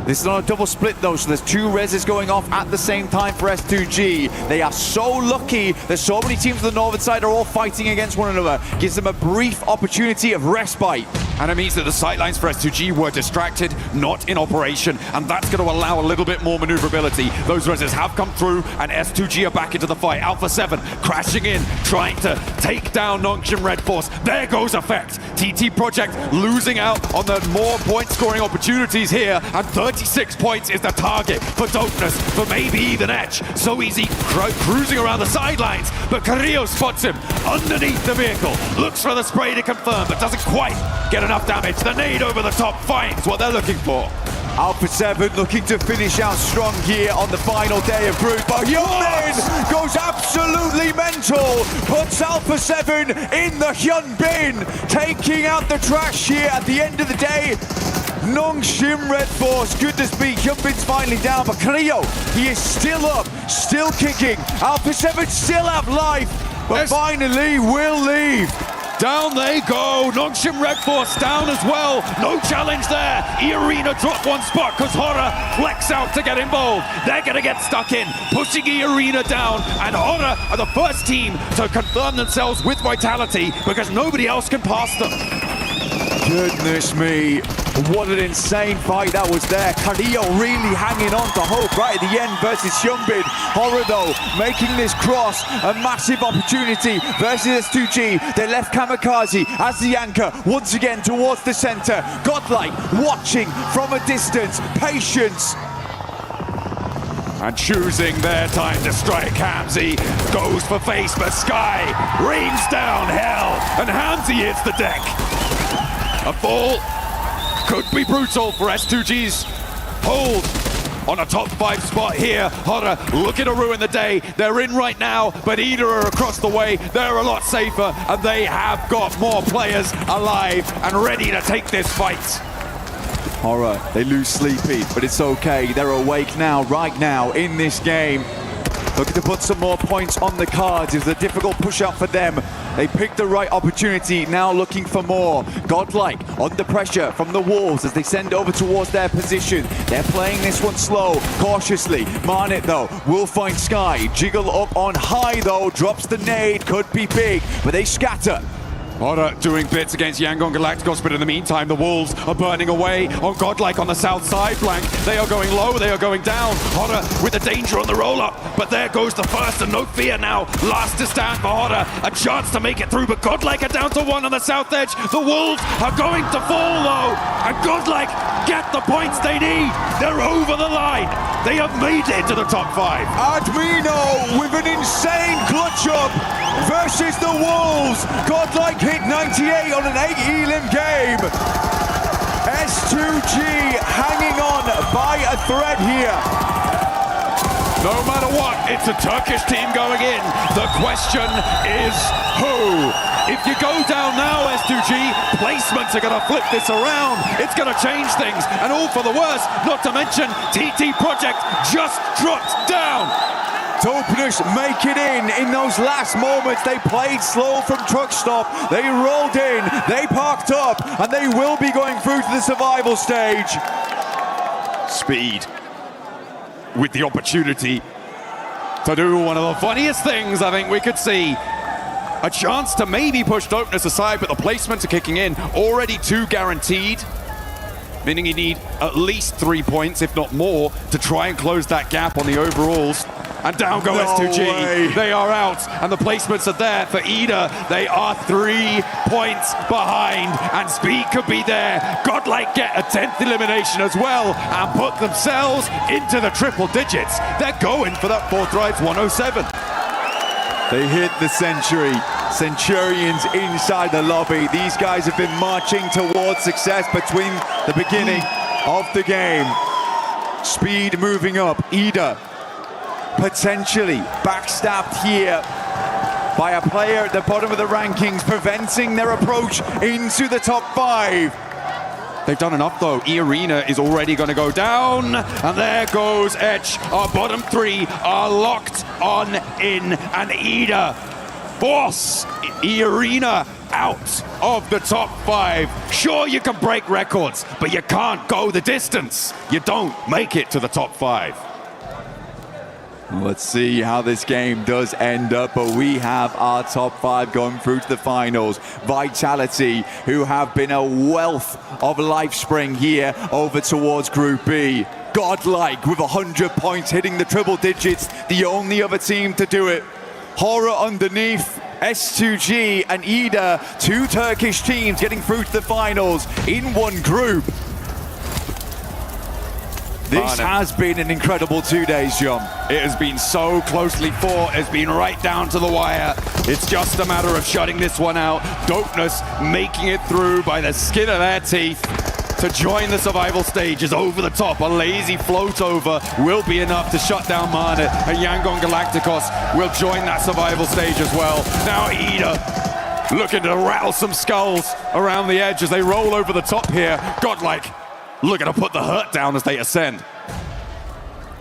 This is on a double split though, so there's 2 reses going off at the same time for S2G. They are so lucky that so many teams on the northern side are all fighting against one another. Gives them a brief opportunity of respite. And it means that the sightlines for S2G were distracted, not in operation, and that's going to allow a little bit more maneuverability. Those reses have come through, and S2G are back into the fight. Alpha 7 crashing in, trying to take down Nongshim Red Force. There goes Effect. TT Project losing out on the more point scoring opportunities here, and 36 points is the target for Dopeness, for maybe even Edge. So easy cruising around the sidelines, but Carrillo spots him underneath the vehicle, looks for the spray to confirm, but doesn't quite get enough damage. The nade over the top finds what they're looking for. Alpha 7 looking to finish out strong here on the final day of group, but Hyunbin goes absolutely mental, puts Alpha 7 in the Hyunbin, taking out the trash here at the end of the day. Nongshim Red Force, goodness me, Hyunbin's finally down, but Carrillo, he is still up, still kicking. Alpha 7 still have life, but finally will leave. Down they go. Nongshim Red Force down as well. No challenge there. E-Arena drop 1 spot because Horror flex out to get involved. They're going to get stuck in, pushing E-Arena down. And Horror are the first team to confirm themselves with Vitality because nobody else can pass them. Goodness me, what an insane fight that was there. Carrillo really hanging on to hope right at the end versus Hyunbin. Horror though, making this cross a massive opportunity versus S2G. They left Kamikaze as the anchor once again towards the center. Godlike watching from a distance. Patience And choosing their time to strike, Hamzy goes for face, but Sky rains down hell, and Hamzy hits the deck. A fall could be brutal for S2G's hold on a top 5 spot here. Horror looking to ruin the day. They're in right now, but Ida are across the way. They're a lot safer, and they have got more players alive and ready to take this fight. Horror, they lose Sleepy, but it's okay. They're awake now, right now, in this game. Looking to put some more points on the cards. It's a difficult push-up for them. They picked the right opportunity, now looking for more. Godlike, under pressure from the Wolves as they send over towards their position. They're playing this one slow, cautiously. Marnet, though, will find Sky. Jiggle up on high, though, drops the nade, could be big, but they scatter. Horror doing bits against Yangon Galacticos, but in the meantime, the Wolves are burning away on Godlike on the south side flank. They are going low, they are going down. Horror with the danger on the roll-up, but there goes the first, and no fear now. Last to stand for Horror, a chance to make it through, but Godlike are down to 1 on the south edge. The Wolves are going to fall, though, and Godlike get the points they need. They're over the line. They have made it to the top 5. Admino with an insane clutch up versus the Wolves. Godlike hit 98 on an 8 elim game. S2G hanging on by a thread here. No matter what, it's a Turkish team going in. The question is who? If you go down now, S2G, placements are going to flip this around. It's going to change things, and all for the worse, not to mention TT Project just dropped down. Topnish make it in those last moments. They played slow from truck stop. They rolled in, they parked up, and they will be going through to the survival stage. Speed with the opportunity to do one of the funniest things I think we could see. A chance to maybe push Dopeness aside, but the placements are kicking in. Already 2 guaranteed, meaning you need at least 3 points, if not more, to try and close that gap on the overalls. And down go S2G. Way. They are out, and the placements are there for Ida. They are 3 points behind, and Speed could be there. Godlike get a 10th elimination as well, and put themselves into the triple digits. They're going for that 4th Rides 107. They hit the century. Centurions inside the lobby. These guys have been marching towards success between the beginning of the game. Speed moving up. Ida potentially backstabbed here by a player at the bottom of the rankings, preventing their approach into the top 5. They've done enough though. E-Arena is already going to go down, and there goes Edge. Our bottom 3 are locked on in, and Ida force E-Arena out of the top 5. Sure, you can break records, but you can't go the distance. You don't make it to the top 5. Let's see how this game does end up, but we have our top 5 going through to the finals. Vitality, who have been a wealth of life spring here over towards Group B. Godlike with 100 points, hitting the triple digits, the only other team to do it. Horror underneath. S2G and Ida, 2 Turkish teams getting through to the finals in one group. This has been an incredible 2 days, John. It has been so closely fought. It's been right down to the wire. It's just a matter of shutting this one out. Dopeness making it through by the skin of their teeth to join the survival stage is over the top. A lazy float over will be enough to shut down Marnet, and Yangon Galacticos will join that survival stage as well. Now Ida looking to rattle some skulls around the edge as they roll over the top here. Godlike looking to put the hurt down as they ascend.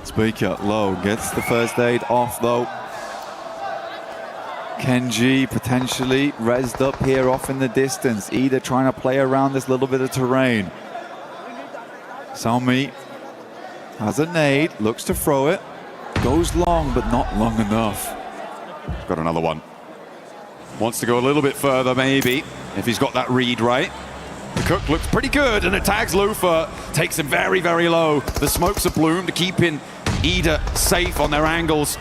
Speaker low gets the first aid off though. Kenji potentially rezzed up here off in the distance. Ida trying to play around this little bit of terrain. Salmi has a nade, looks to throw it. Goes long, but not long enough. Got another one. Wants to go a little bit further maybe, if he's got that read right. The Cook looks pretty good, and it tags Lufa. Takes him very, very low. The smokes of Bloom to keeping Ida safe on their angles.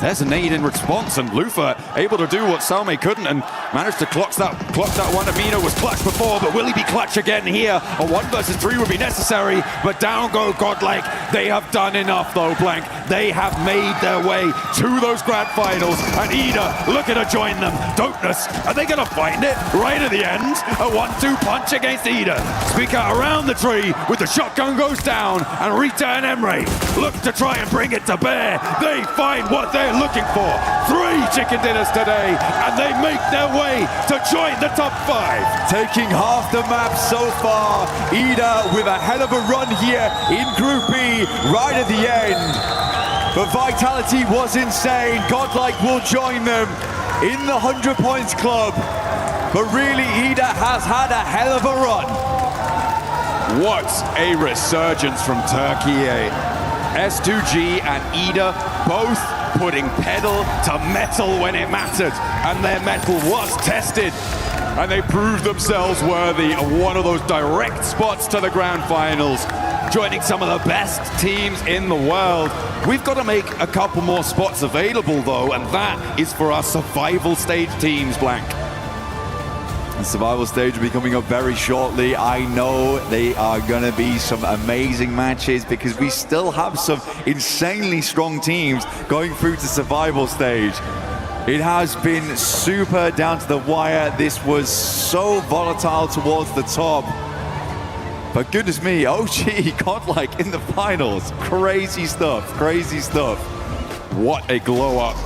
There's a nade in response, and Lufa able to do what Salme couldn't and managed to clock that one. Amino was clutch before, but will he be clutch again here? A 1 versus 3 would be necessary, but down go Godlike. They have done enough though, Blank. They have made their way to those grand finals, and Ida looking to join them. Dopeness, are they gonna find it right at the end? A 1-2 punch against Ida. Speaker around the tree with the shotgun goes down, and Rita and Emre look to try and bring it to bear. They find what they're looking for. 3 chicken dinners today, and they make their way to join the top 5. Taking half the map so far. Ida with a hell of a run here in Group B, right at the end. But Vitality was insane. Godlike will join them in the 100 points club. But really, Ida has had a hell of a run. What a resurgence from Turkey. S2G and Ida both putting pedal to metal when it mattered, and their metal was tested, and they proved themselves worthy of one of those direct spots to the grand finals, joining some of the best teams in the world. We've got to make a couple more spots available though, and that is for our survival stage teams, Blank. The survival stage will be coming up very shortly. I know they are going to be some amazing matches because we still have some insanely strong teams going through to survival stage. It has been super down to the wire. This was so volatile towards the top. But goodness me, OG Godlike in the finals. Crazy stuff, crazy stuff. What a glow up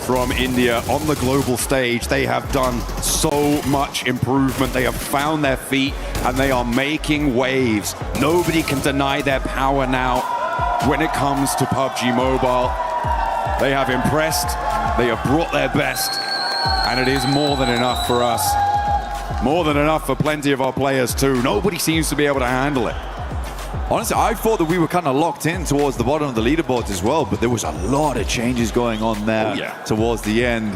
from India on the global stage. They have done so much improvement. They have found their feet and they are making waves. Nobody can deny their power now when it comes to PUBG Mobile. They have impressed, they have brought their best, and it is more than enough for us. More than enough for plenty of our players too. Nobody seems to be able to handle it. Honestly, I thought that we were kind of locked in towards the bottom of the leaderboards as well, but there was a lot of changes going on there towards the end.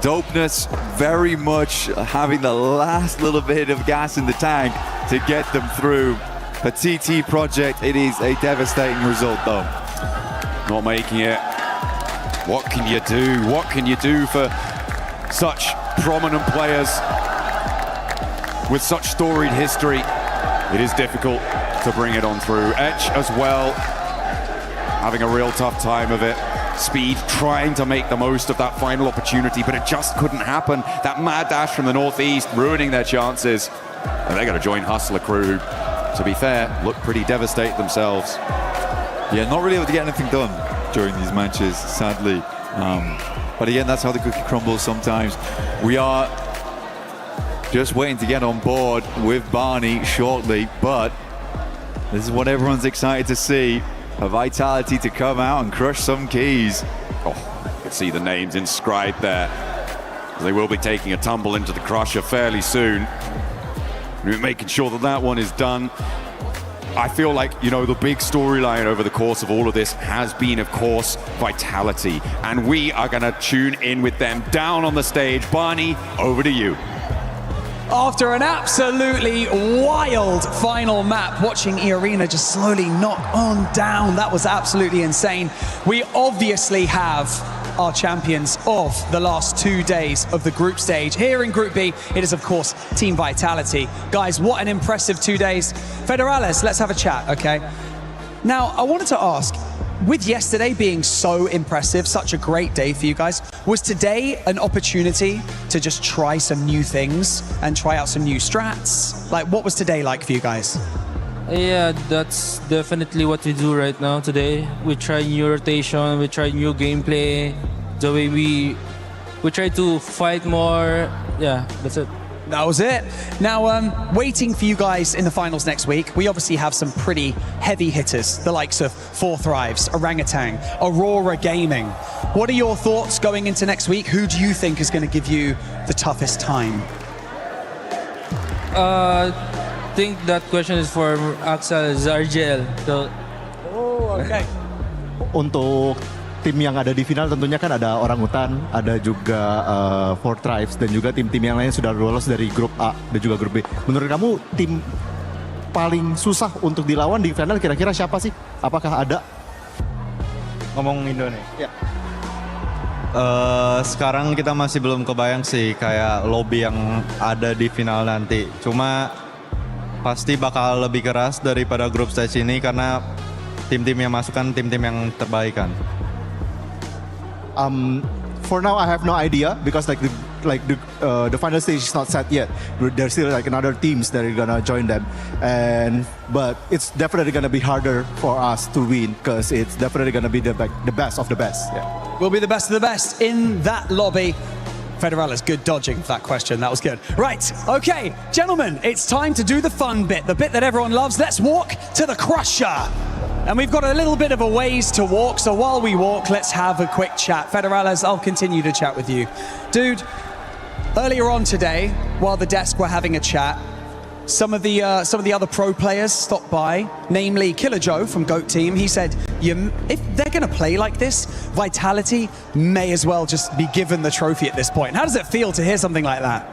Dopeness very much having the last little bit of gas in the tank to get them through. For TT Project, it is a devastating result though. Not making it. What can you do? What can you do for such prominent players with such storied history? It is difficult to bring it on through. Etch as well, having a real tough time of it. Speed trying to make the most of that final opportunity, but it just couldn't happen. That mad dash from the northeast ruining their chances. And they're going to join Hustler Crew, who, to be fair, look pretty devastated themselves. Yeah, not really able to get anything done during these matches, sadly. But again, that's how the cookie crumbles sometimes. We are just waiting to get on board with Barney shortly, but this is what everyone's excited to see. A Vitality to come out and crush some keys. Oh, you can see the names inscribed there. They will be taking a tumble into the crusher fairly soon. We're making sure that that one is done. I feel like, you know, the big storyline over the course of all of this has been, of course, Vitality. And we are going to tune in with them down on the stage. Barney, over to you. After an absolutely wild final map, watching eArena just slowly knock on down, that was absolutely insane. We obviously have our champions of the last 2 days of the group stage. Here in Group B, it is of course Team Vitality. Guys, what an impressive 2 days. Federales, let's have a chat, okay? Now, I wanted to ask, with yesterday being so impressive, such a great day for you guys, was today an opportunity to just try some new things and try out some new strats? Like, what was today like for you guys? Yeah, that's definitely what we do right now today. We try new rotation, we try new gameplay, the way we try to fight more. Yeah, that's it. That was it. Now, waiting for you guys in the finals next week, we obviously have some pretty heavy hitters, the likes of Four Thrives, Orangutan, Aurora Gaming. What are your thoughts going into next week? Who do you think is going to give you the toughest time? I think that question is for Axel Zargel. So, okay. Untuk tim yang ada di final tentunya kan ada Orangutan, ada juga Four Tribes dan juga tim-tim yang lain sudah lolos dari grup A dan juga grup B. Menurut kamu tim paling susah untuk dilawan di final kira-kira siapa sih? Apakah ada? Ngomong Indonesia. Ya. Sekarang kita masih belum kebayang sih kayak lobby yang ada di final nanti. Cuma pasti bakal lebih keras daripada grup stage ini karena tim-tim yang masukkan tim-tim yang terbaik kan. For now, I have no idea because the final stage is not set yet. There's still like another teams that are gonna join them, but it's definitely gonna be harder for us to win because it's definitely gonna be the best of the best. Yeah. We'll be the best of the best in that lobby. Federales, good dodging for that question. That was good. Right, okay, gentlemen, it's time to do the fun bit, the bit that everyone loves. Let's walk to the Crusher. And we've got a little bit of a ways to walk, so while we walk, let's have a quick chat. Federales, I'll continue to chat with you. Dude, earlier on today, while the desk were having a chat, some of the other pro players stopped by, namely Killer Joe from GOAT Team. He said, if they're going to play like this, Vitality may as well just be given the trophy at this point. How does it feel to hear something like that?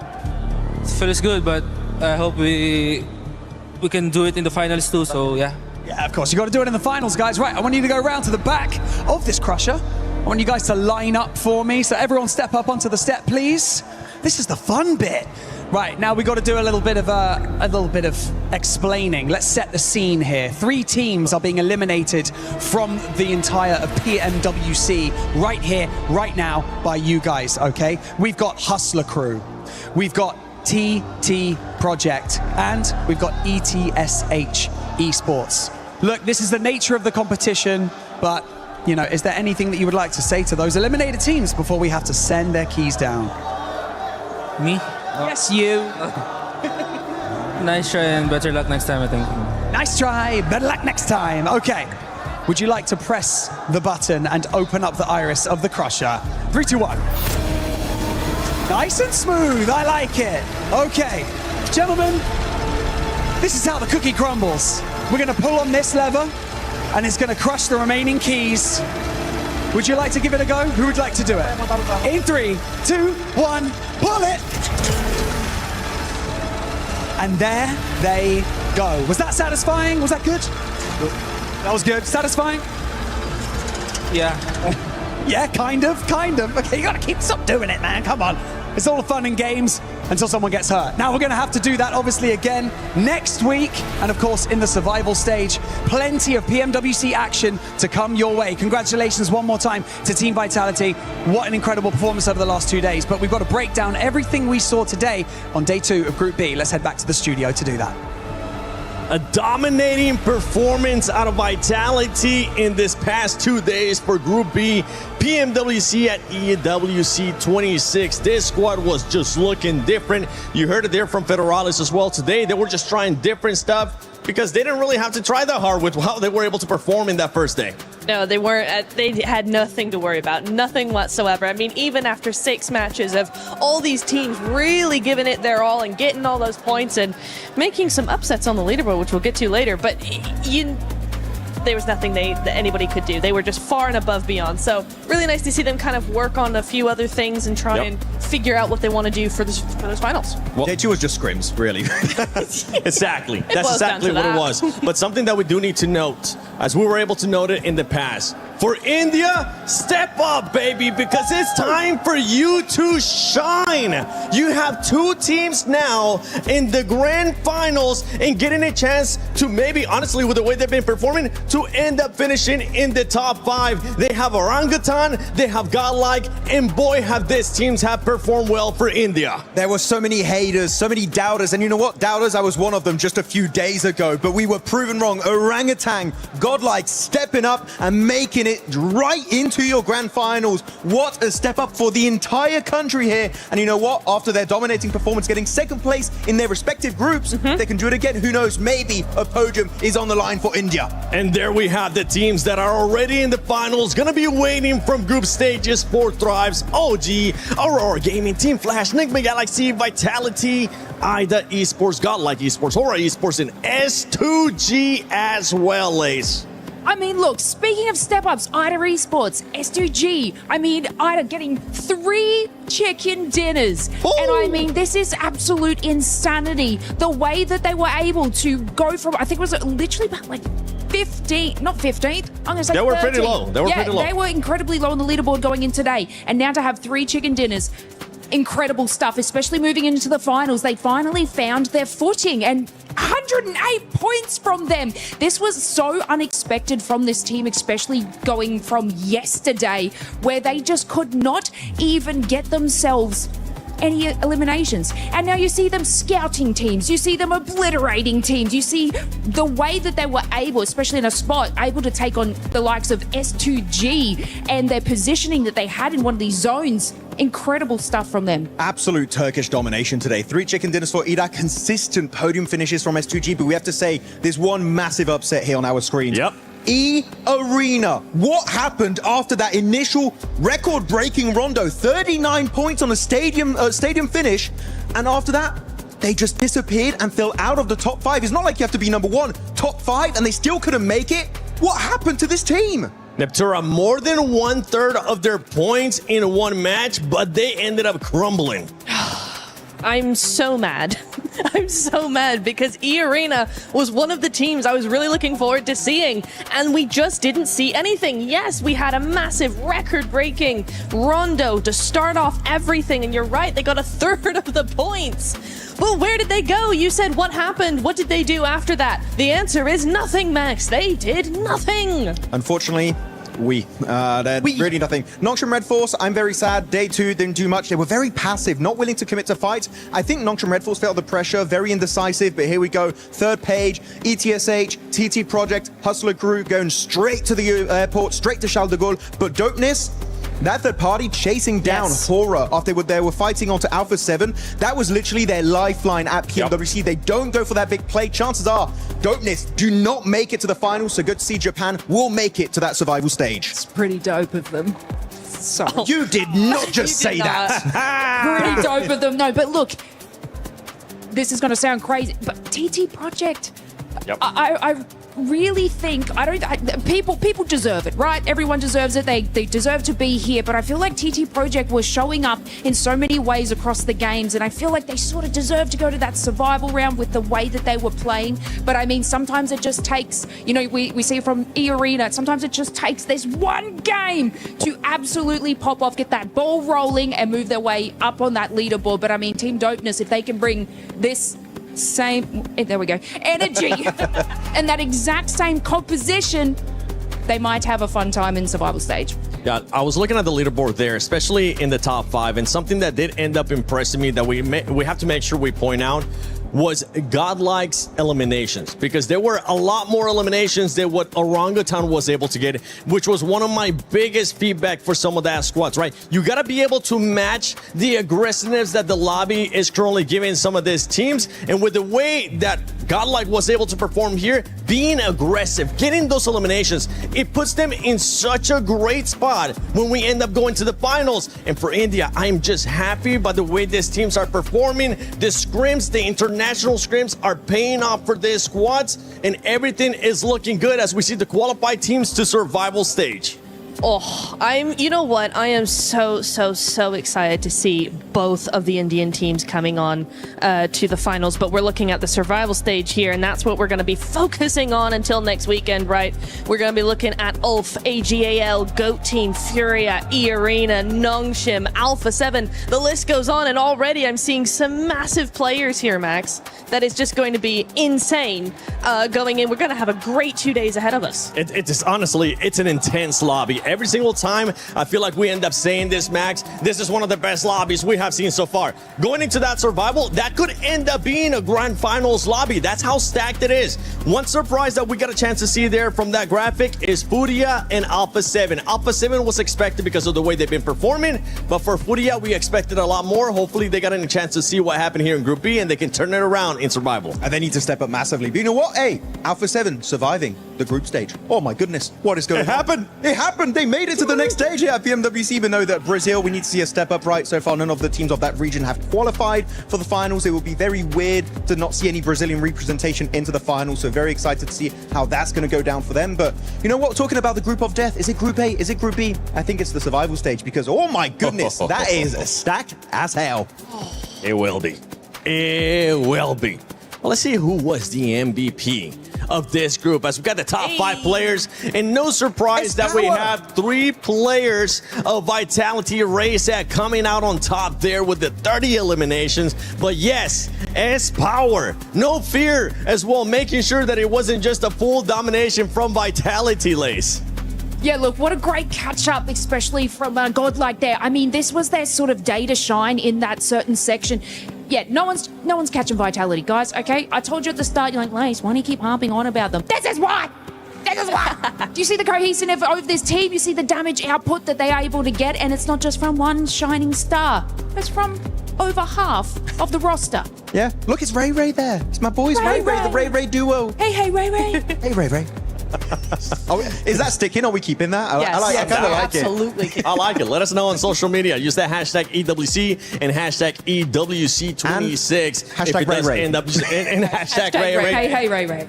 It feels good, but I hope we can do it in the finals too, so yeah. Yeah, of course, you got to do it in the finals, guys. Right, I want you to go around to the back of this Crusher. I want you guys to line up for me. So everyone step up onto the step, please. This is the fun bit. Right, now we got to do a little bit of explaining. Let's set the scene here. 3 teams are being eliminated from the entire of PMWC right here, right now, by you guys, okay? We've got Hustler Crew. We've got TT Project, and we've got ETSH Esports. Look, this is the nature of the competition, but, you know, is there anything that you would like to say to those eliminated teams before we have to send their keys down? Me? Yes, you. Nice try and better luck next time, I think. Nice try, better luck next time. Okay. Would you like to press the button and open up the iris of the Crusher? 3, 2, 1. Nice and smooth, I like it. Okay, gentlemen, this is how the cookie crumbles. We're gonna pull on this lever and it's gonna crush the remaining keys. Would you like to give it a go? Who would like to do it? In 3, 2, 1, pull it! And there they go. Was that satisfying? Was that good? That was good. Satisfying? Yeah. Yeah, kind of. Okay, you gotta stop doing it, man. Come on. It's all fun and games until someone gets hurt. Now we're gonna have to do that obviously again next week. And of course, in the survival stage, plenty of PMWC action to come your way. Congratulations one more time to Team Vitality. What an incredible performance over the last 2 days. But we've got to break down everything we saw today on day 2 of Group B. Let's head back to the studio to do that. A dominating performance out of Vitality in this past 2 days for Group B. PMWC at EWC 26. This squad was just looking different. You heard it there from Federales as well today. They were just trying different stuff because they didn't really have to try that hard with how they were able to perform in that first day. No, they weren't. They had nothing to worry about, nothing whatsoever. I mean, even after 6 matches of all these teams really giving it their all and getting all those points and making some upsets on the leaderboard, which we'll get to later, but there was nothing that anybody could do. They were just far and above beyond. So really nice to see them kind of work on a few other things and try and figure out what they want to do for those finals. Well, day 2 was just scrims, really. Exactly. That's exactly what it was. But something that we do need to note, as we were able to note it in the past, for India, step up, baby, because it's time for you to shine. You have 2 teams now in the grand finals and getting a chance to maybe, honestly, with the way they've been performing, to end up finishing in the top 5. They have Orangutan, they have Godlike, and boy, have these teams have performed well for India. There were so many haters, so many doubters, and you know what? Doubters, I was one of them just a few days ago, but we were proven wrong. Orangutan, Godlike, stepping up and making it right into your grand finals. What a step up for the entire country here. And you know what? After their dominating performance, getting 2nd place in their respective groups, they can do it again. Who knows? Maybe a podium is on the line for India. And there we have the teams that are already in the finals, gonna be waiting from group stages for Thrives, OG, Aurora Gaming, Team Flash, Enigma Galaxy, Vitality, IDA Esports, Godlike Esports, Aura Esports, and S2G as well, Ace. I mean, look, speaking of step-ups, IDA Esports, S2G, I mean, IDA getting 3 chicken dinners. Ooh. And I mean, this is absolute insanity. The way that they were able to go from, I think it was literally about like 15th, not 15th, I'm going to say They were 13th. pretty low. They were pretty low. They were incredibly low on the leaderboard going in today. And now to have 3 chicken dinners, incredible stuff, especially moving into the finals. They finally found their footing and 108 points from them. This was so unexpected from this team, especially going from yesterday, where they just could not even get themselves any eliminations. And now you see them scouting teams, you see them obliterating teams, you see the way that they were able, especially in a spot, able to take on the likes of S2G and their positioning that they had in one of these zones. Incredible stuff from them. Absolute Turkish domination today. 3 chicken dinners for Ida, consistent podium finishes from S2G, but we have to say there's one massive upset here on our screens. Yep. Arena. What happened after that initial record-breaking rondo? 39 points on a stadium finish, and after that, they just disappeared and fell out of the top 5. It's not like you have to be number 1, top 5, and they still couldn't make it. What happened to this team? Neptura, more than 1/3 of their points in one match, but they ended up crumbling. I'm so mad. I'm so mad because E-Arena was one of the teams I was really looking forward to seeing, and we just didn't see anything. Yes, we had a massive record-breaking rondo to start off everything, and you're right, they got 1/3 of the points. But where did they go? You said what happened? What did they do after that? The answer is nothing, Max. They did nothing. Unfortunately, really nothing. Nongshim Red Force, I'm very sad. Day 2 didn't do much. They were very passive, not willing to commit to fights. I think Nongshim Red Force felt the pressure, very indecisive, but here we go. Third page, ETSH, TT Project, Hustler Crew going straight to the airport, straight to Charles de Gaulle. But Dopeness, that third party chasing down Horror after they were fighting onto Alpha 7. That was literally their lifeline at PMWC. They don't go for that big play. Chances are Dopeness do not make it to the finals, so good to see Japan will make it to that survival stage. It's pretty dope of them. So you did not just say that. Pretty dope of them. No, but look, this is going to sound crazy, but TT Project, I really think people deserve it, right? Everyone deserves it. They deserve to be here, but I feel like TT Project was showing up in so many ways across the games, and I feel like they sort of deserve to go to that survival round with the way that they were playing. But I mean, sometimes it just takes, you know, we see from E-Arena, sometimes it just takes this one game to absolutely pop off, get that ball rolling and move their way up on that leaderboard. But I mean, Team Dopeness, if they can bring this there we go, energy and that exact same composition, they might have a fun time in survival stage. Yeah, I was looking at the leaderboard there, especially in the top 5, and something that did end up impressing me that we have to make sure we point out was Godlike's eliminations, because there were a lot more eliminations than what Orangutan was able to get, which was one of my biggest feedback for some of that squads, right? You got to be able to match the aggressiveness that the lobby is currently giving some of these teams, and with the way that Godlike was able to perform here, being aggressive, getting those eliminations, it puts them in such a great spot when we end up going to the finals. And for India, I'm just happy by the way these teams are performing. The scrims, the international scrims are paying off for these squads, and everything is looking good as we see the qualified teams to survival stage. Oh, you know what? I am so excited to see both of the Indian teams coming on to the finals, but we're looking at the survival stage here, and that's what we're going to be focusing on until next weekend, right? We're going to be looking at ULF, AGAL, GOAT Team, Furia, E-Arena, Nongshim, Alpha 7. The list goes on, and already I'm seeing some massive players here, Max. That is just going to be insane going in. We're going to have a great 2 days ahead of us. It is honestly, it's an intense lobby. Every single time, I feel like we end up saying this, Max, this is one of the best lobbies we have seen so far. Going into that survival, that could end up being a grand finals lobby. That's how stacked it is. One surprise that we got a chance to see there from that graphic is Furia and Alpha 7. Alpha 7 was expected because of the way they've been performing, but for Furia, we expected a lot more. Hopefully, they got a chance to see what happened here in Group B, and they can turn it around in survival. And they need to step up massively. But you know what? Hey, Alpha 7 surviving the group stage. Oh my goodness, what is going on? It happened! They made it to the next stage here at PMWC, even though that Brazil, we need to see a step up, right? So far, none of the teams of that region have qualified for the finals. It will be very weird to not see any Brazilian representation into the finals. So very excited to see how that's going to go down for them. But you know what? Talking about the group of death, is it Group A? Is it Group B? I think it's the survival stage because, oh my goodness, that is stacked as hell. It will be. It will be. Well, let's see who was the MVP of this group as we've got the top 5 players. And no surprise that we have 3 players of Vitality Race coming out on top there with the 30 eliminations. But yes, S-Power, no fear as well, making sure that it wasn't just a full domination from Vitality, Lace. Yeah, look, what a great catch-up, especially from Godlike there. I mean, this was their sort of day to shine in that certain section. Yeah, no one's catching Vitality, guys, okay? I told you at the start, you're like, Lace, why do you keep harping on about them? This is why! This is why! Do you see the cohesiveness of this team? You see the damage output that they are able to get, and it's not just from one shining star. It's from over half of the roster. Yeah, look, it's Ray Ray there. It's my boys, Ray Ray, the Ray Ray duo. Hey, Ray Ray. Hey, Ray Ray. Oh, is that sticking? Are we keeping that? Yes. I kind of like absolutely. it. I like it. Let us know on social media. Use that hashtag EWC and hashtag EWC26. Hashtag Ray Ray. And hashtag Ray Ray. Hey, Ray Ray.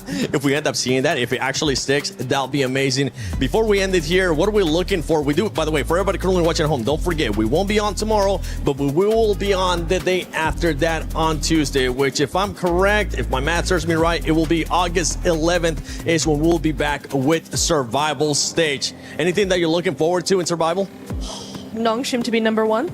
If we end up seeing that, if it actually sticks, that'll be amazing. Before we end it here, what are we looking for? We do, by the way, for everybody currently watching at home, don't forget, we won't be on tomorrow, but we will be on the day after that on Tuesday, which, if I'm correct, if my math serves me right, it will be August 11th is when we'll be back with Survival Stage. Anything that you're looking forward to in Survival? Nongshim to be number 1.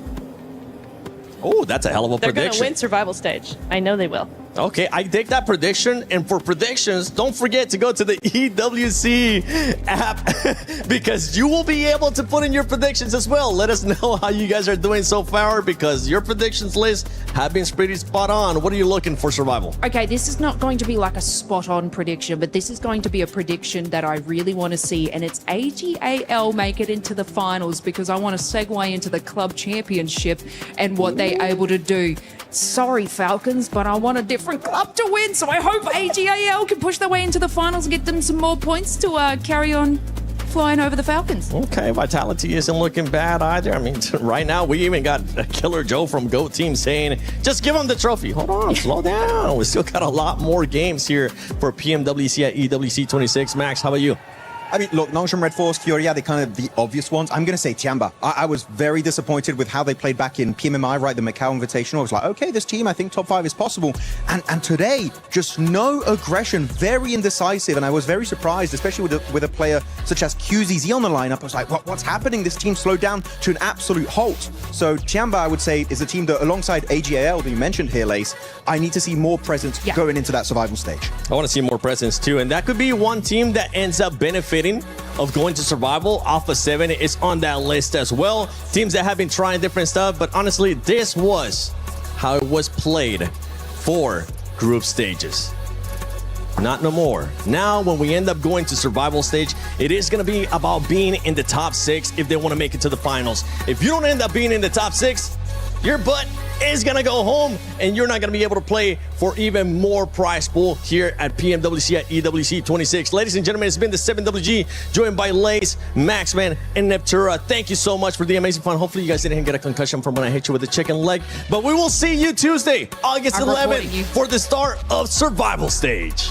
Oh, that's a hell of a They're prediction. going to win Survival Stage. I know they will. Okay, I take that prediction. And for predictions, don't forget to go to the EWC app because you will be able to put in your predictions as well. Let us know how you guys are doing so far because your predictions list have been pretty spot on. What are you looking for, Survival? Okay, this is not going to be like a spot-on prediction, but this is going to be a prediction that I really want to see, and it's AGAL make it into the finals because I want to segue into the club championship and what they're able to do. Sorry, Falcons, but I want a different club to win, so I hope AGAL can push their way into the finals and get them some more points to carry on flying over the Falcons. Okay, Vitality isn't looking bad either. I mean, right now, we even got Killer Joe from GOAT Team saying, just give him the trophy. Hold on, slow down. We still got a lot more games here for PMWC at EWC 26. Max, how about you? I mean, look, Nongshim, Red Force, Furia, they're kind of the obvious ones. I'm going to say Tiamba. I was very disappointed with how they played back in PMMI, right, the Macau Invitational. I was like, okay, this team, I think top 5 is possible. And today, just no aggression, very indecisive. And I was very surprised, especially with a player such as QZZ on the lineup. I was like, what's happening? This team slowed down to an absolute halt. So Tiamba, I would say, is a team that, alongside AGAL that you mentioned here, Lace, I need to see more presence going into that survival stage. I want to see more presence too. And that could be one team that ends up benefiting of going to Survival. Alpha 7 is on that list as well. Teams that have been trying different stuff, but honestly, this was how it was played for group stages. Not no more. Now, when we end up going to Survival Stage, it is going to be about being in the top 6 if they want to make it to the finals. If you don't end up being in the top 6, your butt is going to go home and you're not going to be able to play for even more prize pool here at PMWC at EWC 26. Ladies and gentlemen, it's been the 7WG joined by Lace, Maxman, and Neptura. Thank you so much for the amazing fun. Hopefully you guys didn't get a concussion from when I hit you with the chicken leg, but we will see you Tuesday, August 11th for the start of Survival Stage.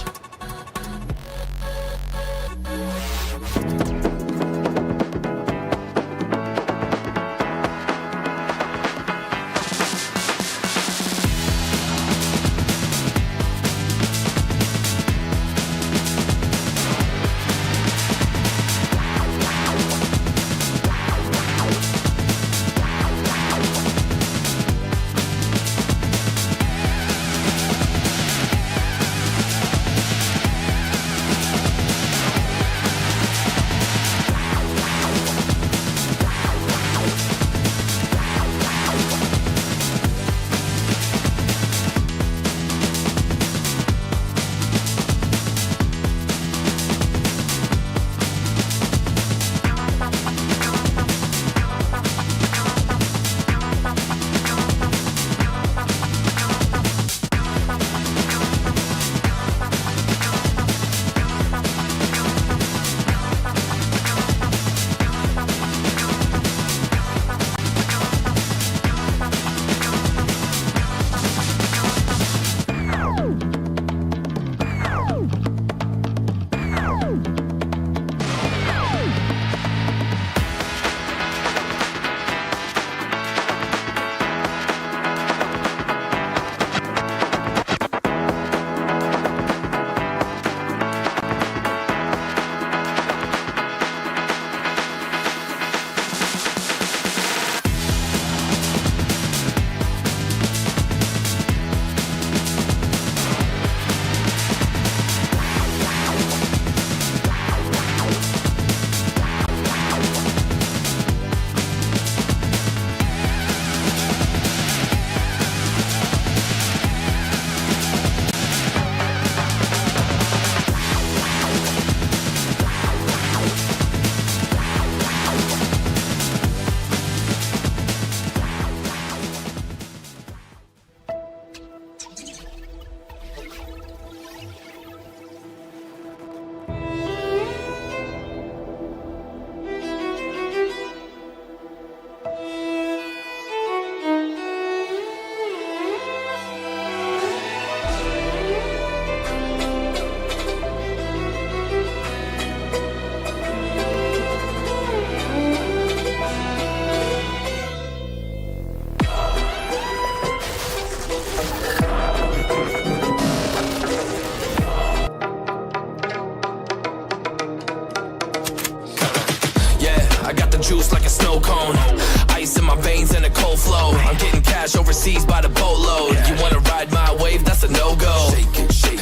cash overseas by the boatload. You wanna ride my wave? That's a no-go.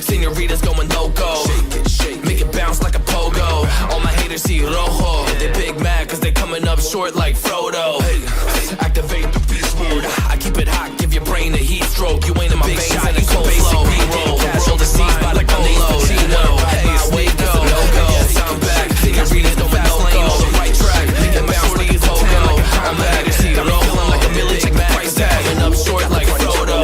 Senoritas going loco. Make it bounce like a pogo. All my haters see rojo. They big mad cause they coming up short like Frodo. Activate the beast mode. I keep it hot, give your brain a heat stroke. You ain't in my veins and a cold flow. Cash overseas by the boatload. Hey, my wave, that's a no-go. Yes, I'm back. Senoritas going loco. On the right track. Make it bounce like a pogo. I'm back. Got me feeling like a million price tag. Coming up short like Frodo.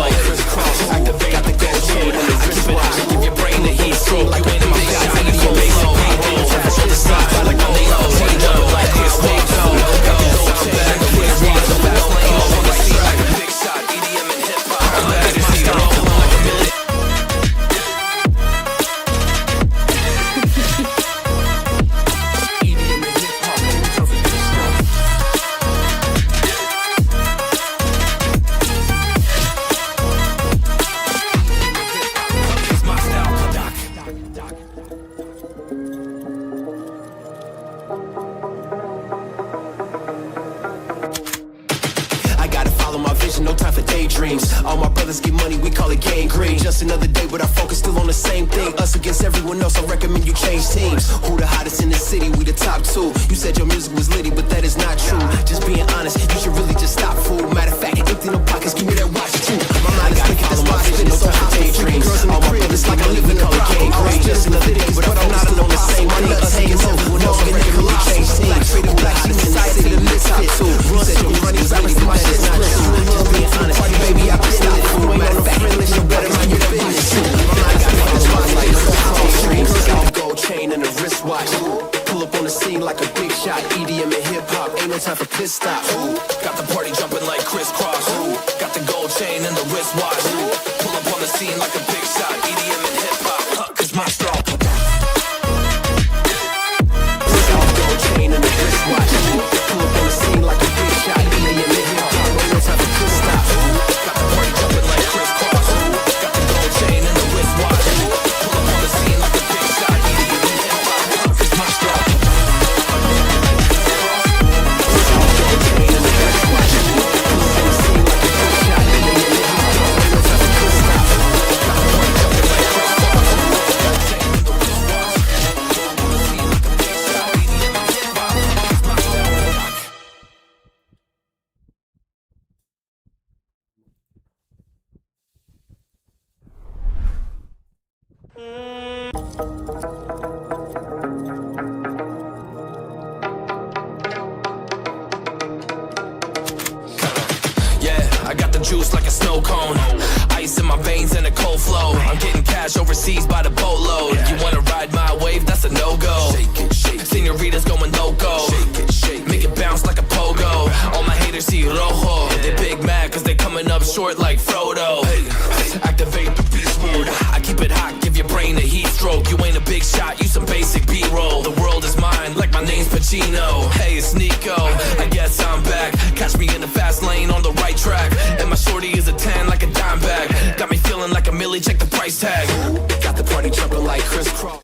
Activate the gold chain. I keep it hot, give your brain a heat stroke. You ain't in my veins and a cold flow. Cash on the side by the boatload. Like this, make go. Got the gold chain. Senoritas on fast lane. On the scene like a big shot. EDM and hip hop. I'm back. Feeling like a million. I gotta follow my vision, no time for daydreams. All my brothers get money, we call it gang green. Just another day, but our focus still on the same thing. Us against everyone else, I recommend you change teams. Who the hottest in the city? We the top two. You said your music was litty, but that is not true. Just being honest, you should really just stop, fool. Matter of fact, empty no pockets, give me that watch too. My mind is thinking that's my vision, no time for daydreams. All my brothers like I live, we call it gang green. Just another day, but I'm not on the same money. Us against everyone else, I recommend you change teams. Who the hottest in the city? The top two. You said your money was litty, but that is not true. Just being honest, baby, I been stop, fool. Matter of fact, you better mind your business too. My mind got me like got the gold chain and the wristwatch. Pull up on the scene like a big shot. EDM and hip hop, ain't no time for pit stops. Got the party jumping like crisscross. Got the gold chain and the wristwatch. Pull up on the scene like a big shot. EDM and hip hop, cause my strong. Got the gold chain and the wristwatch. Pull up on the scene like a big shot. EDM and hip hop, ain't no time for pit stops. Got the party jumping like crisscross. Got the gold chain and the wristwatch. Pull up on the scene like a big shot. EDM and hip hop, cause my strong. I got the juice like a snow cone. Ice in my veins and a cold flow. I'm getting cash overseas by the boatload. You wanna ride my wave? That's a no-go. Senoritas going loco. Make it bounce like a pogo. All my haters see rojo. They big mad cause they coming up short like Frodo. Activate the beast mode. I keep it hot, give your brain a heat stroke. You ain't a big shot, you some basic B-roll. The world is mine, like my name's Pacino. Hey, it's Nico, I guess I'm back. Catch me in the fast lane on the right track. And my shorty is a 10 like a dime bag. Got me feeling like a millie, check the price tag. Got the party jumping like crisscross.